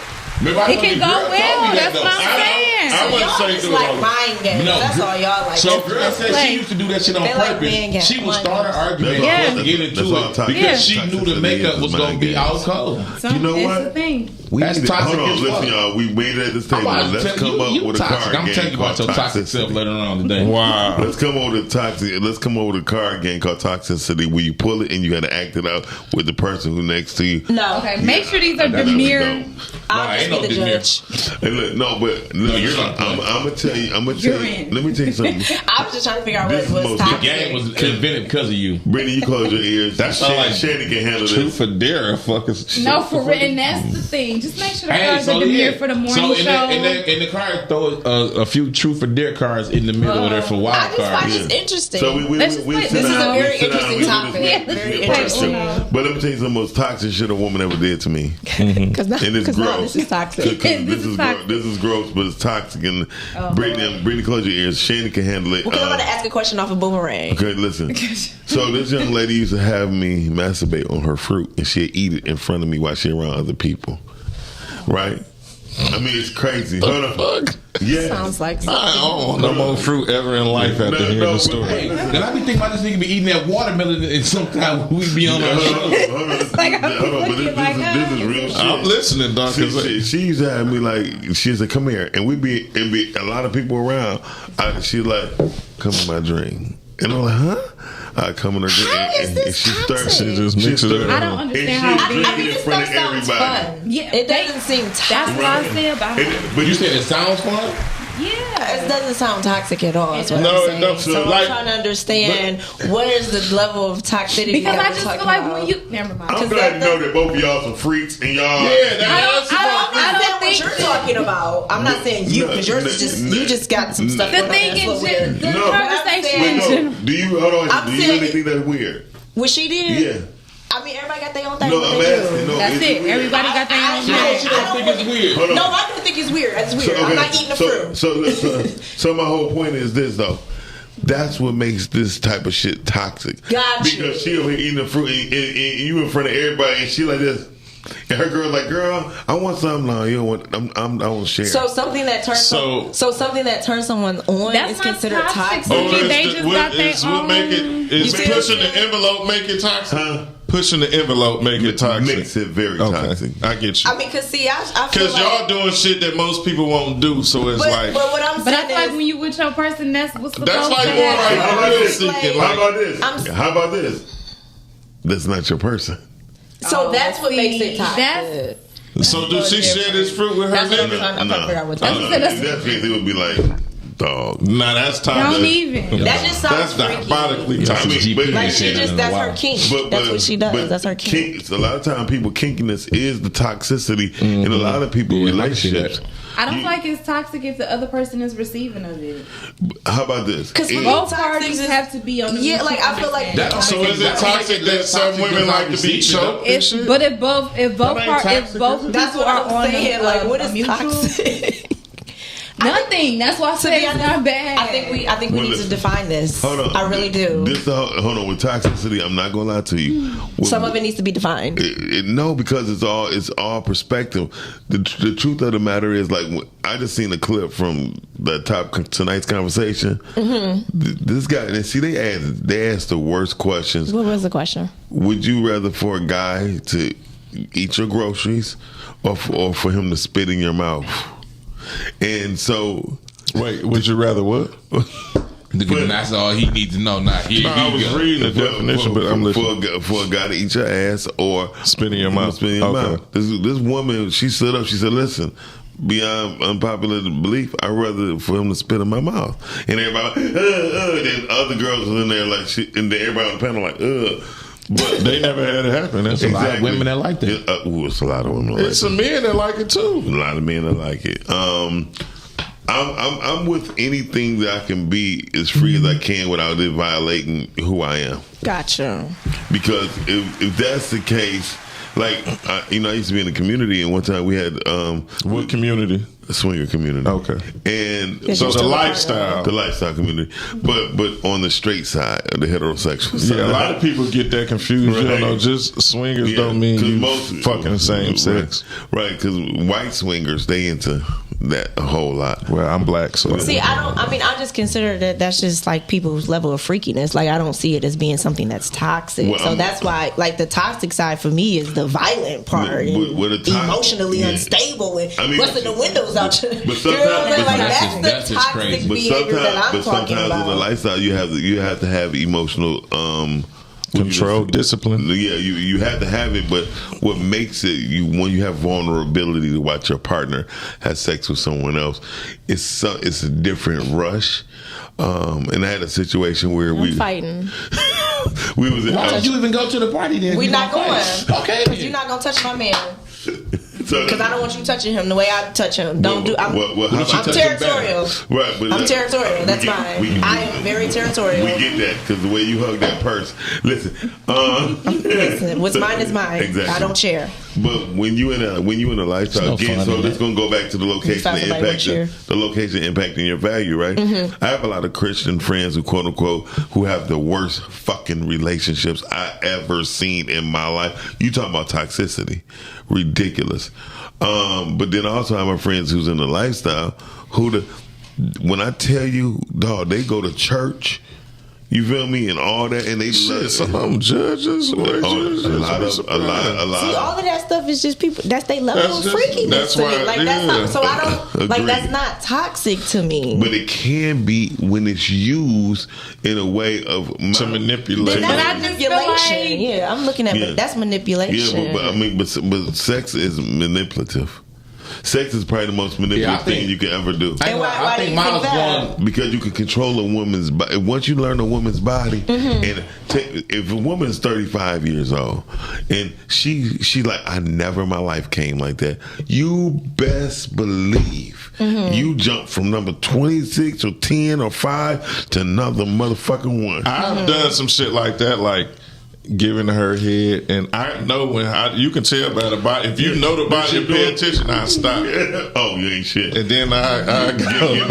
Remember, I It told can you, go girl told me well. that, That's though. what I'm saying. I wouldn't Y'all say just do like all that. mind games. No, That's all y'all like. So That's- girl said play. she used to do that shit on They like purpose. being She would start an argument That's all- and get that's into all it toxic. because she Yeah. knew the makeup was going to be Mind out games. cold. Some- You know it's what? the thing. That's need to- toxic Hold on, as listen, fuck. y'all. We made it at this table. Let's come up with a toxic. card I'm game telling you about your called toxic self toxicity. later on today. Wow. Let's come over to toxic. Let's come over to a card game called toxicity, where you pull it and you got to act it out with the person who's next to you. No. Okay, make sure these are That's demure. dope. I'll Nah, just ain't be no the demure. judge. Hey, look, no, but No, you're listen, not I'm playing. gonna tell you. I'm gonna tell You're you. in. Let me tell you something. I was just trying to figure out This what is was most- The toxic. game was invented because of you. Brittany, you close your ears. That sound like Shannon can handle Truth this. or dare, fuckers. No, for real, and that's the thing. Just make sure the Hey, cards so are demure yeah. for the morning So show. in the card, throw a few truth or dare cards in the middle of there for wild I just find cards. it's interesting. So we Let's just play- sit this is down, a we very sit down, interesting we do topic. this- Yeah, this very is interesting. Uno. But let me tell you the most toxic shit a woman ever did to me. Because now, And it's 'cause now gross. this is toxic. This is gross, but it's toxic. And Brittany, close your ears. Shannon can handle it. Because I'm going to ask a question off a boomerang. Okay, listen. So this young lady used to have me masturbate on her fruit, and she'd eat it in front of me while she around other people. Right? I mean, it's crazy. Hold on. Yeah. Sounds like I don't want no more fruit ever in life after hearing the story. Hey, and I be thinking about this nigga be eating that watermelon, and sometimes we be on our show. Hold on, but this is real shit. I'm listening, Doc. She used to have me like, she said, "Come here," and it'd be a lot of people around. She's like, "Come in my drink," and I'm like, "Huh?" I come in her drink, and she starts. She just mixes it up. I don't understand how it drinking is. in front of everybody. Yeah, It doesn't seem toxic. That's what I say about it. But You said it sounds fun? Yeah. It doesn't sound toxic at all. Is what No, I'm it saying. don't. So Like- I'm trying to understand what is the level of toxicity. Because that I we're just talking feel like about. when you never mind. I'm glad to know that both of y'all some freaks and y'all. Yeah, that's I I'm not saying think what you're talking about. I'm not saying you because yours is just you just got some stuff. the going on thing that's a little is, weird. the No. conversation Wait, in no. general. Do you hold on? I'm Do you saying- really think that's weird? What she did? Yeah. I mean, everybody got their own thing. No, what I'm they asking. do. No, That's is it. weird? Everybody got their own She thing. don't think it's weird. Hold on. No, I don't think it's weird. It's weird. I'm not eating the fruit. So my whole point is this though. That's what makes this type of shit toxic. Got you. Because she over here eating the fruit and you in front of everybody and she like this. And her girl like, girl, I want something. No, you don't want. I won't share. So something that turns something that turns someone on That's is not considered toxic. toxic. Oh, They just got their what make it? own- Is You see what pushing I'm the saying? envelope make it toxic? Huh? Pushing the envelope make it toxic. Makes it very Okay, toxic. I get you. I mean, cause see, I feel Because like, y'all doing shit that most people won't do, so it's but what I'm But I saying feel like is, when you with your person, that's what's supposed That's like to more happen. like How about real this? seeking. How Like, about this? I'm- How about this? That's not your person. so that's what see, makes it toxic. that's- so do she share this fruit with her That's what I'm nigga? trying to figure out what No, that in is. that case, it would be like, dog. Nah, that's toxic. Don't even. That just sounds That's freaky. diabolically I mean, toxic. but- Like she just, that's her kink. That's what she does. That's her kink. A lot of time, people kinkiness is the toxicity in a lot of people Yeah, I can see relationships. I don't feel like it's toxic if the other person is receiving of it. How about this? Because both parties have to be on the Yeah, like I feel like So is it toxic that some women like to be choked? But if both people are on saying, like, what is mutual, toxic? nothing. That's why I say it's not bad. I think we need to define this. Hold on. I really do. Hold on. With toxicity, I'm not gonna lie to you. Some of it needs to be defined. No, because it's all perspective. The truth of the matter is, like, I just seen a clip from tonight's conversation. This guy, and see, they asked the worst questions. What was the question? Would you rather for a guy to eat your groceries, or for him to spit in your mouth? And so, wait, would you rather what? That's all he needs to know. I was reading the definition, but I'm listening. For a guy to eat your ass or spit in your mouth. Mouth. This woman, she stood up. She said, "Listen, beyond unpopular belief, I'd rather for him to spit in my mouth." And everybody, then other girls was in there like, and then everybody on the panel like, But they never had it happen. That's a lot of women that like that. It's a lot of women. It's some men that like it too. A lot of men that like it. I'm with anything that I can be as free as I can without it violating who I am. Gotcha. Because if that's the case, like I used to be in the community, and one time we had what community? A swinger community. Okay. And so the lifestyle community, but on the straight side, the heterosexual side. Yeah, a lot of people get that confused. Right. You don't know, just swingers don't mean you fucking the same sex. Right, because white swingers, they into that a whole lot. Well, I'm black, so See, I just consider that's just like people's level of freakiness. Like, I don't see it as being something that's toxic. Well, so that's why, like, the toxic side for me is the violent part, emotionally unstable, and busting the windows out. But sometimes, that's the toxic behavior that I'm talking about. In the lifestyle, you have to have emotional control, discipline. Yeah, you have to have it. But what makes it when you have vulnerability to watch your partner have sex with someone else, it's a different rush. And I had a situation where we fighting. We was. Why did you even go to the party then? We're not going. Okay, because you're not gonna touch my man. Because I don't want you touching him the way I touch him. I'm territorial. Right, but I'm territorial. That's fine. I am very territorial. We get that because the way you hug that purse. Listen, what's mine is mine. Exactly. I don't share. But when you in a lifestyle again, so this gonna go back to the location impacting your value, right? Mm-hmm. I have a lot of Christian friends who quote unquote who have the worst fucking relationships I ever seen in my life. You talking about toxicity, ridiculous. But then also I have my friends who's in the lifestyle when I tell you, dog, they go to church. You feel me? And all that, and they some judges. A lot. See, all of that stuff is just people. That's their level of freakiness. That's to why. me. Like that's not. So I don't like. That's not toxic to me. But it can be when it's used in a way of to manipulate. That's manipulation. Yeah, I'm looking at. But that's manipulation. Yeah, but sex is manipulative. Sex is probably the most manipulative thing you can ever do. I think mine was one because you can control a woman's body. Once you learn a woman's body, and if a woman is 35 years old and she like, I never in my life came like that, you best believe you jump from number 26 or 10 or 5 to another motherfucking one. I've done some shit like that, like giving her head, and I know you can tell by the body. If you know the body and pay attention, I stop. Oh, you ain't shit. And then I go. Get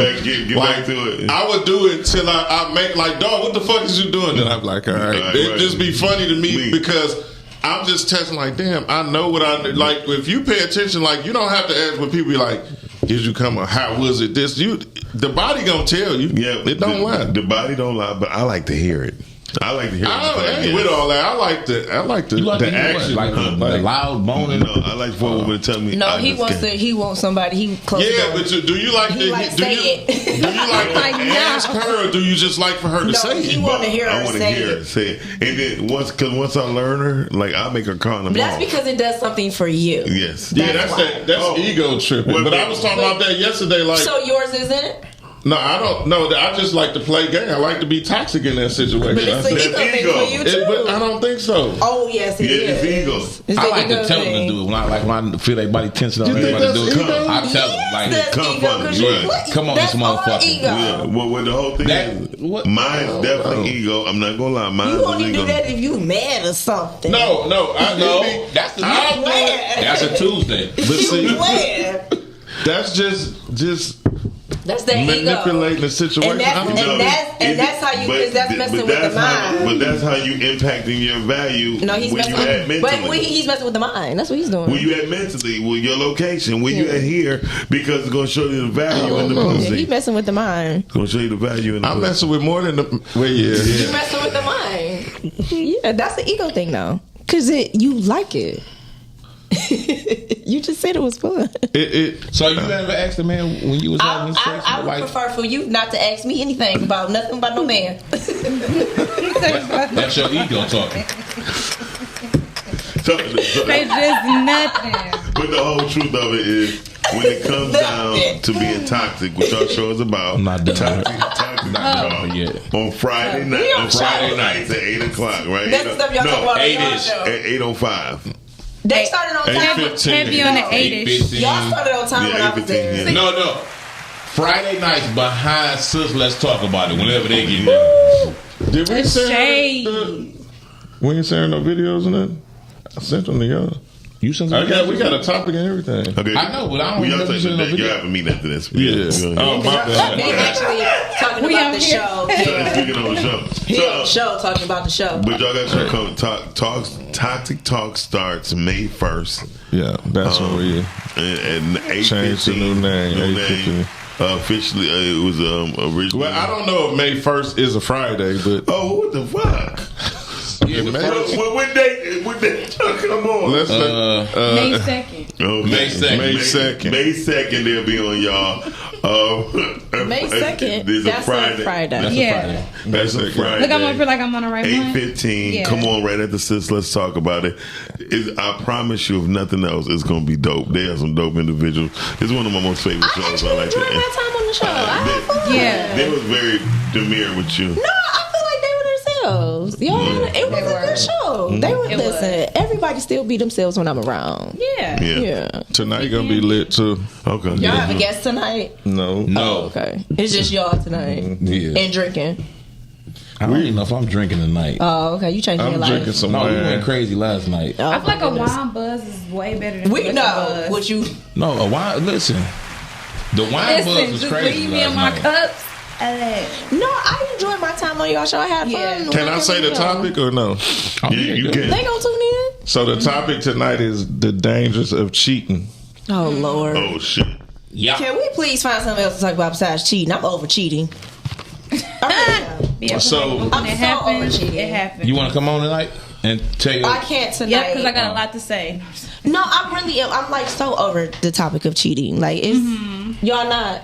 back to it. I would do it till I make like, dog, what the fuck is you doing? And I'm like, all right. It just be funny to me because I'm just testing like, damn, I know what I like. If you pay attention, like, you don't have to ask when people be like, did you come? How was it? The body gonna tell you. Yeah, it don't lie. The body don't lie, but I like to hear it. I like to hear. I ain't with all that. I like the action, like the loud moaning. No, I like for a woman to tell me. No, he wants somebody. He close. Yeah, but do you like do you like to ask her, or do you just like for her to say it? He want to hear her I want to hear her say it, and then once I learn her, like I make her call in the But that's because it does something for you. Yes. That's ego tripping. But I was talking about that yesterday. Like, so yours isn't it? No, I don't. No, I just like to play game. I like to be toxic in that situation. But it's an ego thing for you too. But I don't think so. Oh yes, it is. It's ego. It's I the like ego to tell them thing. to do it. When I feel everybody tension on You think everybody to do that's it. ego? I tell them like, That's come ego, from 'cause you. you- Right. come on, that's this all motherfucker. ego. Yeah, well, the whole thing That- is, what- mine's definitely ego. I'm not gonna lie, mine's You only ego. do that if you mad or something. No, No, that's the I'll do it. That's a Tuesday. But see, You mad. that's just That's that manipulating ego. the situation. And that's, I don't know. that's how you, because that's messing with the mind. But that's how you impacting your value. No, he's where messing you at with, mentally. but he's messing with the mind. That's what he's doing. Where you at mentally, with your location, where you Yeah. at here, because it's gonna show you the value in the Yeah, pussy. he's messing with the mind. It's gonna show you the value in the I'm pussy. messing with more than the. Well, yeah. He's messing with the mind. Yeah, that's the ego thing though, because you like it. You just said it was fun. So you ever asked a man when you was having sex? I would prefer for you not to ask me anything about nothing about no man. That's your ego talking. They just nothing. But the whole truth of it is, when it comes down to being toxic, which our show is about, I'm not done. toxic Not yet. on Friday night, We on on Friday show. nights at 8:00, right? That's the stuff y'all talk about on y'all 8-ish. show. At 8:05. They started on time. 8:15. Heavy on the 8-ish. Y'all started on time when I was there. Yeah. No. Friday nights behind Sis, let's talk about it whenever they get there. Did we It's send shade. we ain't sharing no videos and that? I sent them to y'all. You sent We got a topic and everything. Okay. I know, but I don't We remember gotta seeing no you video. have a meeting after this. Yeah. Oh, my bad. He actually talking We about out the here. show. So, Yeah. speaking on the show. He So, on the show talking about the show. but y'all got your Toxic Talk starts May 1st. Yeah, that's when we And 8:15. changed the new name. 8:15. Officially, it was originally. Well, I don't know if May 1st is a Friday, but Oh, what the fuck? Yeah, the May- first- What day? Come on. let's May 2nd. Okay. May 2nd. May 2nd. May 2nd, they'll be on y'all. May 2nd. There's That's a a Friday. Friday. Yeah. That's a Friday. Look, I'm gonna feel like I'm on the right one. 8:15. Yeah. Come on, right at the sis. Let's talk about it. I promise you, if nothing else, it's gonna be dope. They have some dope individuals. It's one of my most favorite shows. I like Enjoyed that. my time on the show. I had fun. Yeah. They was very demure with you. No, I feel like they were themselves. Y'all, it was a good show. They were It listen. Everybody still be themselves when I'm around. Yeah. Yeah. tonight gonna be lit too. Okay. Y'all have a guest tonight? No, Oh, okay. It's just y'all tonight Yeah. and drinking. I don't even know if I'm drinking tonight. Oh, okay. You changing your I'm life. drinking some No, we wine. went crazy last night. Oh, I feel like my a goodness. wine buzz is way better than We a know buzz. what you. No, a wine. Listen, the wine Listen, buzz was just crazy leave me last in my night. cups. No, I enjoyed my time on y'all show. I had Yeah. fun. Can I say the topic or no? You can. They gonna tune in? So the topic tonight is the dangers of cheating. Oh Lord. Oh shit. Yeah. Can we please find something else to talk about besides cheating? I'm over cheating. Yeah, So- when I'm it so happens, overcheated. it happens. You want to come on tonight and tell you? I can't tonight. Yeah, because I got a lot to say. No, I really am. I'm like so over the topic of cheating. Like it's y'all not.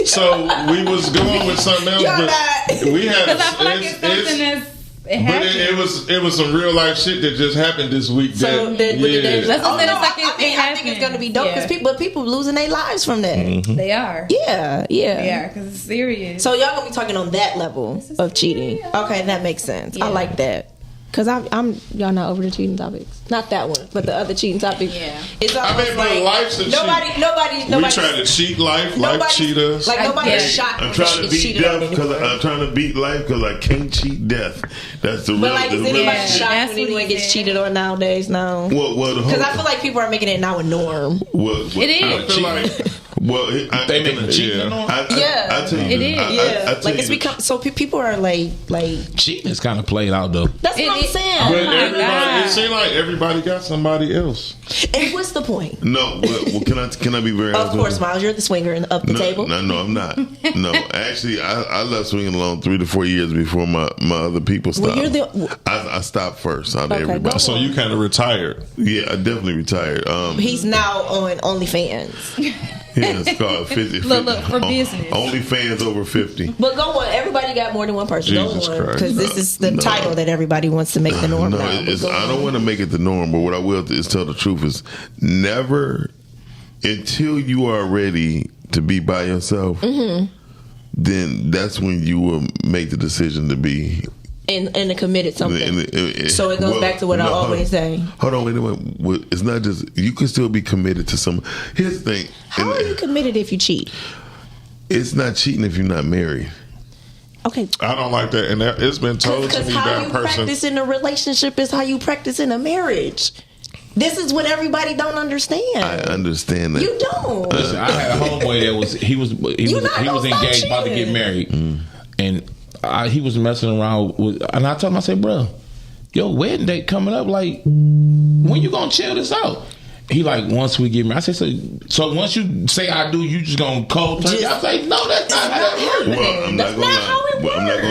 So we was going with something else, Y'all but not. we had. Because I feel like it's something that's it But happens. it was some real life shit that just happened this week. So that, with the dangers. Let's just Oh, say no, it's like I think happened. it's gonna be dope because Yeah. people losing their lives from that. They are. Yeah, yeah. They are because it's serious. So y'all gonna be talking on that level of cheating. Okay, that makes sense. I Yeah. like that. Cause I'm y'all not over the cheating topics. Not that one, but the other cheating topic. Yeah. It's I almost mean, but like life's a cheat. nobody. We try to cheat life. Life cheat us. Like nobody's get it. shocked. I'm trying to when beat cheated on death because anyone. I'm trying to beat life because I can't cheat death. That's the real. But like, is anybody Yeah, shocked that's when what anyone he gets said. cheated on nowadays? No. Well, the whole. Because I feel like people are making it now a norm. It is. I feel like They make them cheat. Yeah. Yeah. I tell you, It is. Yeah, I tell like you it's the- become so people are like Cheating is kind of played out though. that's what I'm It is. saying. Oh But my everybody, God. it seems like everybody got somebody else. And what's the point? No, well, can I be very Of honest with course, you? Miles, you're the swinger of the table. No, I'm not. No, actually, I left swinging alone 3 to 4 years before my other people stopped. Well, you're the. I stopped first out of Okay, everybody. go So you kind of retired. Yeah, I definitely retired. He's now on OnlyFans. Yeah, it's called 50. Look, for business. Only fans over 50. But go on. Everybody got more than one person. Jesus Go on. Christ. Because this is the title that everybody wants to make the norm No, now. But go I on. don't want to make it the norm, but what I will is tell the truth is never until you are ready to be by yourself. then that's when you will make the decision to be and to committed something. So it goes back to what I always say. Hold on, wait a minute. It's not just, you can still be committed to some. Here's the thing. How are you committed if you cheat? It's not cheating if you're not married. Okay. I don't like that, and it's been told to me how by you a person. practice in a relationship is how you practice in a marriage. This is what everybody don't understand. I understand that. You don't. Listen, I had a homeboy that was engaged, about to get married, and he was messing around with, and I told him, I said, bro, your wedding date coming up, like, when you gonna chill this out? He like, once we get married. I said, so once you say I do, you just gonna cold turkey? I was like, no, that's not how it works. Well, I'm not gonna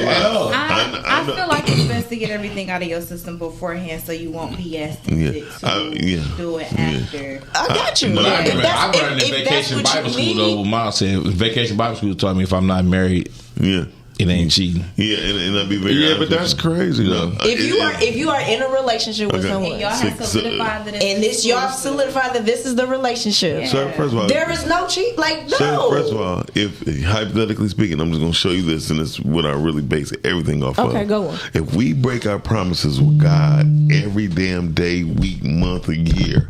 lie. I feel like it's best to get everything out of your system beforehand, so you won't be asked to do it after. I got you. I learned in Vacation Bible School though. What Mom said, Vacation Bible School taught me if I'm not married, it ain't cheating. Yeah, and I'll be very honest. But that's crazy though. If you are in a relationship with someone, and y'all have solidified that, and y'all solidified that this is the relationship. So first of all, there is no cheat. Like no. So first of all, if hypothetically speaking, I'm just gonna show you this, and it's what I really base everything off of. Okay, go on. If we break our promises with God every damn day, week, month, or year,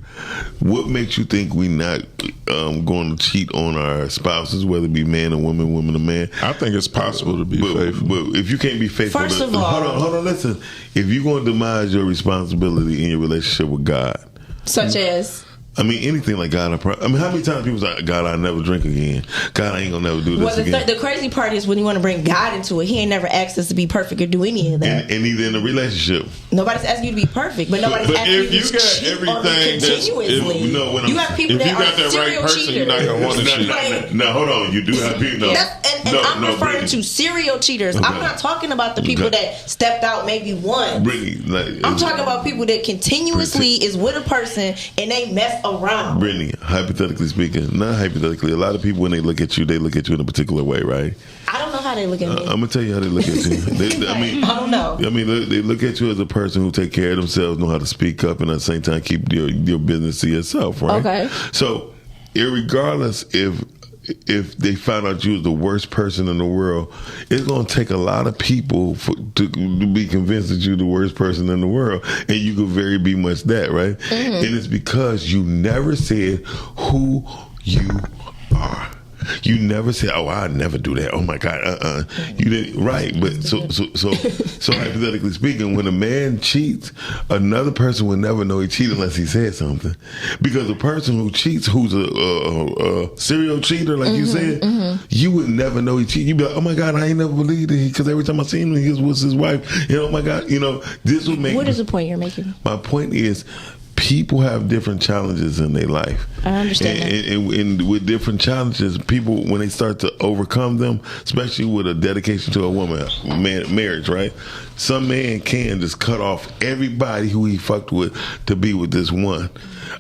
what makes you think we not going to cheat on our spouses, whether it be man or woman, woman or man? I think it's possible to be faithful. But if you can't be faithful, First of all, hold on, listen. If you're going to demise your responsibility in your relationship with God, such as. I mean, anything like God, how many times people say, God, I'll never drink again. God, I ain't going to never do this again. The crazy part is when you want to bring God into it, he ain't never asked us to be perfect or do any of that. And either in a relationship. Nobody's asking you to be perfect, but nobody's asking you to cheat on me continuously. You have people that are serial cheaters. You're not going to want to cheat. Now, hold on. You do have people. I'm referring to serial cheaters. Okay. I'm not talking about the people that stepped out maybe once. I'm talking about people that continuously is with a person and they mess around. Brittany, hypothetically speaking, not hypothetically, a lot of people when they look at you in a particular way, right? I don't know how they look at me. I'm gonna tell you how they look at you. I don't know. I mean, they look at you as a person who take care of themselves, know how to speak up, and at the same time keep your business to yourself, right? Okay. So, irregardless if they found out you was the worst person in the world, it's going to take a lot of people to be convinced that you're the worst person in the world, and you could very be much that, right? Mm-hmm. And it's because you never said who you are. You never said, "Oh, I'd never do that." Oh my God, You didn't, right? But so hypothetically speaking, when a man cheats, another person will never know he cheated unless he said something. Because a person who cheats, who's a serial cheater, like you said, you would never know he cheated. You'd be like, "Oh my God, I ain't never believed it," because every time I seen him, he was his wife. Oh my God, this would make. What is the point you're making? My point is, people have different challenges in their life. I understand and with different challenges, people, when they start to overcome them, especially with a dedication to a woman, marriage, right? Some man can just cut off everybody who he fucked with to be with this one.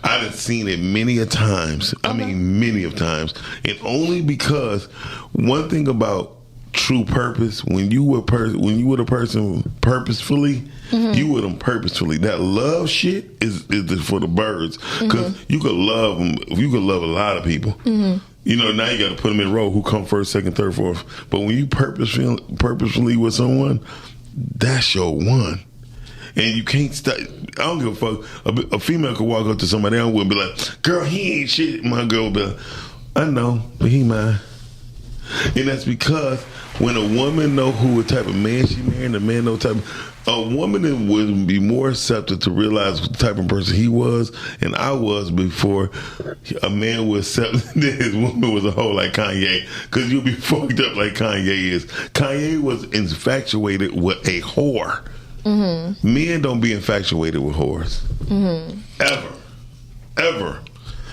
I've seen it many a times. I mean, many of times. And only because one thing about true purpose, when you with a person purposefully, you with them purposefully. That love shit is for the birds, because you could love them. You could love a lot of people. Now you got to put them in a row. Who come first, second, third, fourth? But when you purposefully with someone, that's your one. And you can't stop. I don't give a fuck. A female could walk up to somebody else and be like, "Girl, he ain't shit." My girl would be like, "I know, but he mine." And that's because when a woman know who type of man she married, and a man know type of, a woman would be more accepted to realize the type of person he was and I was before a man would accept that his woman was a hoe like Kanye, because you'll be fucked up like Kanye is. Kanye was infatuated with a whore. Men don't be infatuated with whores. Ever.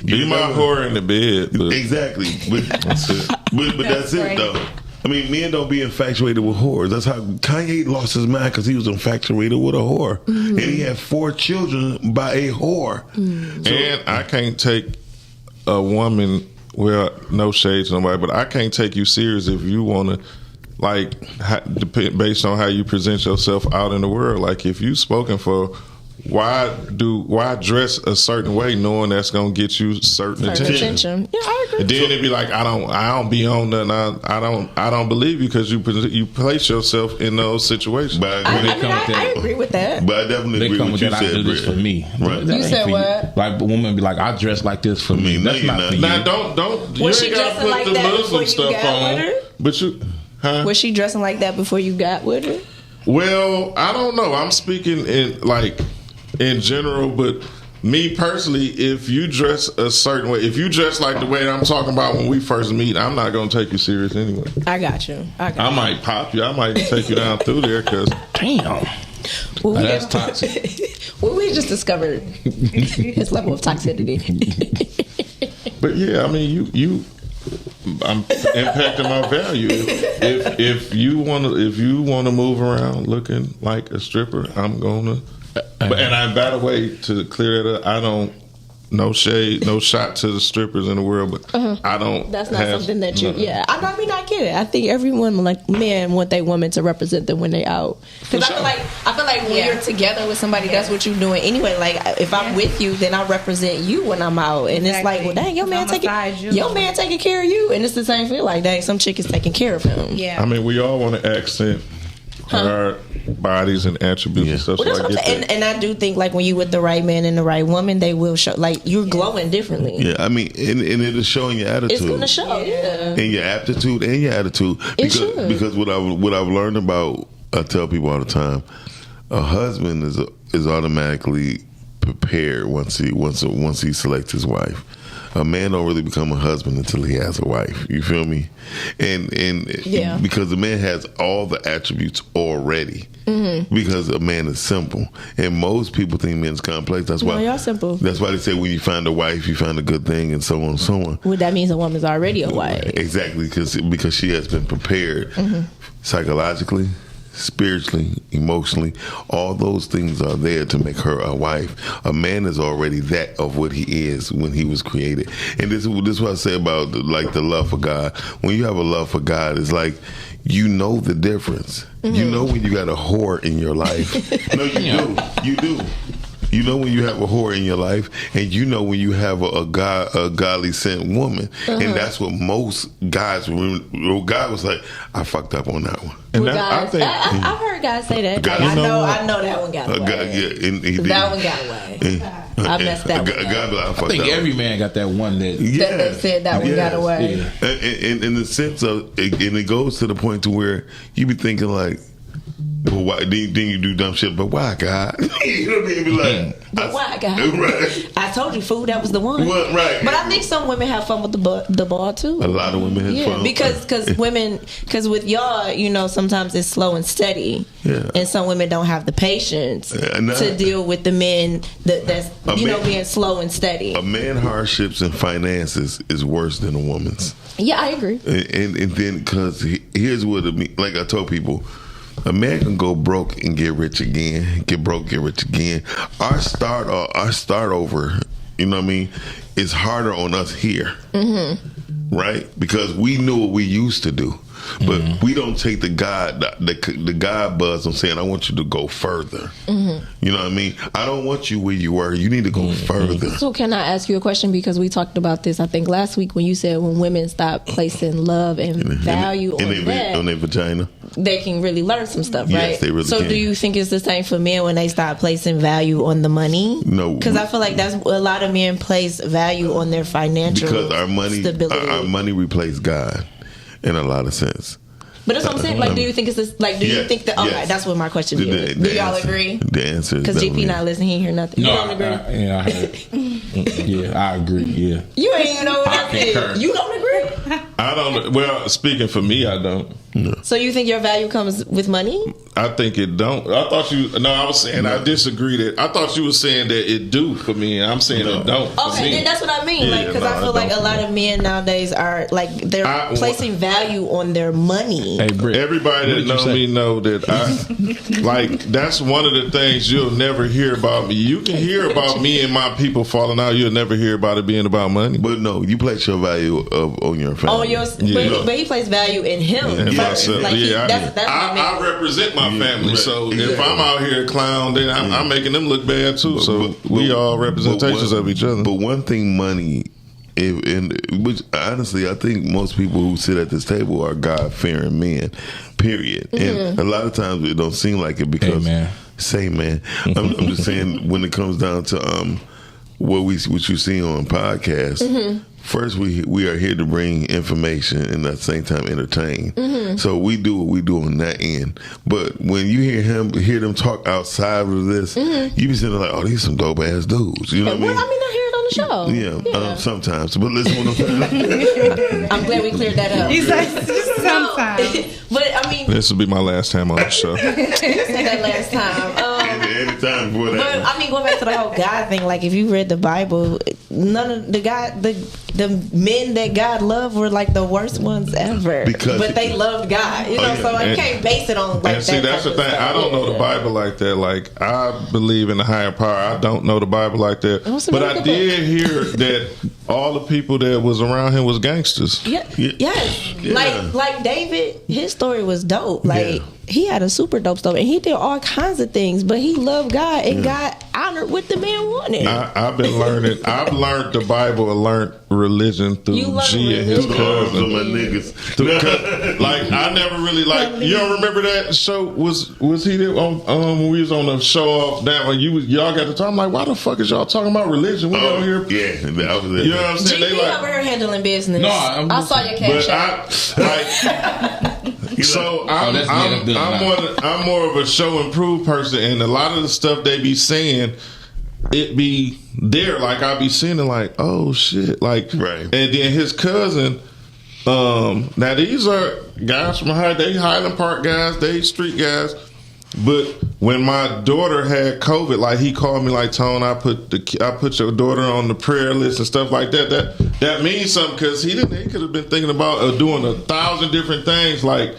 Be my whore in the bed. But. Exactly. But that's it, though. I mean, men don't be infatuated with whores. That's how Kanye lost his mind, because he was infatuated with a whore. And he had 4 children by a whore. So, and I can't take a woman, well, no shade to nobody, but I can't take you serious if you want to, like, based on how you present yourself out in the world. Like, if you spoken for why dress a certain way knowing that's gonna get you certain attention? Yeah, I agree. And then it'd be like, I don't be on nothing. I don't believe you because you place yourself in those situations. But I agree with that. But I definitely agree come with with you that. I do said, this for me. Right. That You ain't said for what? Like a woman be like, I dress like this for me. That's not for you. Now don't. Was You she ain't gotta dressing put like the that Muslim before you stuff got on. with her? But you, huh? Was she dressing like that before you got with her? Well, I don't know. I'm speaking in general, but me personally, if you dress a certain way, if you dress like the way I'm talking about when we first meet, I'm not gonna take you serious anyway. I got you. I might pop you. I might take you down through there because damn. Well, That's toxic. Well, we just discovered his level of toxicity. But yeah, I mean, I'm impacting my value. If you wanna move around looking like a stripper, I'm gonna. By the way, to clear that up, I don't. No shade, no shot to the strippers in the world, but I don't. That's not something that you. Yeah, I mean, I get it. I think everyone, like men, want their woman to represent them when they out. Because I feel like when you're together with somebody, that's what you're doing anyway. Like if I'm with you, then I represent you when I'm out, and it's like, well, dang, your man taking care of you, and it's the same feel. Like, dang, some chick is taking care of him. Yeah. I mean, we all want to accent our bodies and attributes and stuff. Well, so I get that. and I do think like when you with the right man and the right woman, they will show like you're glowing differently. Yeah, I mean, and it is showing your attitude. It's gonna show, yeah. And your aptitude and your attitude. Because what I've learned about, I tell people all the time, a husband is automatically prepared once he selects his wife. A man don't really become a husband until he has a wife. You feel me? And because the man has all the attributes already. Mm-hmm. Because a man is simple, and most people think men's complex. That's why y'all simple. That's why they say when you find a wife, you find a good thing, and so on and so on. Well, that means a woman's already a wife. Exactly, because she has been prepared psychologically, spiritually, emotionally. All those things are there to make her a wife. A man is already that of what he is when he was created. And this is what I say about like the love for God. When you have a love for God, it's like you know the difference. You know when you got a whore in your life. No, you do. You know when you have a whore in your life, and you know when you have a godly sent woman, and that's what most guys. God was like, I fucked up on that one. And I've heard guys say that. Like, I know that one got away. That one got away. I messed that one up. I think every man got that one that they said that one got away. Yeah. And in the sense of, and it goes to the point to where you be thinking like, well, why then you do dumb shit? But why, God? You know what I mean? Be like, but why, God? Right. I told you, fool, that was the one. Well, right. But I think some women have fun with the ball too. A lot of women have fun. Because with y'all, you know, sometimes it's slow and steady. Yeah. And some women don't have the patience to deal with the men that's being slow and steady. A man's hardships and finances is worse than a woman's. Yeah, I agree. And then because here's what like I told people. A man can go broke and get rich again. Get broke, get rich again. Our start over, you know what I mean, is harder on us here. Mm-hmm. Right? Because we knew what we used to do. But we don't take the God buzz on saying, I want you to go further. Mm-hmm. You know what I mean? I don't want you where you were. You need to go further. So can I ask you a question? Because we talked about this, I think, last week when you said when women stop placing love and value on their vagina, they can really learn some stuff, right? Yes, they really can. Do you think it's the same for men when they start placing value on the money? No. Because I feel like that's a lot of men place value on their financial because our stability. Our money replaced God in a lot of sense. But that's what I'm saying. Like, do you think it's this? Like, do you think that? Okay, that's what my question is. Do y'all agree? The answer is because GP not listening. He ain't hear nothing. No, you don't agree? I heard. Yeah, I agree. Yeah. You ain't even know what I said. You don't agree? I don't. Well, speaking for me, I don't. No. So you think your value comes with money? I think it don't. I thought you. No, I was saying I disagree. That I thought you were saying that it do for me. I'm saying it don't. Okay, then that's what I mean. Yeah, like, because I feel like a lot of men nowadays are like they're placing value on their money. Hey, Britt, everybody that know me know that I like. That's one of the things you'll never hear about me. You can hear about me and my people falling out. You'll never hear about it being about money. But no, you place your value on your family. your, but he plays value in him. And first. myself. Like That's I represent my family, so if I'm out here a clown, then I'm making them look bad too. So we all representations of each other. But one thing, money, which honestly, I think most people who sit at this table are God-fearing men. Period. And a lot of times it don't seem like it because I'm just saying when it comes down to what you see on podcasts. First, we are here to bring information and at the same time entertain. So we do what we do on that end. But when you hear them talk outside of this, you be sitting there like, oh, these some dope ass dudes. You know what I mean? I mean, I hear it on the show. Yeah. Sometimes. But listen, what I'm saying. I'm glad we cleared that up. He's like, sometimes. But I mean, this will be my last time on the show. you said that last time. Anytime before that. But I mean, going back to the whole God thing, like if you read the Bible, none of the men that God loved were like the worst ones ever. But they loved God, you know. So I can't base it on like and see, that's the thing. I don't know the Bible like that. Like I believe in the higher power. I don't know the Bible like that. But I did hear that all the people that was around him was gangsters. Yes. Like David, his story was dope. Like he had a super dope story, and he did all kinds of things, but he loved God, and God honored what the man wanted. I've been learning. I've learned the Bible and learned religion through G and his cousin. My niggas. Like I never really You don't remember that show? Was he there on when we was on the show off that when y'all got to talk? I'm like, why the fuck is y'all talking about religion? We over here. Yeah, I was there. You know what I'm saying? They over here handling business. No, I saw your cash out. So I'm more of a show and prove person, and a lot of the stuff they be saying, it be there. Like I be seeing it, like oh shit, like and then his cousin. Now these are guys from they Highland Park guys, they street guys. But when my daughter had COVID, like he called me like, Tone, I put your daughter on the prayer list and stuff like that. That means something because he could have been thinking about doing 1,000 different things. Like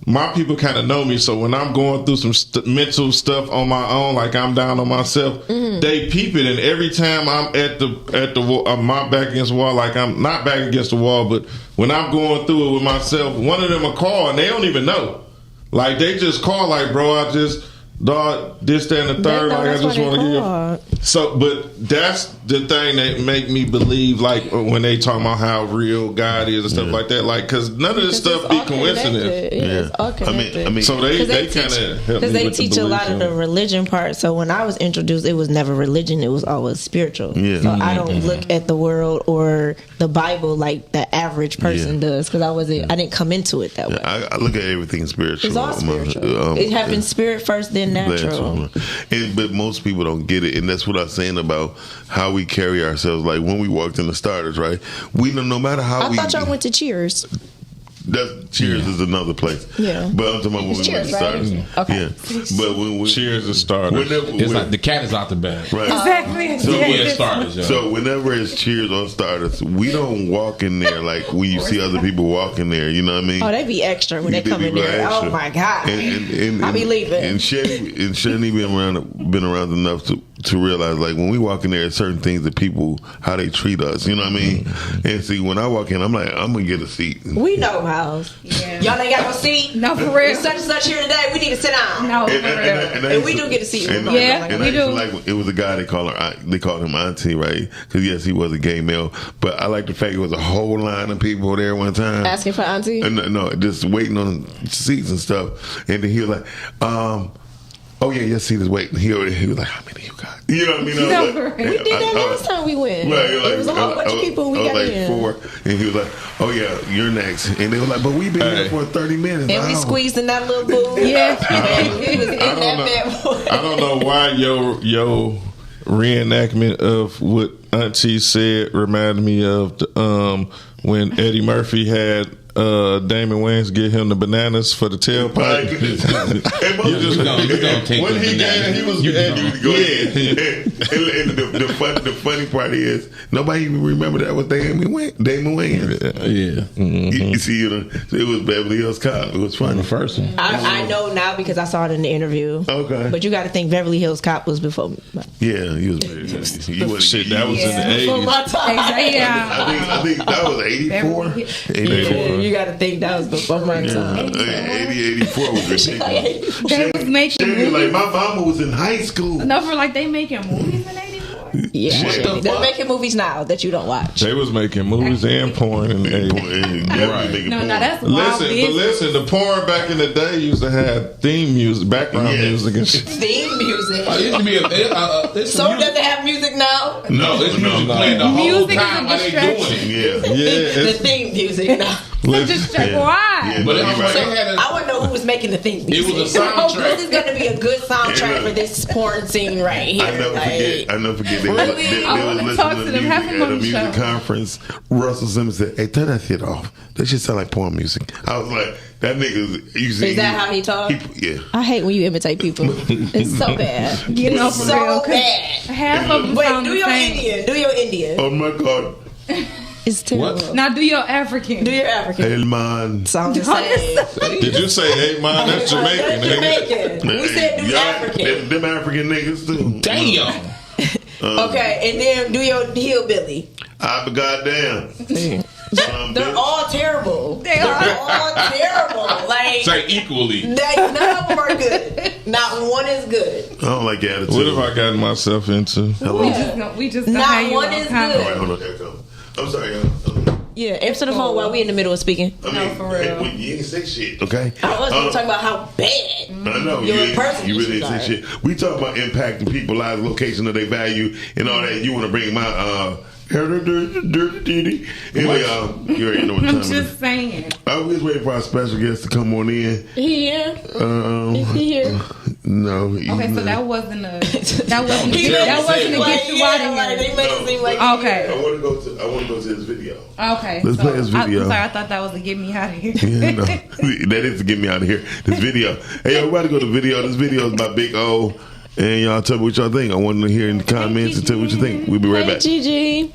my people kind of know me, so when I'm going through some mental stuff on my own, like I'm down on myself, they peep it. And every time I'm at the wall, my back against the wall, like I'm not back against the wall, but when I'm going through it with myself, one of them will call and they don't even know. Like they just call, like, bro, I just dog this, that, and the third. Like I just want to give you. So, but that's the thing that make me believe, like when they talk about how real God is and stuff like that. Like, because none of this stuff be coincidence. It's all connected. I mean, so they kind of help me with they teach a lot of the religion part. So when I was introduced, it was never religion; it was always spiritual. So I don't look at the world or the Bible like the average person does, because I didn't come into it that way. I look at everything spiritual. It's all spiritual. It happens spirit first, then natural. But most people don't get it, and that's what I'm saying about how we carry ourselves. Like when we walked in the starters, right? We know no matter how I thought y'all went to Cheers. Cheers is another place. Yeah. But I'm talking about when we went to starters. Okay. Yeah. But when Cheers is starters. It's like the cat is out the bag. Right. Exactly. So starters. So whenever it's Cheers on starters, we don't walk in there like when you see other people walk in there. You know what I mean? Oh, they be extra when they come in there. Extra. Oh my god! And I be leaving. And Shani been around enough to realize, like, when we walk in there, there's certain things that people, how they treat us. You know what I mean? And see, when I walk in, I'm like, I'm gonna get a seat. We know, Miles. Yeah. Y'all ain't got no seat. No, for real. Such and such here today. We need to sit down. No, for real. And we do get a seat. And we do. Like, it was a guy they called him Auntie, right? Because yes, he was a gay male, but I like the fact it was a whole line of people there one time asking for Auntie. No, just waiting on seats and stuff. And then he was like, oh yeah, your seat is waiting. He was like, how many you got? You know what I mean? We did that last time we went. Right, it was a whole bunch of people. We got like in 4, and he was like, oh yeah, you're next. And they were like, but we've been here for 30 minutes. And we squeezed in that little booth. Yeah, he was in that bad boy. I don't know why your reenactment of what Auntie said reminded me of when Eddie Murphy had Damon Wayans get him the bananas for the tailpipe. You gonna take when the he bananas. got, he was and the funny part is nobody even remember that was Damon Wayans. Yeah. You see, it was Beverly Hills Cop. It was funny. The first one. I know now because I saw it in the interview. Okay. But you got to think Beverly Hills Cop was before. Yeah, he was very Shit, that was in the Before 80s. my time. Yeah. I think that was 84. 84. You got to think that was before my time. 84 was ridiculous. They was making Sherry, movies. like my mama was in high school. No, for like they making movies in 84. Yeah, they're making movies now that you don't watch. They was making movies and porn in the 80s. Right. No, that's wild business. Listen, the porn back in the day used to have theme music, background music and shit. Theme music. Oh, it used to be So does it have music now? No, it's music playing the whole Music is a time while they doing it. Yeah. The theme music now. Just check why. Yeah, But no, it you're was right. like, I want to know who was making the theme music. It was a soundtrack. This is going to be a good soundtrack for this porn scene right here. I never forget. They Really? I was wanna talk listening to to them. Have music them at on a the music show. conference. Russell Simmons said, "Hey, turn that shit off. That shit sound like porn music." I was like, "That nigga." Is that how he talk? Yeah. I hate when you imitate people. It's so bad. You know, for so real, 'cause bad. half of them Wait, sound do the your same. Indian. Do your Indian. Oh my God. It's terrible. Now do your African. Do your African. El man. Sounds the same. Did you say, hey, man, that's Jamaican. That's Jamaican. We said do Y'all, African. them African niggas too. Damn. Okay, and then do your hillbilly. I be goddamn. They're all terrible. They're all terrible. Like Say equally. none of them are good. Not one is good. I don't like your attitude. What have I gotten myself into? Hello? We just Not got one is All right, good. hold on. Here it comes. I'm sorry, y'all. Yeah, answer the phone while we in the middle of speaking. I mean, for real. You ain't say shit, okay? I was talking about how bad. I know Your you person really issues didn't say are. shit. We talk about impacting people's lives, location of their value, and all that. You want to bring my anyway, you already know what time I'm it is. just saying. I was waiting for our special guest to come on in. He here? Is he here? No. Okay, so that wasn't a that wasn't He to get you out of like, they here. made it seem like Okay. I want to go to this video. Okay. Let's play this video. I'm sorry, I thought that was to get me out of here. Yeah, no. That is to get me out of here. This video. Hey, everybody go to video. This video is by Big O. And y'all tell me what y'all think. I want to hear in the comments and tell me what you think. We'll be right back. Gigi.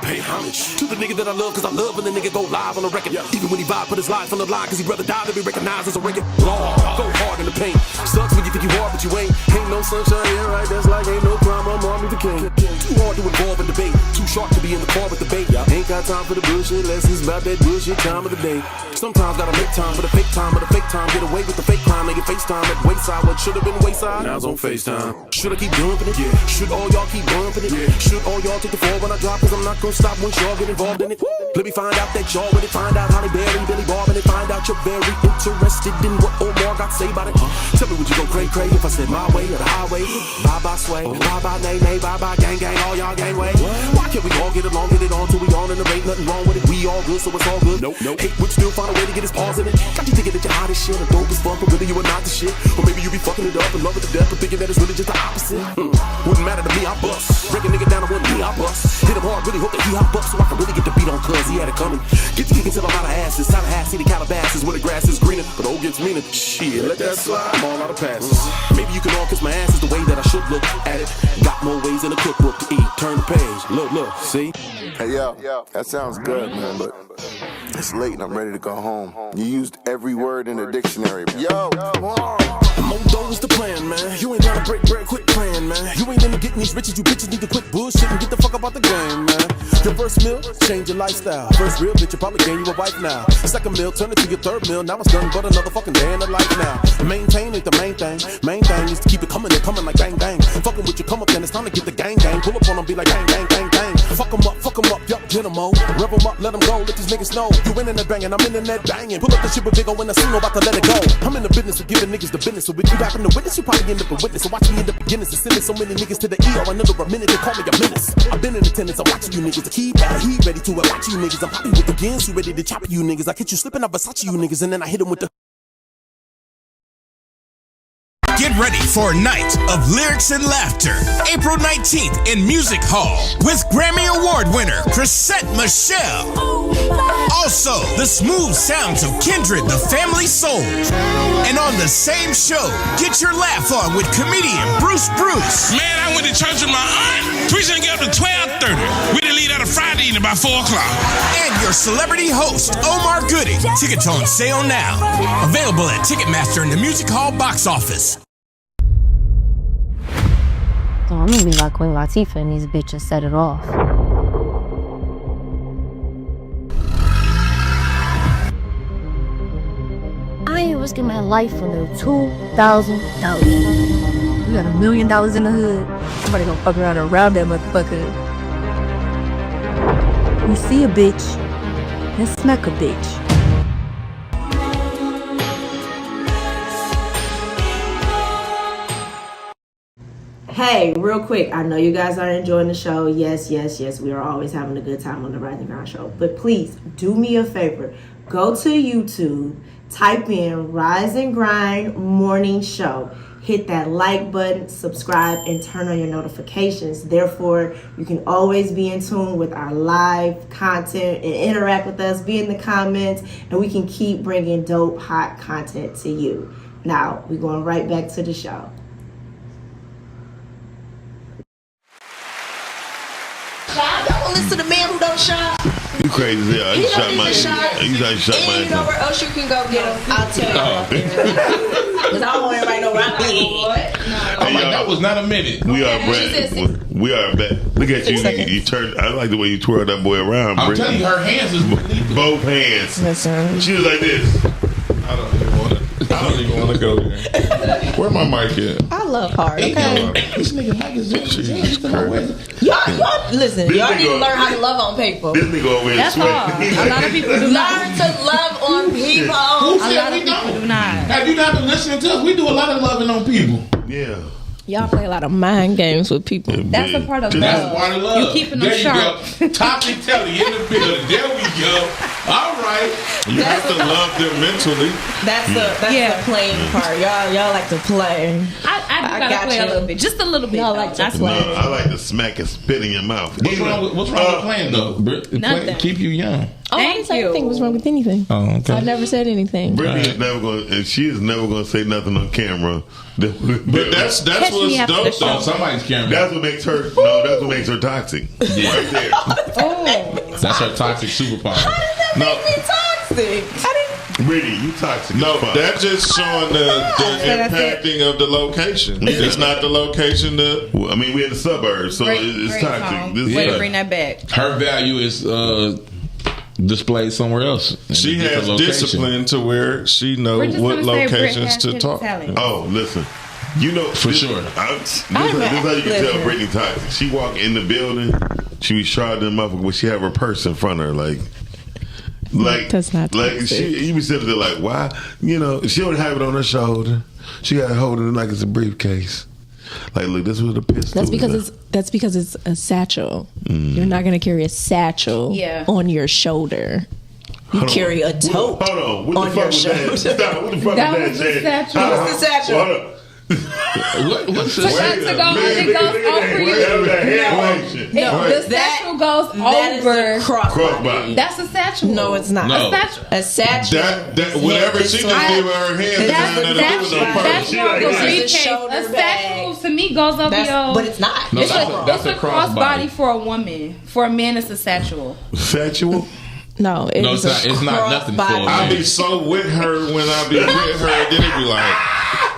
Pay homage to the nigga that I love, cause I love when the nigga go live on the record. Even when he vibe, put his life on the line, cause he rather die than be recognized as a record. Raw, go hard in the paint. Sucks when you think you hard, but you ain't. Ain't no sunshine here, right? That's like ain't no crime, I'm Martin Luther King. Too hard to involve in debate, too sharp to be in the car with the bait. Ain't got time for the bullshit lessons about that bullshit time of the day. Sometimes gotta make time for the fake time, or the fake time. Get away with the fake crime, nigga FaceTime at wayside. What should've been wayside, now it's on FaceTime. Should I keep dumping it? Yeah. Should all y'all keep bumping it? Yeah. Should all y'all take the fall when I drop? Cause I'm not gonna stop once y'all get involved in it. Let me find out that y'all ready. Find out how they bury Billy Bob, and they find out you're very interested in what Omar got to say about it. Tell me, would you go cray if I said my way or the highway? Bye bye sway, bye bye nay nay, bye bye gang gang, all y'all gangway. Why can't we all get along, get it on till we on and there ain't nothing wrong with it? We all good, so it's all good. Nope. Hate would still find a way to get his paws in it. Got you thinking that you're hot as shit, or dope as fuck, but really you are not the shit. Or maybe you be fucking it up in love with the death, but thinking that it's really just the opposite. Wouldn't matter to me, I bust. Break a nigga down, I wouldn't me, I bust. Hit him hard, really hope that he hop up, so I can really get the beat on, cuz he had it coming. Get the kicking till I'm out of asses. Tallahassee, the Calabasas, where the grass is greener, but old gets meaner. Shit, let that slide, I'm all out of passes. Maybe you can all kiss my ass is the way that I should look at it. Got more ways in the cookbook to eat. Turn the page, look, see? Hey, yo, that sounds good, man, but it's late and I'm ready to go home. You used every word in the dictionary. Yo, come on. Modo's the plan, man. You ain't gotta break bread, quit playing, man. You ain't into getting these riches, you bitches need to quit bullshit and get the fuck up out the game, man. Your first meal, change your lifestyle. First real bitch, you probably gain you a wife now. Second meal, turn it to your third meal. Now it's done but another fucking day in the life now. Maintain ain't the main thing. Main thing is to keep it coming and coming like bang bang. Fucking with your come up, then it's time to get the gang gang. Pull up on them, be like bang bang bang bang. Fuck 'em up, yup, get 'em on. Rev 'em up, let 'em go, let these niggas know. You in the banging, I'm in the net banging. Pull up the shit with Big O when I see no about to let it go. I'm in the business of giving niggas the business. So if you happen to witness, you probably end up a witness. So watch me in the beginnings and sending so many niggas to the ER. Another minute, they call me a menace. I've been in attendance, I'm watching you niggas. I keep that heat ready to watch you niggas. I'm happy with the gains, you ready to chop you niggas. I catch you slipping, I Versace you niggas, and then I hit 'em with the. Get ready for a night of lyrics and laughter. April 19th in Music Hall with Grammy Award winner Chrisette Michelle. Also, the smooth sounds of Kindred, the Family Soul. And on the same show, get your laugh on with comedian Bruce Bruce. Man, I went to church with my aunt. We didn't get up to 12:30. We didn't leave out of Friday evening by 4 o'clock. And your celebrity host, Omar Gooding. Tickets on sale now. Available at Ticketmaster and the Music Hall box office. So I'm gonna be like Queen Latifah and these bitches set it off. I ain't risking my life for no $2,000. We got $1 million in the hood. Somebody gonna fuck around and rob that motherfucker. We see a bitch, and smack a bitch. Hey, real quick, I know you guys are enjoying the show. Yes, we are always having a good time on the Rise and Grind show. But please, do me a favor. Go to YouTube, type in Rise and Grind Morning Show. Hit that like button, subscribe, and turn on your notifications. Therefore, you can always be in tune with our live content and interact with us, be in the comments, and we can keep bringing dope, hot content to you. Now, we're going right back to the show. Don't listen to the man who don't shop. You crazy as hell. He You shot don't my need to shop. You guys shot my And you know where else you can go get him? I'll tell you. Because I don't want everybody to know where I'm at. I'm like, that was not a minute. We are Brett. We are back. Look at you. You turned. I like the way you twirled that boy around. I'm telling you, her hands is both hands. Listen. She was like this. I don't even want to go there. Where my mic at? I love hard, okay? This nigga mic is Y'all listen, This y'all need to nigga- learn how to love on people. This nigga over here That's sweating. hard. A lot of people do not. Learn to love on people. Who A said lot we of people don't? do not. Have you not been listening to us? We do a lot of loving on people. Yeah. Y'all play a lot of mind games with people. That's a part of That's love. part of love. You keeping them there sharp. You go. Topic Telly in the building. There we go. All right. You have to love them mentally. That's the playing part. Y'all like to play. I I gotta got play you. a little bit, just a little bit. Y'all though. like to That's No, why. I like to smack and spit in your mouth. What's wrong with playing though? Nothing. Keep you young. Oh, I didn't say anything was wrong with anything. Oh, okay. I never said anything. Brittany is never going, and she is never going to say nothing on camera. But that's Catch me what's after the dope show. though. On somebody's camera. That's what makes her. No, that's what makes her toxic. Right there. Oh, That's her toxic superpower. No, Toxic. Brittany, you toxic. No, as fuck. that's just showing the impacting of the location. Yeah. It's not the location that. Well, I mean, we're in the suburbs, so great, it's great toxic. song. This is Way to toxic. bring that back. Her value is displayed somewhere else. in She a different has location. discipline to where she We're knows just what gonna say Britt locations has to hidden talk. talent. Oh, listen. You know, For sure. This is how you can tell Brittany toxic. She walk in the building, she be shot them up, but she have her purse in front of her, like That's not like toxic. you be sitting there like, why? You know, she don't have it on her shoulder. She got to hold it like it's a briefcase. Like, look, this was a pistol. That's because it's a satchel. You're not gonna carry a satchel on your shoulder. You carry a tote Hold on. What on the fuck your was that? shoulder. Stop. What the fuck That was was that? the Jay? satchel. What's the satchel? Hold on. What's So that's to go, it goes over you. No, The satchel goes over. Crossbody. That's a satchel. No, it's not. No. A satchel. A satchel. That whatever she just did with her hands has nothing to do with no That's purse. more of a Right. briefcase. Shoulder A bag. satchel to me goes over your. But it's not. No, It's that's a a crossbody crossbody. for a woman. For a man, it's a satchel. Satchel? No, No, it's not. It's not nothing for a crossbody. I man. be so with her when I be with her, then it be like,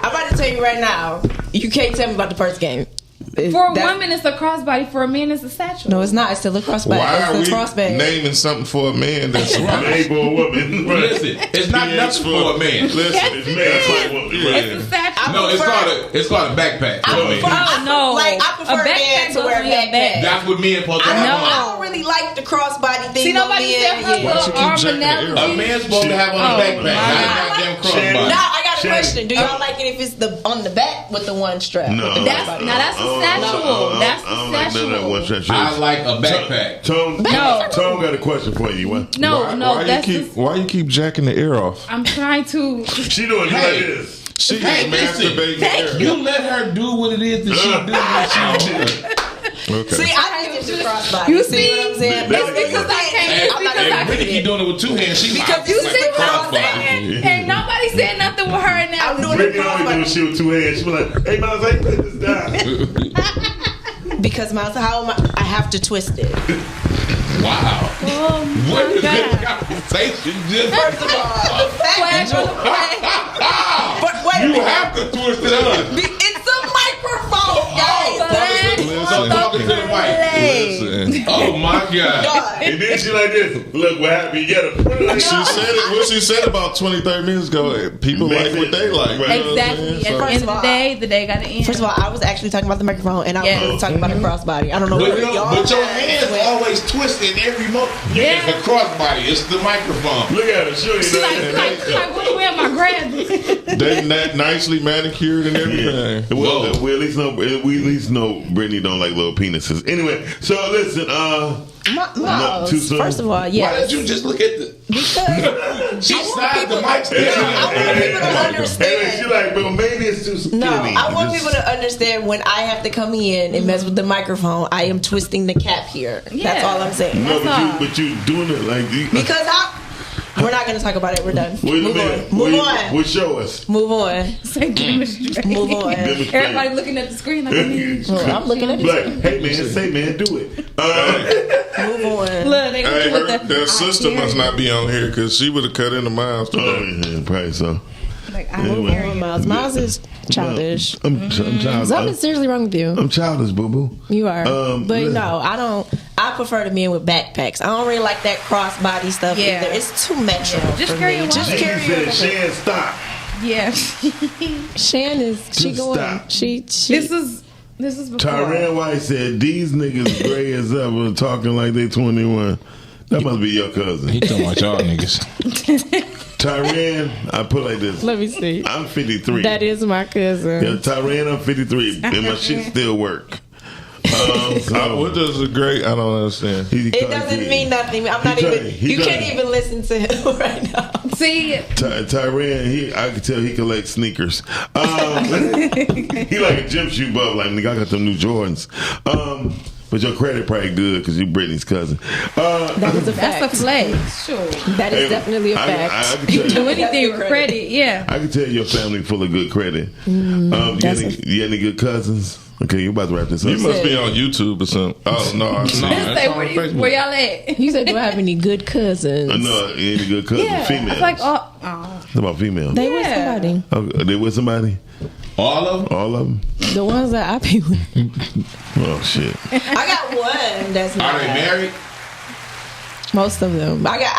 I'm about to tell you right now. You can't tell me about the first game. For a woman, it's a crossbody. For a man, it's a satchel. No, it's not. It's still a crossbody. why are It's we a crossbody. naming something for a man that's Made for a woman. Listen, it's not Yeah, nothing for a man. Listen, It's made for a woman. It's a satchel. No, it's called a backpack. Oh no! Like I prefer men to wear a backpack. That's what men supposed to have on. I don't really like the crossbody thing. See, nobody said her little arm analogy. A man's supposed to have on a backpack, not a goddamn crossbody. Now I got a question. Do y'all like it if it's on the back with the one strap? No. That's a sexual. That's a sexual. I like a backpack. Tone got a question for you. What? Why you keep jacking the air off? I'm trying to. She doing it like this. She is masturbating the air. You let her do what it is that she do when she do it. Okay. See, I think it's a crossbody. You see what I'm saying? It's because I can't. And Brittany keep doing it with two hands. She because you see what I'm saying? And nobody said nothing with her now. I'm doing Brittany only doing shit with two hands. She be like, "Hey, Miles, I put this down." Because Miles, how am I have to twist it. Wow. What is this conversation? First of all, the fact but wait a minute. You have to twist it up. It's a microphone, guys. So talking to the mic. Oh my God. And then she like this. Look what happened. You gotta put it like She said it. What she said about 20, 30 minutes ago. People like what they like. Exactly. At the end of the day got to end. First of all, I was actually talking about the microphone, and I was talking about a crossbody. I don't know But, where y'all. but your hands always twisted every moment. Yeah. It's the crossbody. It's the microphone. Look at her. Show you like, what am I grabbing? They nicely manicured and everything. Well, we at least know Brittany don't like little penises. Anyway, so listen. Too soon? First of all, yes. Why did you just look at the? Because she snapped the mic. I want people to understand. She like, but maybe it's too skinny. No, I want people to understand when I have to come in and mess with the microphone, I am twisting the cap here. Yeah. That's all I'm saying. No, but you doing it like because we're not going to talk about it. We're done. Move on. Well, show us. Move on. Move on. Everybody looking at the screen like I'm looking at the screen. Hey man, say man, do it. Move on. Look, they that sister must not be on here because she would have cut into Miles. Yeah, probably so. Anyway, Miles is childish. I'm childish. Something seriously wrong with you. I'm childish, boo boo. You are. But no, I don't. I prefer the men with backpacks. I don't really like that crossbody stuff either. It's too metro. Just for carry me. your Just carry your Shan, stop. Yeah. Shan is. She going. Stop. She. This is before. Tyran White said these niggas gray as ever talking like they 21. That must be your cousin. He talking about y'all niggas. Tyran, I put like this. Let me see. I'm 53. That is my cousin. Yeah, Tyran, I'm 53, and my shit still work. What does a great? I don't understand. It doesn't mean nothing. I'm not even. You can't even listen to him right now. See, Tyran, I can tell he collects sneakers. He like a gym shoe buff. Like nigga, I got them new Jordans. But your credit probably good because you Brittany's cousin. That is a fact. That's a flex. Sure. That is definitely a fact. I can tell you, Do anything with credit, yeah. I can tell your family full of good credit. You got any good cousins? Okay, you about to wrap this up. You must be on YouTube or something. Oh no, say where y'all at? You said, do I have any good cousins? No, any good cousins? Yeah, females. it's like It's about females. They with somebody. Okay, they with somebody? All of them? All of them? The ones that I be with. Oh shit. I got one that's not. Are they married? Most of them. I got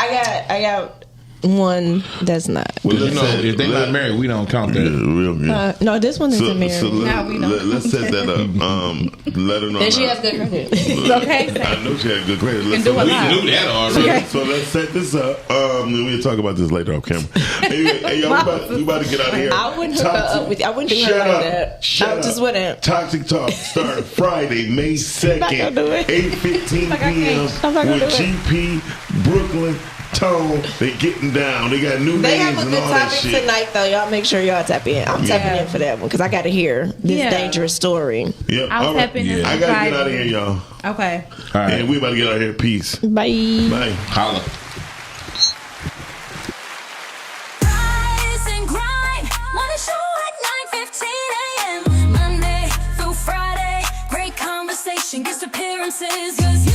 one that's not. Well, if they're not married, we don't count that. No, this one isn't married. So let's set that up. Let her know. Then she has good credit. Okay. I know she has good credit. We knew that already. So let's set this up. We'll talk about this later off camera. Anyway, y'all, we about to get out of here. I wouldn't hook her up with you. I wouldn't do her like that. I just wouldn't. Toxic Talk start Friday, May 2nd, 8:15 p.m. with GP Brooklyn. Tone, they getting down. They got new They names have a and good all that topic shit. tonight, though. Y'all make sure y'all tap in. I'm tapping in for that one because I got to hear this dangerous story. Yep. I'll tap in. I gotta get out of here, y'all. Okay. All right. And we about to get out of here. Peace. Bye. Bye. Holla. Rise and grind. Morning show at 9:15 a.m. Monday through Friday. Great conversation, guest appearances. 'Cause